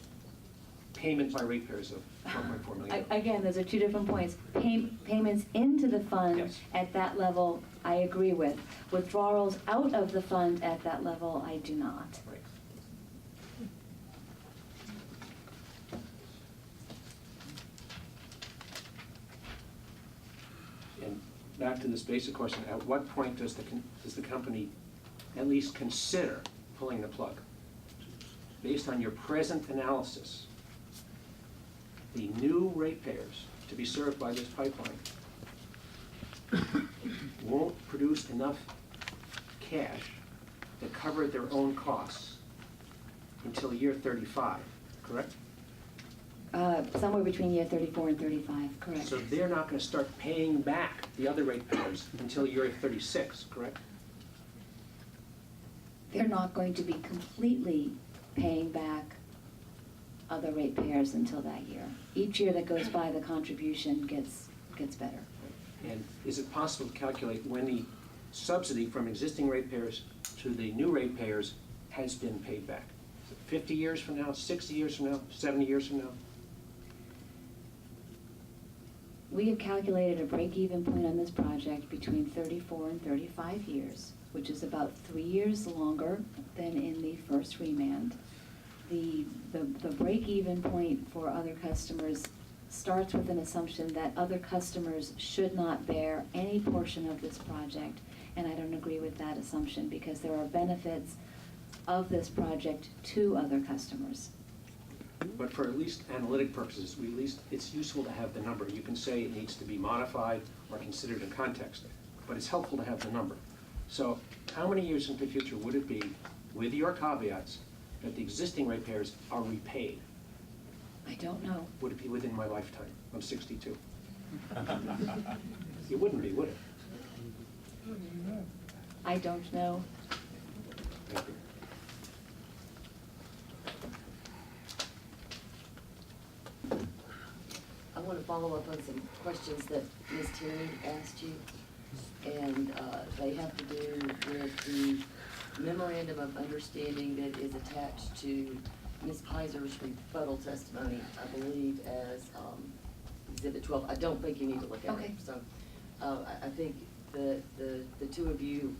Payment by ratepayers of $4.4 million. Again, those are two different points. Payments into the fund, yes, at that level, I agree with. Withdrawals out of the fund at that level, I do not. Right. And back to this basic question, at what point does the company at least consider pulling the plug? Based on your present analysis, the new ratepayers to be served by this pipeline won't produce enough cash to cover their own costs until year 35, correct? Somewhere between year 34 and 35, correct. So they're not going to start paying back the other ratepayers until year 36, correct? They're not going to be completely paying back other ratepayers until that year. Each year that goes by, the contribution gets better. And is it possible to calculate when the subsidy from existing ratepayers to the new ratepayers has been paid back? Is it 50 years from now, 60 years from now, 70 years from now? We have calculated a break-even point on this project between 34 and 35 years, which is about 3 years longer than in the first remand. The break-even point for other customers starts with an assumption that other customers should not bear any portion of this project, and I don't agree with that assumption because there are benefits of this project to other customers. But for at least analytic purposes, it's useful to have the number. You can say it needs to be modified or considered in context, but it's helpful to have the number. So how many years into the future would it be, with your caveats, that the existing ratepayers are repaid? I don't know. Would it be within my lifetime? I'm 62. It wouldn't be, would it? I don't know. Thank you. I want to follow up on some questions that Ms. Tierney asked you, and they have to do with the memorandum of understanding that is attached to Ms. Piser's rebuttal testimony, I believe, as Exhibit 12. I don't think you need to look at it. So I think the two of you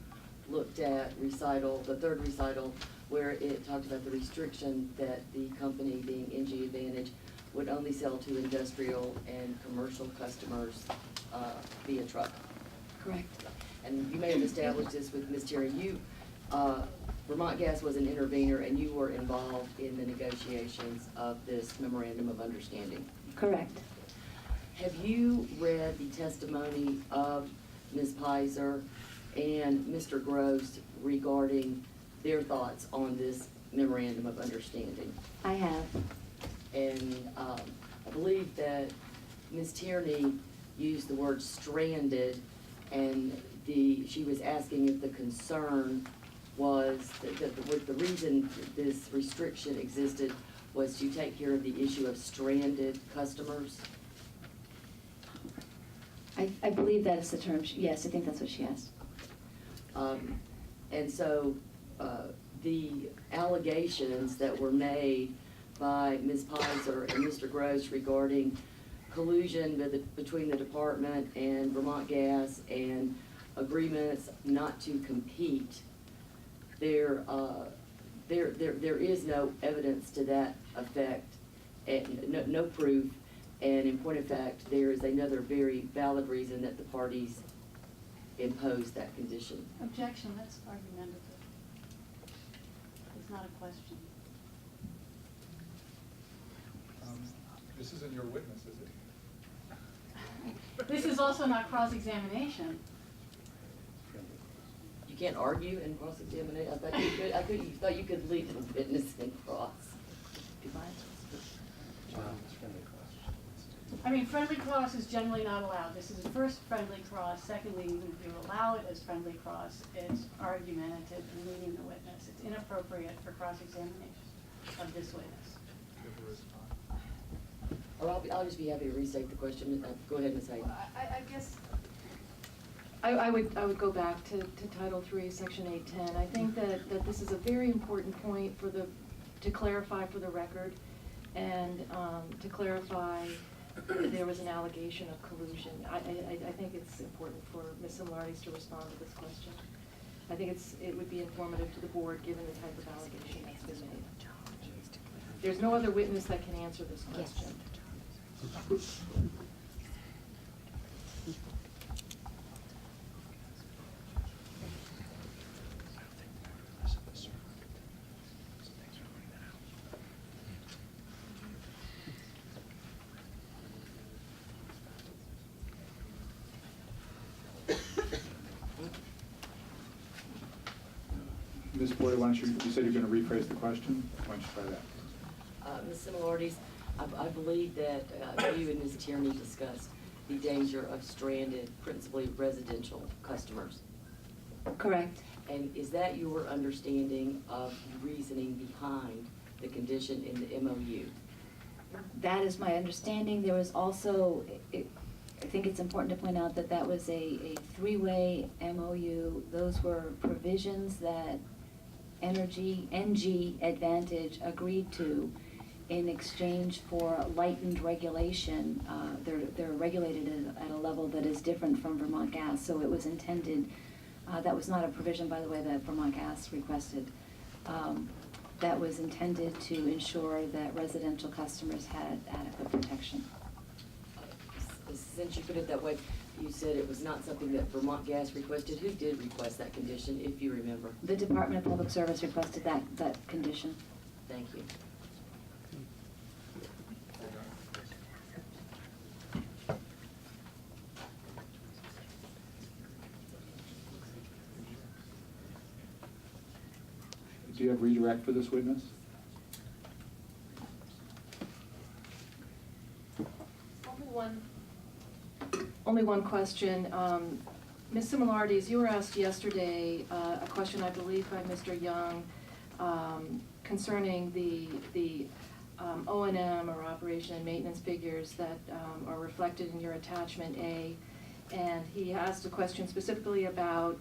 looked at recital, the third recital, where it talked about the restriction that the company, being NG Advantage, would only sell to industrial and commercial customers via truck. Correct. And you may have established this with Ms. Terry. You, Vermont Gas was an intervener, and you were involved in the negotiations of this memorandum of understanding. Correct. Have you read the testimony of Ms. Piser and Mr. Gross regarding their thoughts on this memorandum of understanding? I have. And I believe that Ms. Tierney used the word stranded, and she was asking if the concern was that the reason this restriction existed was to take care of the issue of stranded customers. I believe that is the term. Yes, I think that's what she asked. And so the allegations that were made by Ms. Piser and Mr. Gross regarding collusion between the department and Vermont Gas and agreements not to compete, there is no evidence to that effect, and no proof. And in point of fact, there is another very valid reason that the parties imposed that condition. Objection, that's argumentative. It's not a question. This isn't your witness, is it? This is also not cross-examination. You can't argue in cross-examination. I thought you could lead the witness in cross. I mean, friendly cross is generally not allowed. This is the first friendly cross. Secondly, even if you allow it as friendly cross, it's argumentative and leading the witness. It's inappropriate for cross-examination of this witness. Or I'll just be happy to restate the question. Go ahead, Ms. Hayden. I guess, I would go back to Title III, Section 810. I think that this is a very important point to clarify for the record, and to clarify that there was an allegation of collusion. I think it's important for Ms. Simollardes to respond to this question. I think it would be informative to the board given the type of allegation that's been made. There's no other witness that can answer this question. Ms. Boyd, why don't you said you're going to rephrase the question? Why don't you try that? Ms. Simollardes, I believe that you and Ms. Tierney discussed the danger of stranded, principally residential customers. Correct. And is that your understanding of the reasoning behind the condition in the MOU? That is my understanding. There was also, I think it's important to point out that that was a three-way MOU. Those were provisions that NG Advantage agreed to in exchange for lightened regulation. They're regulated at a level that is different from Vermont Gas, so it was intended, that was not a provision, by the way, that Vermont Gas requested. That was intended to ensure that residential customers had adequate protection. Since you put it that way, you said it was not something that Vermont Gas requested. Who did request that condition, if you remember? The Department of Public Service requested that condition. Thank you. Do you have redirect for this witness? Only one question. Ms. Simollardes, you were asked yesterday a question, I believe, by Mr. Young concerning the O&M or operation and maintenance figures that are reflected in your attachment A. And he asked a question specifically about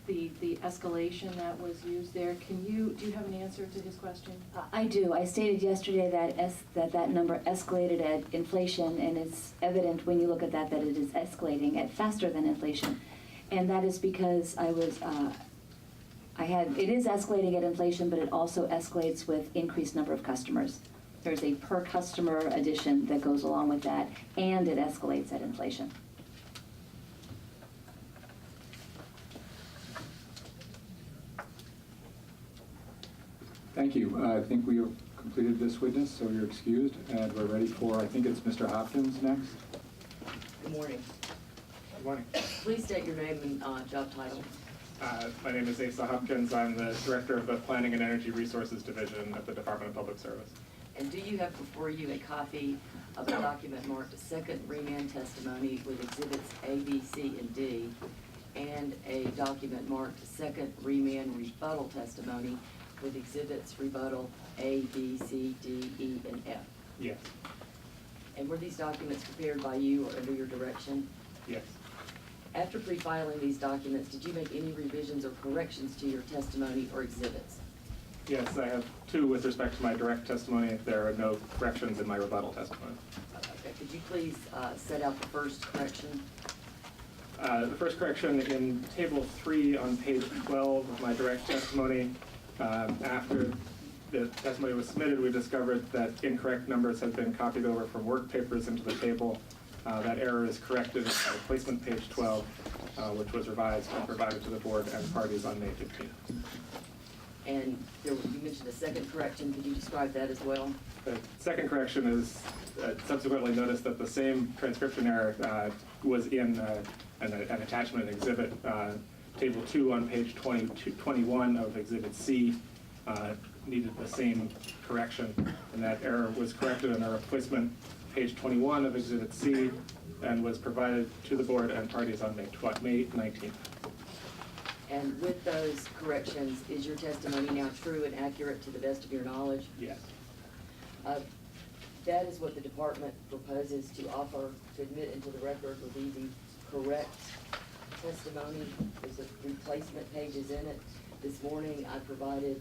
the escalation that was used there. Do you have an answer to his question? I do. I stated yesterday that that number escalated at inflation, and it's evident when you look at that it is escalating at faster than inflation. And that is because it is escalating at inflation, but it also escalates with increased number of customers. There's a per customer addition that goes along with that, and it escalates at inflation. Thank you. I think we have completed this witness, so you're excused, and we're ready for, I think it's Mr. Hopkins next. Good morning. Good morning. Please state your name and job title. My name is Asa Hopkins. I'm the Director of the Planning and Energy Resources Division at the Department of Public Service. And do you have before you a copy of a document marked second remand testimony with exhibits A, B, C, and D, and a document marked second remand rebuttal testimony with exhibits rebuttal A, B, C, D, E, and F? Yes. And were these documents prepared by you or under your direction? Yes. After pre-filing these documents, did you make any revisions or corrections to your testimony or exhibits? Yes, I have two with respect to my direct testimony. There are no corrections in my rebuttal testimony. Okay, could you please set out the first correction? The first correction in Table 3 on page 12 of my direct testimony. After the testimony was submitted, we discovered that incorrect numbers had been copied over from work papers into the table. That error is corrected in replacement page 12, which was revised and provided to the board and parties on May 15th. And you mentioned a second correction. Could you describe that as well? The second correction is subsequently noticed that the same transcription error was in an attachment and exhibit. Table 2 on page 21 of Exhibit C needed the same correction, and that error was corrected in our replacement page 21 of Exhibit C and was provided to the board and parties on May 19th. And with those corrections, is your testimony now true and accurate to the best of your knowledge? Yes. That is what the department proposes to offer to admit into the record will be the correct testimony. There's a replacement pages in it. This morning I provided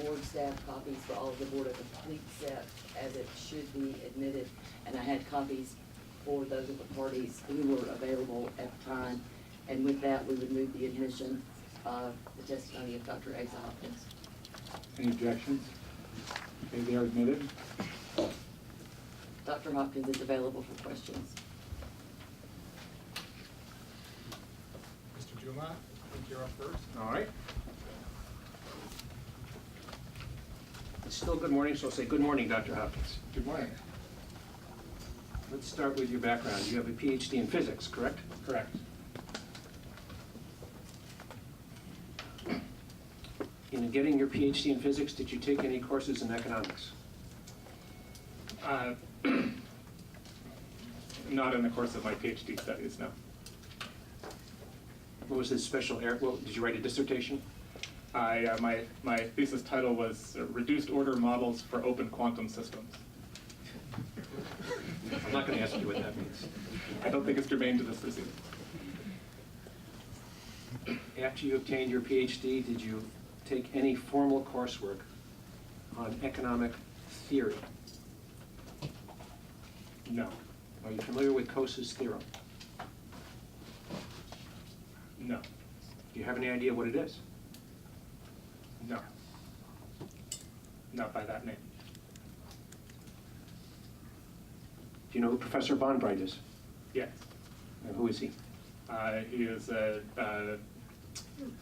board staff copies for all of the board, a complete set as it should be admitted, and I had copies for those of the parties who were available at the time. And with that, we would move the admission of the testimony of Dr. Asa Hopkins. Any objections? Okay, they are admitted. Dr. Hopkins is available for questions. Mr. Dumont, I think you're up first. All right. It's still good morning, so I'll say good morning, Dr. Hopkins. Good morning. Let's start with your background. You have a PhD in physics, correct? Correct. In getting your PhD in physics, did you take any courses in economics? Not in the course of my PhD studies, no. What was this special area? Well, did you write a dissertation? My thesis title was Reduced Order Models for Open Quantum Systems. I'm not going to ask you what that means. I don't think it's germane to this proceeding. After you obtained your PhD, did you take any formal coursework on economic theory? No. Are you familiar with Coase's theorem? No. Do you have any idea what it is? No. Not by that name. Do you know who Professor Bondbright is? Yes. And who is he? He is a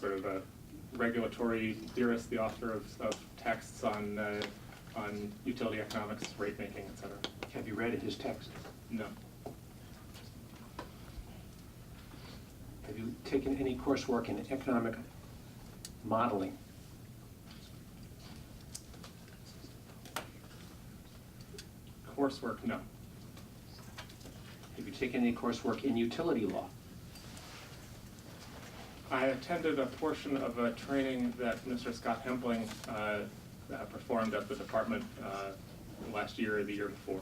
sort of a regulatory theorist, the author of texts on utility economics, rate making, et cetera. Have you read his text? No. Have you taken any coursework in economic modeling? Coursework, no. Have you taken any coursework in utility law? I attended a portion of a training that Mr. Scott Hempling performed at the department last year or the year before.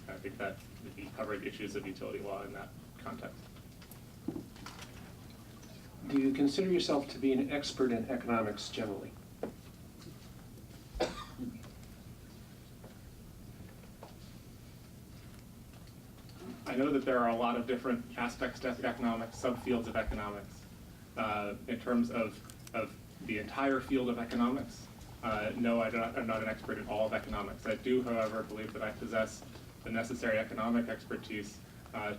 I think that he covered issues of utility law in that context. Do you consider yourself to be an expert in economics generally? I know that there are a lot of different aspects to economics, subfields of economics. In terms of the entire field of economics, no, I'm not an expert in all of economics. I do, however, believe that I possess the necessary economic expertise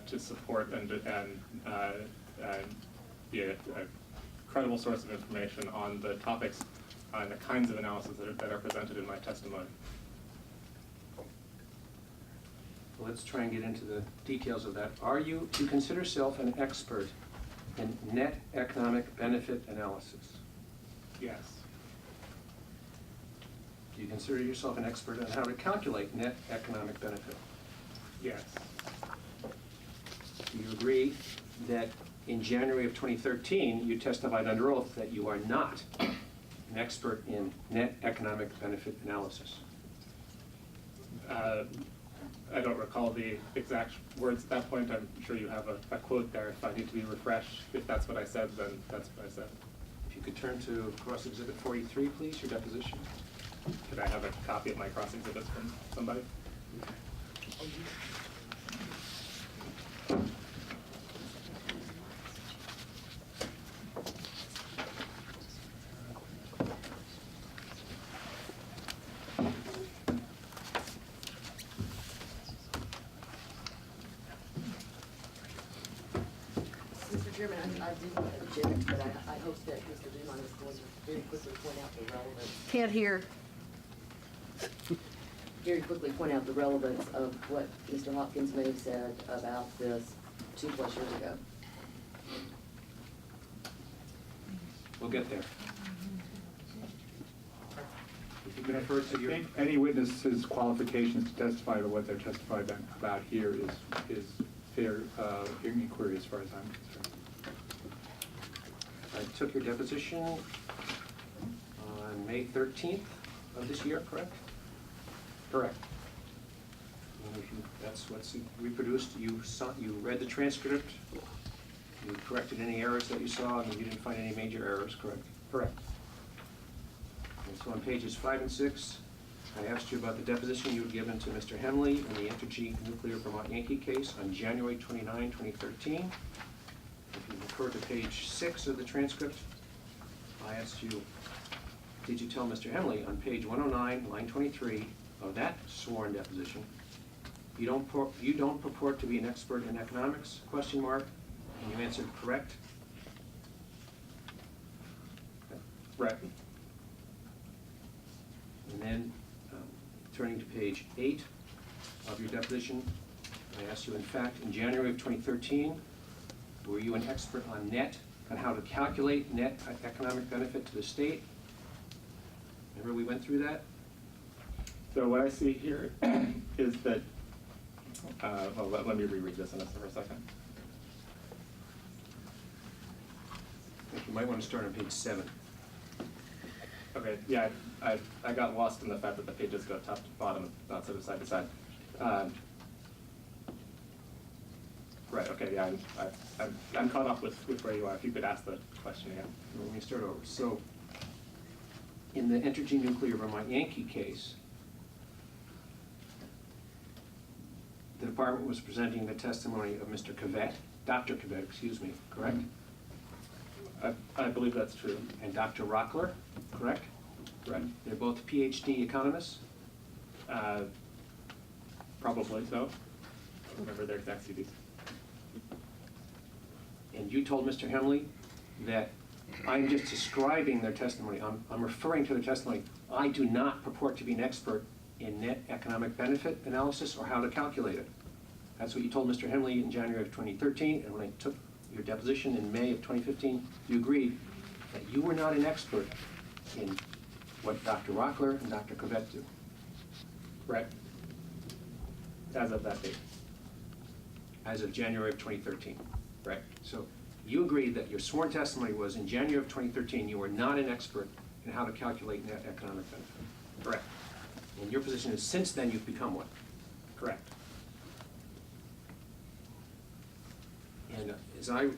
to support and be a credible source of information on the topics and the kinds of analysis that are presented in my testimony. Well, let's try and get into the details of that. Do you consider yourself an expert in net economic benefit analysis? Yes. Do you consider yourself an expert on how to calculate net economic benefit? Yes. Do you agree that in January of 2013, you testified under oath that you are not an expert in net economic benefit analysis? I don't recall the exact words at that point. I'm sure you have a quote there. If I need to be refreshed, if that's what I said, then that's what I said. If you could turn to Cross Exhibit 43, please, your deposition. Could I have a copy of my cross exhibits from somebody? Mr. Chairman, I do object, but I hope that Mr. Dumont is going to very quickly point out the relevance. Can't hear. Very quickly point out the relevance of what Mr. Hopkins may have said about this 2+ years ago. We'll get there. If you can refer to your... Any witness's qualifications to testify to what they're testifying about here is fair inquiry as far as I'm concerned. I took your deposition on May 13th of this year, correct? Correct. That's what's reproduced. You read the transcript. You corrected any errors that you saw, and you didn't find any major errors, correct? Correct. And so on pages 5 and 6, I asked you about the deposition you had given to Mr. Hemley in the Entergy Nuclear Vermont Yankee case on January 29, 2013. If you refer to page 6 of the transcript, I asked you, did you tell Mr. Hemley on page 109, line 23 of that sworn deposition, you don't purport to be an expert in economics, question mark, and you answered correct? Right. And then, turning to page 8 of your deposition, I asked you, in fact, in January of 2013, were you an expert on how to calculate net economic benefit to the state? Remember we went through that? So what I see here is that, well, let me reread this for a second. I think you might want to start on page 7. Okay, yeah, I got lost in the fact that the pages go top to bottom, not sort of side to side. Right, okay, yeah, I'm caught up with where you are. If you could ask the question again. Let me start over. So, in the Entergy Nuclear Vermont Yankee case, the department was presenting the testimony of Mr. Cavett, Dr. Cavett, excuse me, correct? I believe that's true. And Dr. Rockler, correct? Right. They're both PhD economists? Probably so. I don't remember their exact CVs. And you told Mr. Hemley that I'm just describing their testimony. I'm referring to their testimony. I do not purport to be an expert in net economic benefit analysis or how to calculate it. That's what you told Mr. Hemley in January of 2013, and when I took your deposition in May of 2015, you agreed that you were not an expert in what Dr. Rockler and Dr. Cavett do. Right. As of that date. As of January of 2013. Right. So you agreed that your sworn testimony was in January of 2013 you were not an expert in how to calculate net economic benefit. Correct. And your position is since then you've become one. Correct. And as I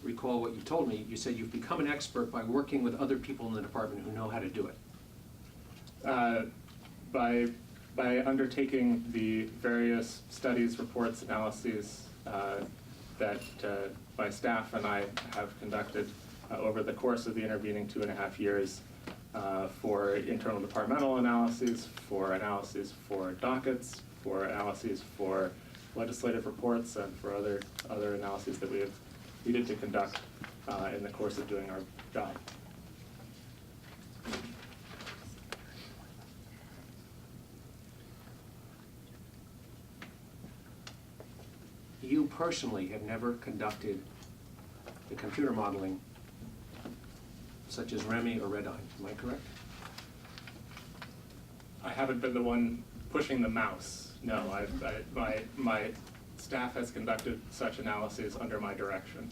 recall what you told me, you said you've become an expert by working with other people in the department who know how to do it. By undertaking the various studies, reports, analyses that my staff and I have conducted over the course of the intervening 2.5 years for internal departmental analyses, for analyses for dockets, for analyses for legislative reports, and for other analyses that we have needed to conduct in the course of doing our job. You personally have never conducted the computer modeling such as REMI or Red Eye, am I correct? I haven't been the one pushing the mouse. No, my staff has conducted such analyses under my direction.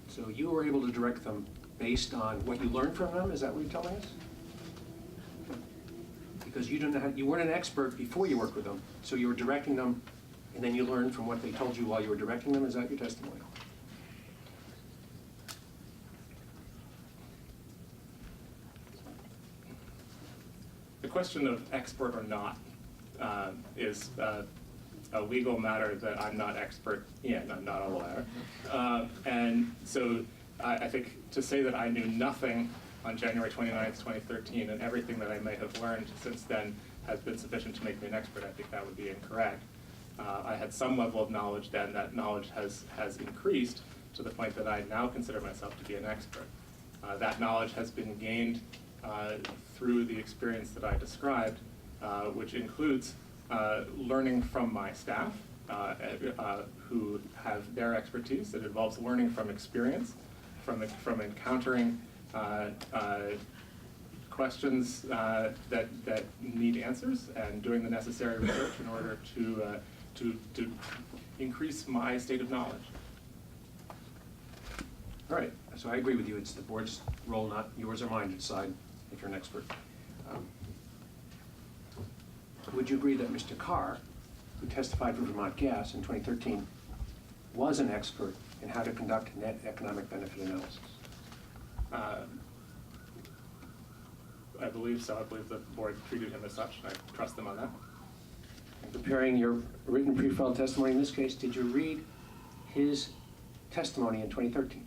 So you were able to direct them based on what you learned from them, is that what you're telling us? Because you didn't have, you weren't an expert before you worked with them, so you were directing them and then you learned from what they told you while you were directing them, is that your testimony? The question of expert or not is a legal matter that I'm not expert in. I'm not a lawyer. And so I think to say that I knew nothing on January 29th, 2013, and everything that I may have learned since then has been sufficient to make me an expert, I think that would be incorrect. I had some level of knowledge then. That knowledge has increased to the point that I now consider myself to be an expert. That knowledge has been gained through the experience that I described, which includes learning from my staff who have their expertise. It involves learning from experience, from encountering questions that need answers, and doing the necessary research in order to increase my state of knowledge. All right, so I agree with you. It's the board's role, not yours or mine, to decide if you're an expert. Would you agree that Mr. Carr, who testified for Vermont Gas in 2013, was an expert in how to conduct net economic benefit analysis? I believe so. I believe the board treated him as such, and I trust them on that. In preparing your written pre-filed testimony in this case, did you read his testimony in 2013?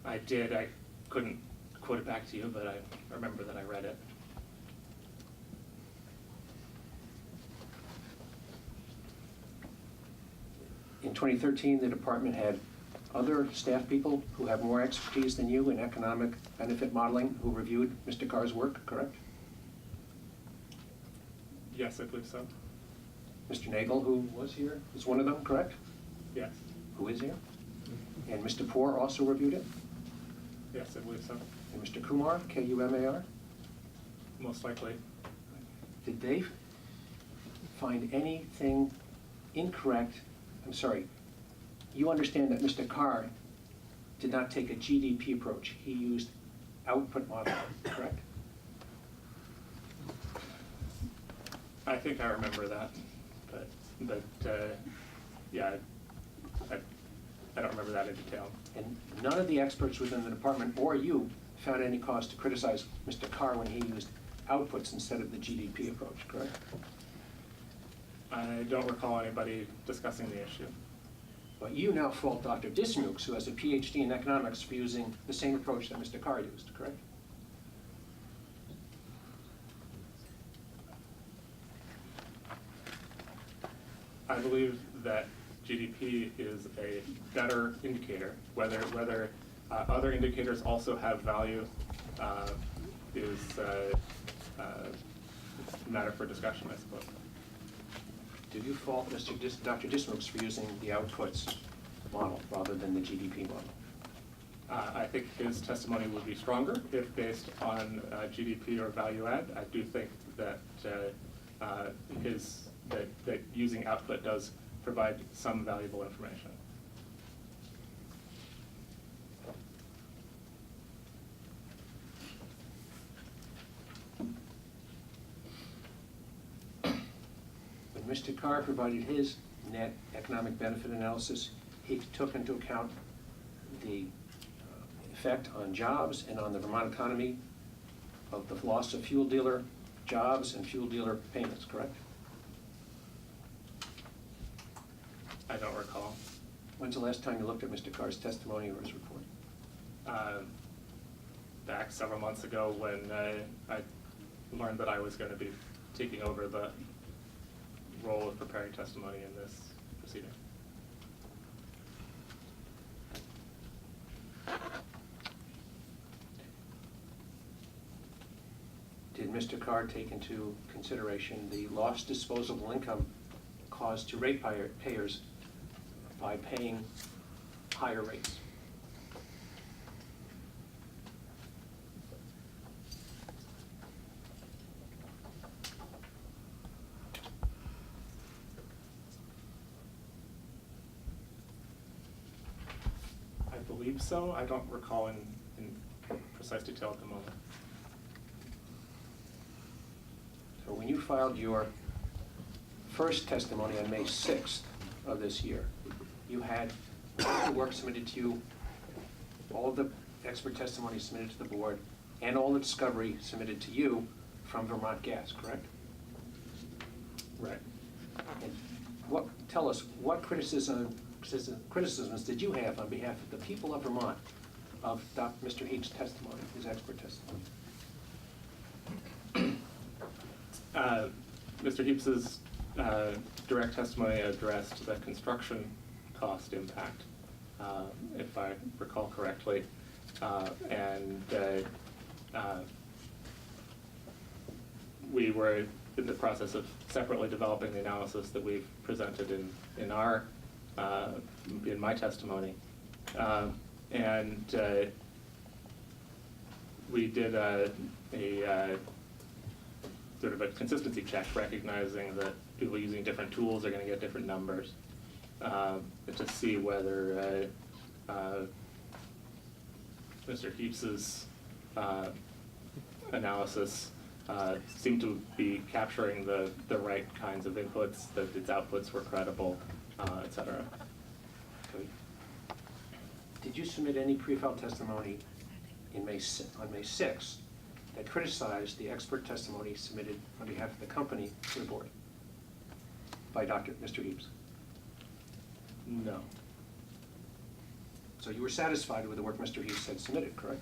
I did. I couldn't quote it back to you, but I remember that I read it. In 2013, the department had other staff people who have more expertise than you in economic benefit modeling who reviewed Mr. Carr's work, correct? Yes, I believe so. Mr. Nagel, who was here, is one of them, correct? Yes. Who is here? And Mr. Poor also reviewed it? Yes, I believe so. and Mr. Kumar, Kumar? Most likely. Did they find anything incorrect? I'm sorry, you understand that Mr. Carr did not take a GDP approach. He used output modeling, correct? I think I remember that, but yeah, I don't remember that in detail. And none of the experts within the department or you found any cause to criticize Mr. Carr when he used outputs instead of the GDP approach, correct? I don't recall anybody discussing the issue. But you now fault Dr. Dismukes, who has a PhD in economics, for using the same approach that Mr. Carr used, correct? I believe that GDP is a better indicator. Whether other indicators also have value is a matter for discussion, I suppose. Did you fault Dr. Dismukes for using the outputs model rather than the GDP model? I think his testimony would be stronger if based on GDP or value add. I do think that that using output does provide some valuable information. When Mr. Carr provided his net economic benefit analysis, he took into account the effect on jobs and on the Vermont economy of the loss of fuel dealer jobs and fuel dealer payments, correct? I don't recall. When's the last time you looked at Mr. Carr's testimony or his report? Back several months ago when I learned that I was going to be taking over the role of preparing testimony in this proceeding. Did Mr. Carr take into consideration the lost disposable income caused to ratepayers by paying higher rates? I believe so. I don't recall in precise detail at the moment. So when you filed your first testimony on May 6th of this year, you had all the work submitted to you, all of the expert testimony submitted to the board, and all the discovery submitted to you from Vermont Gas, correct? Right. And tell us, what criticisms did you have on behalf of the people of Vermont of Mr. Heap's testimony, his expert testimony? Mr. Heaps's direct testimony addressed the construction cost impact, if I recall correctly, and we were in the process of separately developing the analysis that we've presented in my testimony, and we did a sort of a consistency check, recognizing that people using different tools are going to get different numbers, to see whether Mr. Heaps's analysis seemed to be capturing the right kinds of inputs, that its outputs were credible, et cetera. Okay. Did you submit any pre-filed testimony on May 6th that criticized the expert testimony submitted on behalf of the company to the board by Mr. Heaps? No. So you were satisfied with the work Mr. Heaps had submitted, correct?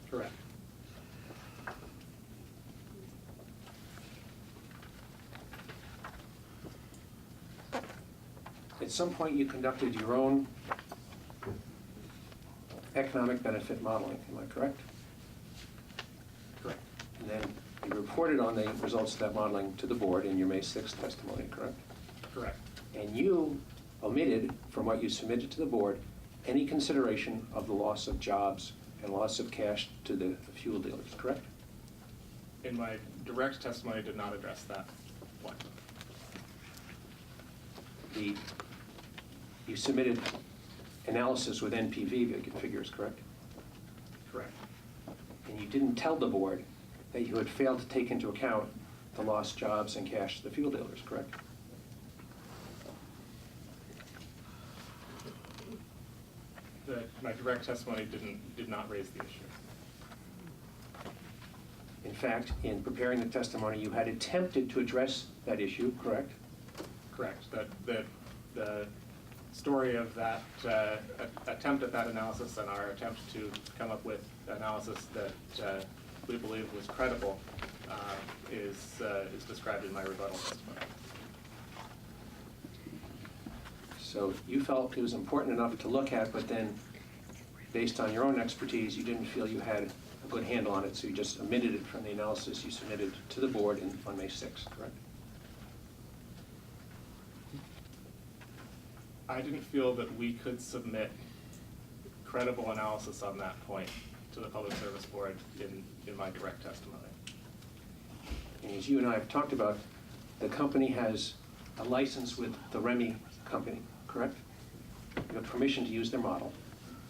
Correct. At some point, you conducted your own economic benefit modeling, am I correct? Correct. And then You reported on the results of that modeling to the board in your May 6th testimony, correct? Correct. And you omitted from what you submitted to the board any consideration of the loss of jobs and loss of cash to the fuel dealers, correct? In my direct testimony, I did not address that point. You submitted analysis with NPV figures, correct? Correct. And you didn't tell the board that you had failed to take into account the lost jobs and cash to the fuel dealers, correct? My direct testimony did not raise the issue. In fact, in preparing the testimony, you had attempted to address that issue, correct? Correct. The story of that attempt at that analysis and our attempt to come up with analysis that we believe was credible is described in my rebuttal testimony. So you felt it was important enough to look at, but then, based on your own expertise, you didn't feel you had a good handle on it, so you just omitted it from the analysis you submitted to the board on May 6th, correct? I didn't feel that we could submit credible analysis on that point to the Public Service Board in my direct testimony. And as you and I have talked about, the company has a license with the Remy company, correct? You have permission to use their model.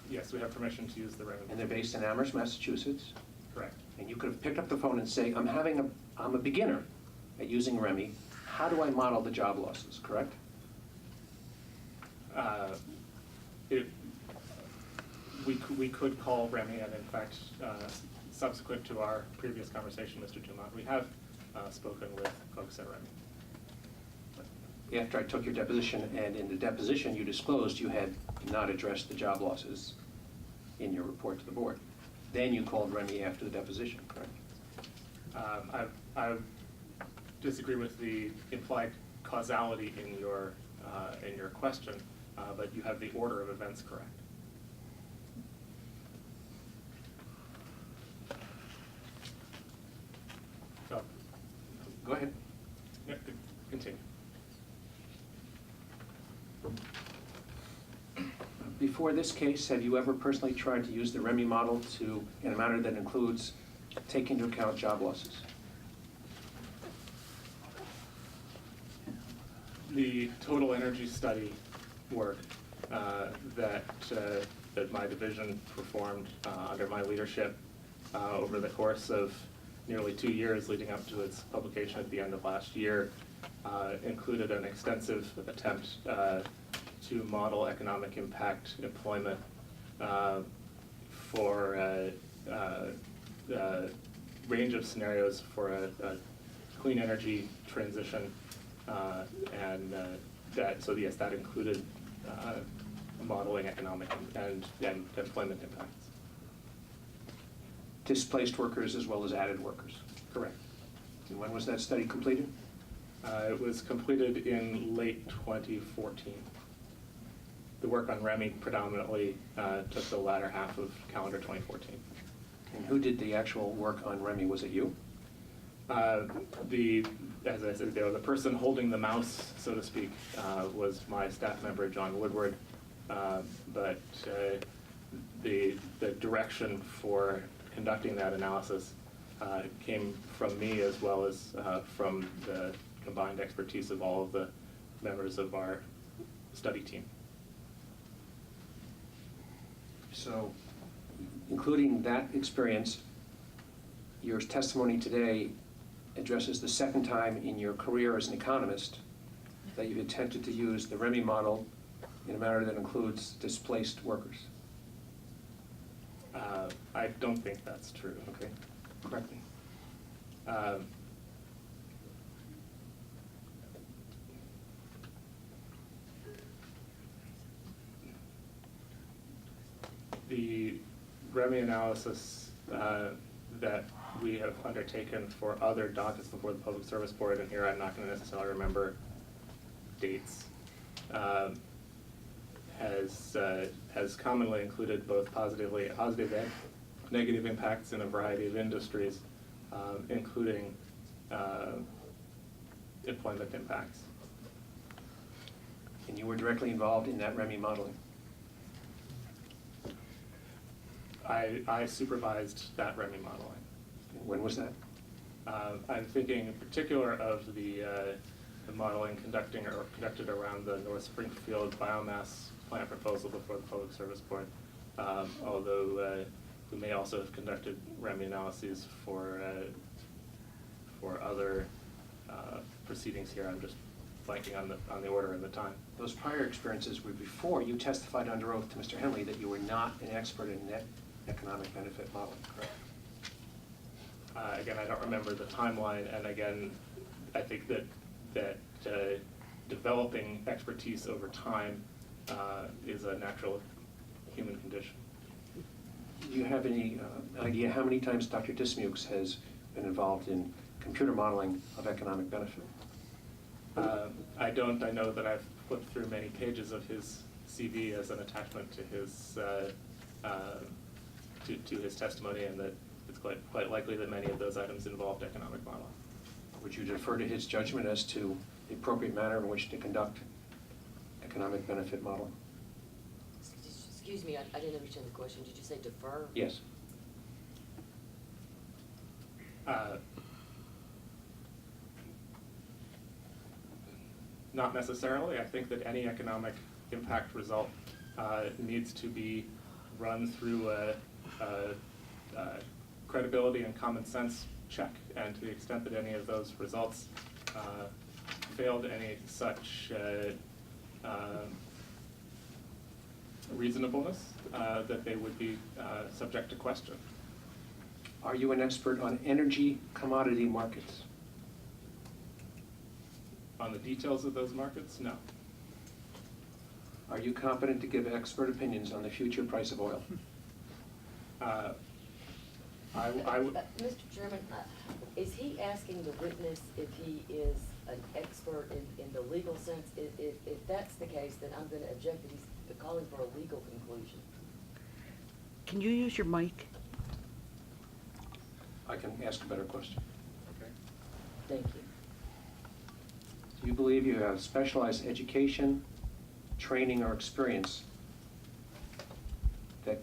Yes, we have permission to use the revenue. And they're based in Amherst, Massachusetts. Correct. And you could have picked up the phone and say, I'm a beginner at using Remy. How do I model the job losses, correct? We could call Remy, and in fact, subsequent to our previous conversation, Mr. Dumont, we have spoken with folks at Remy. After I took your deposition, and in the deposition you disclosed you had not addressed the job losses in your report to the board. Then you called Remy after the deposition, correct? I disagree with the implied causality in your question, but you have the order of events correct. So, go ahead. Yeah, continue. Before this case, have you ever personally tried to use the Remy model in a manner that includes taking into account job losses? The total energy study work that my division performed under my leadership over the course of nearly 2 years leading up to its publication at the end of last year included an extensive attempt to model economic impact employment for a range of scenarios for a clean energy transition, and that included modeling economic and employment impacts. Displaced workers as well as added workers? Correct. And when was that study completed? It was completed in late 2014. The work on Remy predominantly took the latter half of calendar 2014. And who did the actual work on Remy? Was it you? As I said, the person holding the mouse, so to speak, was my staff member, John Woodward. But the direction for conducting that analysis came from me as well as from the combined expertise of all of the members of our study team. So, including that experience, your testimony today addresses the second time in your career as an economist that you've attempted to use the Remy model in a manner that includes displaced workers. I don't think that's true. Okay, correct me. The Remy analysis that we have undertaken for other dockets before the Public Service Board, and here I'm not going to necessarily remember dates, has commonly included both positive and negative impacts in a variety of industries, including employment impacts. And you were directly involved in that REMI modeling? I supervised that REMI modeling. When was that? I'm thinking in particular of the modeling conducted around the North Springfield biomass plant proposal before the Public Service Board, although we may also have conducted REMI analyses for other proceedings here. I'm just blanking on the order and the time. Those prior experiences were before you testified under oath to Mr. Henley that you were not an expert in net economic benefit modeling, correct? Again, I don't remember the timeline, and again, I think that developing expertise over time is a natural human condition. Do you have any idea how many times Dr. Dismukes has been involved in computer modeling of economic benefit? I don't. I know that I've flipped through many pages of his CV as an attachment to his to his testimony, and that it's quite likely that many of those items involved economic modeling. Would you defer to his judgment as to the appropriate manner in which to conduct economic benefit modeling? Excuse me, I didn't understand the question. Did you say defer? Yes. Not necessarily. I think that any economic impact result needs to be run through a credibility and common sense check, and to the extent that any of those results failed any such reasonableness, that they would be subject to question. Are you an expert on energy commodity markets? On the details of those markets, no. Are you competent to give expert opinions on the future price of oil? Mr. Chairman, is he asking the witness if he is an expert in the legal sense? If that's the case, then I'm going to object that he's calling for a legal conclusion. Can you use your mic? I can ask a better question. Okay. Thank you. Do you believe you have specialized education, training, or experience that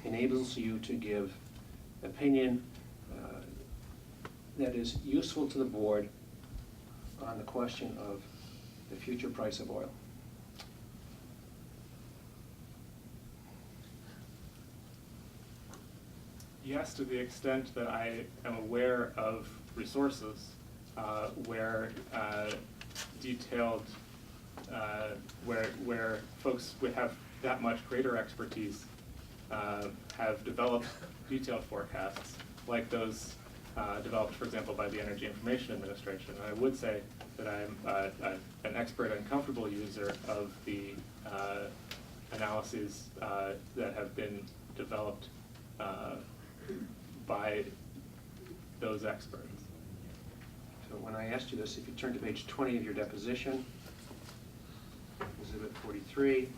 enables you to give opinion that is useful to the board on the question of the future price of oil? Yes, to the extent that I am aware of resources where detailed, where folks would have that much greater expertise have developed detailed forecasts, like those developed, for example, by the Energy Information Administration. And I would say that I'm an expert and comfortable user of the analyses that have been developed by those experts. So when I asked you this, if you turn to page 20 of your deposition, Exhibit 43,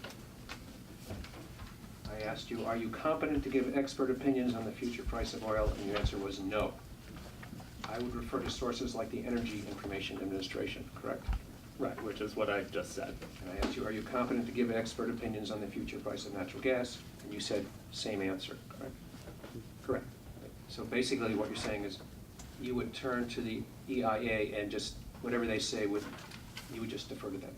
I asked you, are you competent to give expert opinions on the future price of oil? And your answer was no. I would refer to sources like the Energy Information Administration, correct? Right, which is what I just said. And I asked you, are you competent to give expert opinions on the future price of natural gas? And you said, same answer, correct? Correct. So basically what you're saying is you would turn to the EIA and just, whatever they say, you would just defer to them?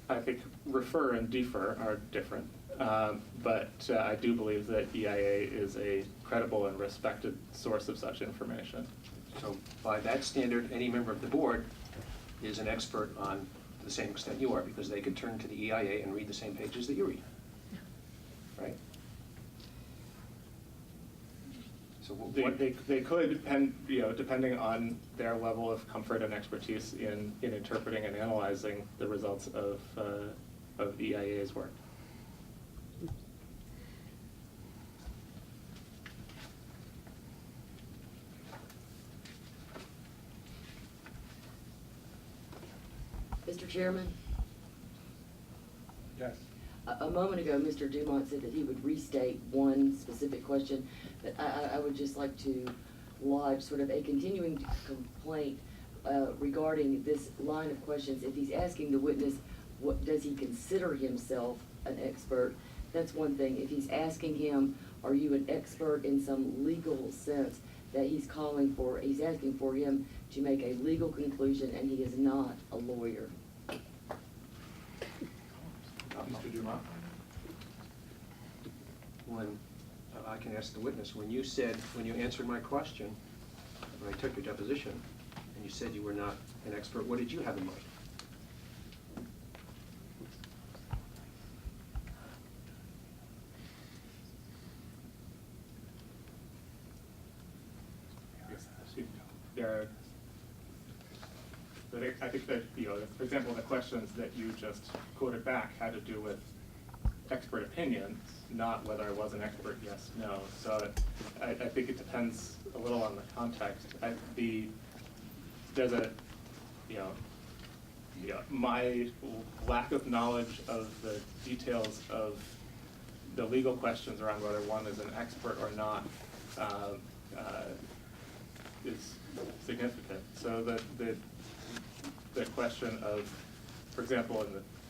I think refer and defer are different, but I do believe that EIA is a credible and respected source of such information. So by that standard, any member of the board is an expert on the same extent you are, because they could turn to the EIA and read the same pages that you read, right? So they could, depending on their level of comfort and expertise in interpreting and analyzing the results of EIA's work. Mr. Chairman? Yes. A moment ago, Mr. Dumont said that he would restate one specific question, but I would just like to lodge sort of a continuing complaint regarding this line of questions. If he's asking the witness, what does he consider himself an expert? That's one thing. If he's asking him, are you an expert in some legal sense, that he's asking for him to make a legal conclusion, and he is not a lawyer. Mr. Dumont? When, I can ask the witness, when you answered my question, when I took your deposition, and you said you were not an expert, what did you have in mind? I think that, for example, the questions that you just quoted back had to do with expert opinions, not whether I was an expert, yes, no. So I think it depends a little on the context. My lack of knowledge of the details of the legal questions around whether one is an expert or not is significant. So the question of, for example,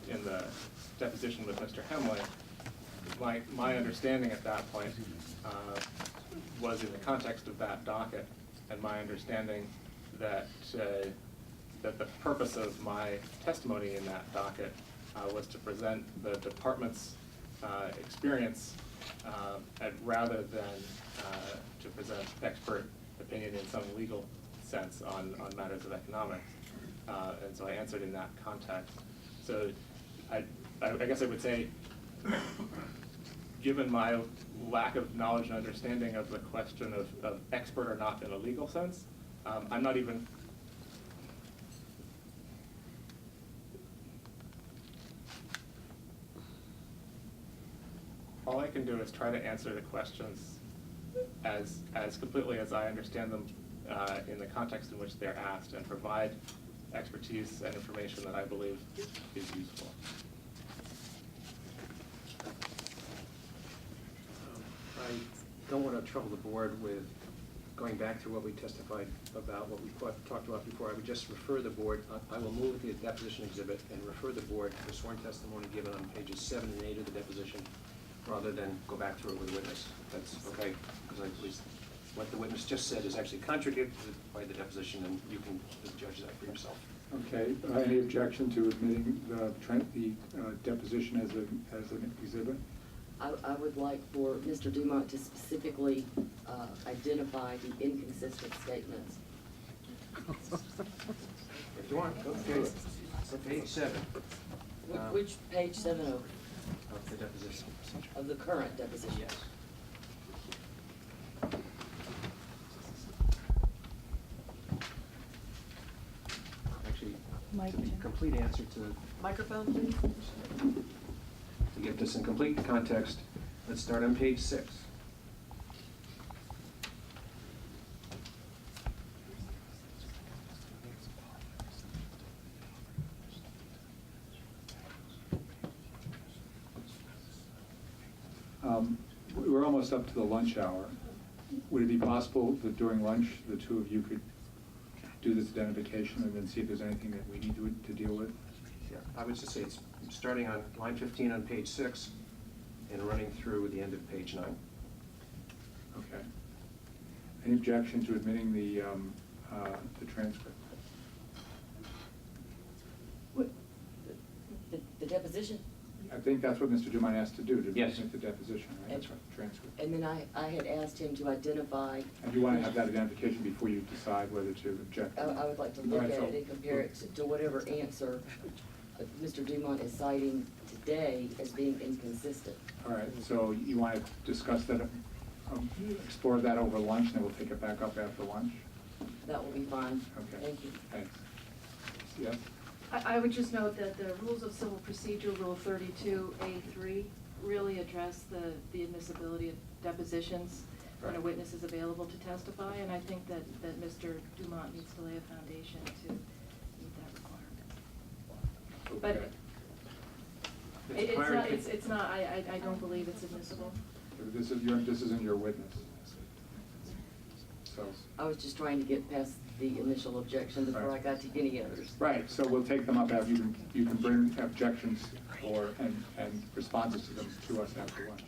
in the deposition with Mr. Hemley, my understanding at that point was in the context of that docket, and my understanding that that the purpose of my testimony in that docket was to present the department's experience rather than to present expert opinion in some legal sense on matters of economics. And so I answered in that context. So I guess I would say, given my lack of knowledge and understanding of the question of expert or not in a legal sense, I'm not even all I can do is try to answer the questions as completely as I understand them in the context in which they're asked, and provide expertise and information that I believe is useful. I don't want to trouble the board with going back through what we testified about, what we talked about before. I would just refer the board, I will move the deposition exhibit and refer the board to the sworn testimony given on pages 7 and 8 of the deposition, rather than go back through it with the witness. That's okay, because at least what the witness just said is actually contradicted by the deposition, and you can judge that for yourself. Okay, any objection to admitting the deposition as an exhibit? I would like for Mr. Dumont to specifically identify the inconsistent statements. If you want, go to page 7. Which page 7 of the deposition? Of the current deposition? Yes. Actually, complete answer to... Microphone, please. To get this in complete context, let's start on page 6. We're almost up to the lunch hour. Would it be possible that during lunch, the two of you could do this identification and then see if there's anything that we need to deal with? Yeah, I would just say it's starting on line 15 on page 6 and running through the end of page 9. Okay. Any objection to admitting the transcript? What? The deposition? I think that's what Mr. Dumont asked to do, to Yes. admit the deposition, right? That's right, transcript. And then I had asked him to identify. And you want to have that identification before you decide whether to object? I would like to look at it and compare it to whatever answer Mr. Dumont is citing today as being inconsistent. All right, so you want to discuss that, explore that over lunch, and then we'll take it back up after lunch? That will be fine. Okay. Thank you. Thanks. Yes? I would just note that the Rules of Civil Procedure, Rule 32A3, really address the admissibility of depositions when a witness is available to testify, and I think that Mr. Dumont needs to lay a foundation to meet that requirement. Okay. But It's not, I don't believe it's admissible. This isn't your witness. So. I was just trying to get past the initial objection before I got to any others. Right, so we'll take them up after you can bring objections and responses to them to us after lunch.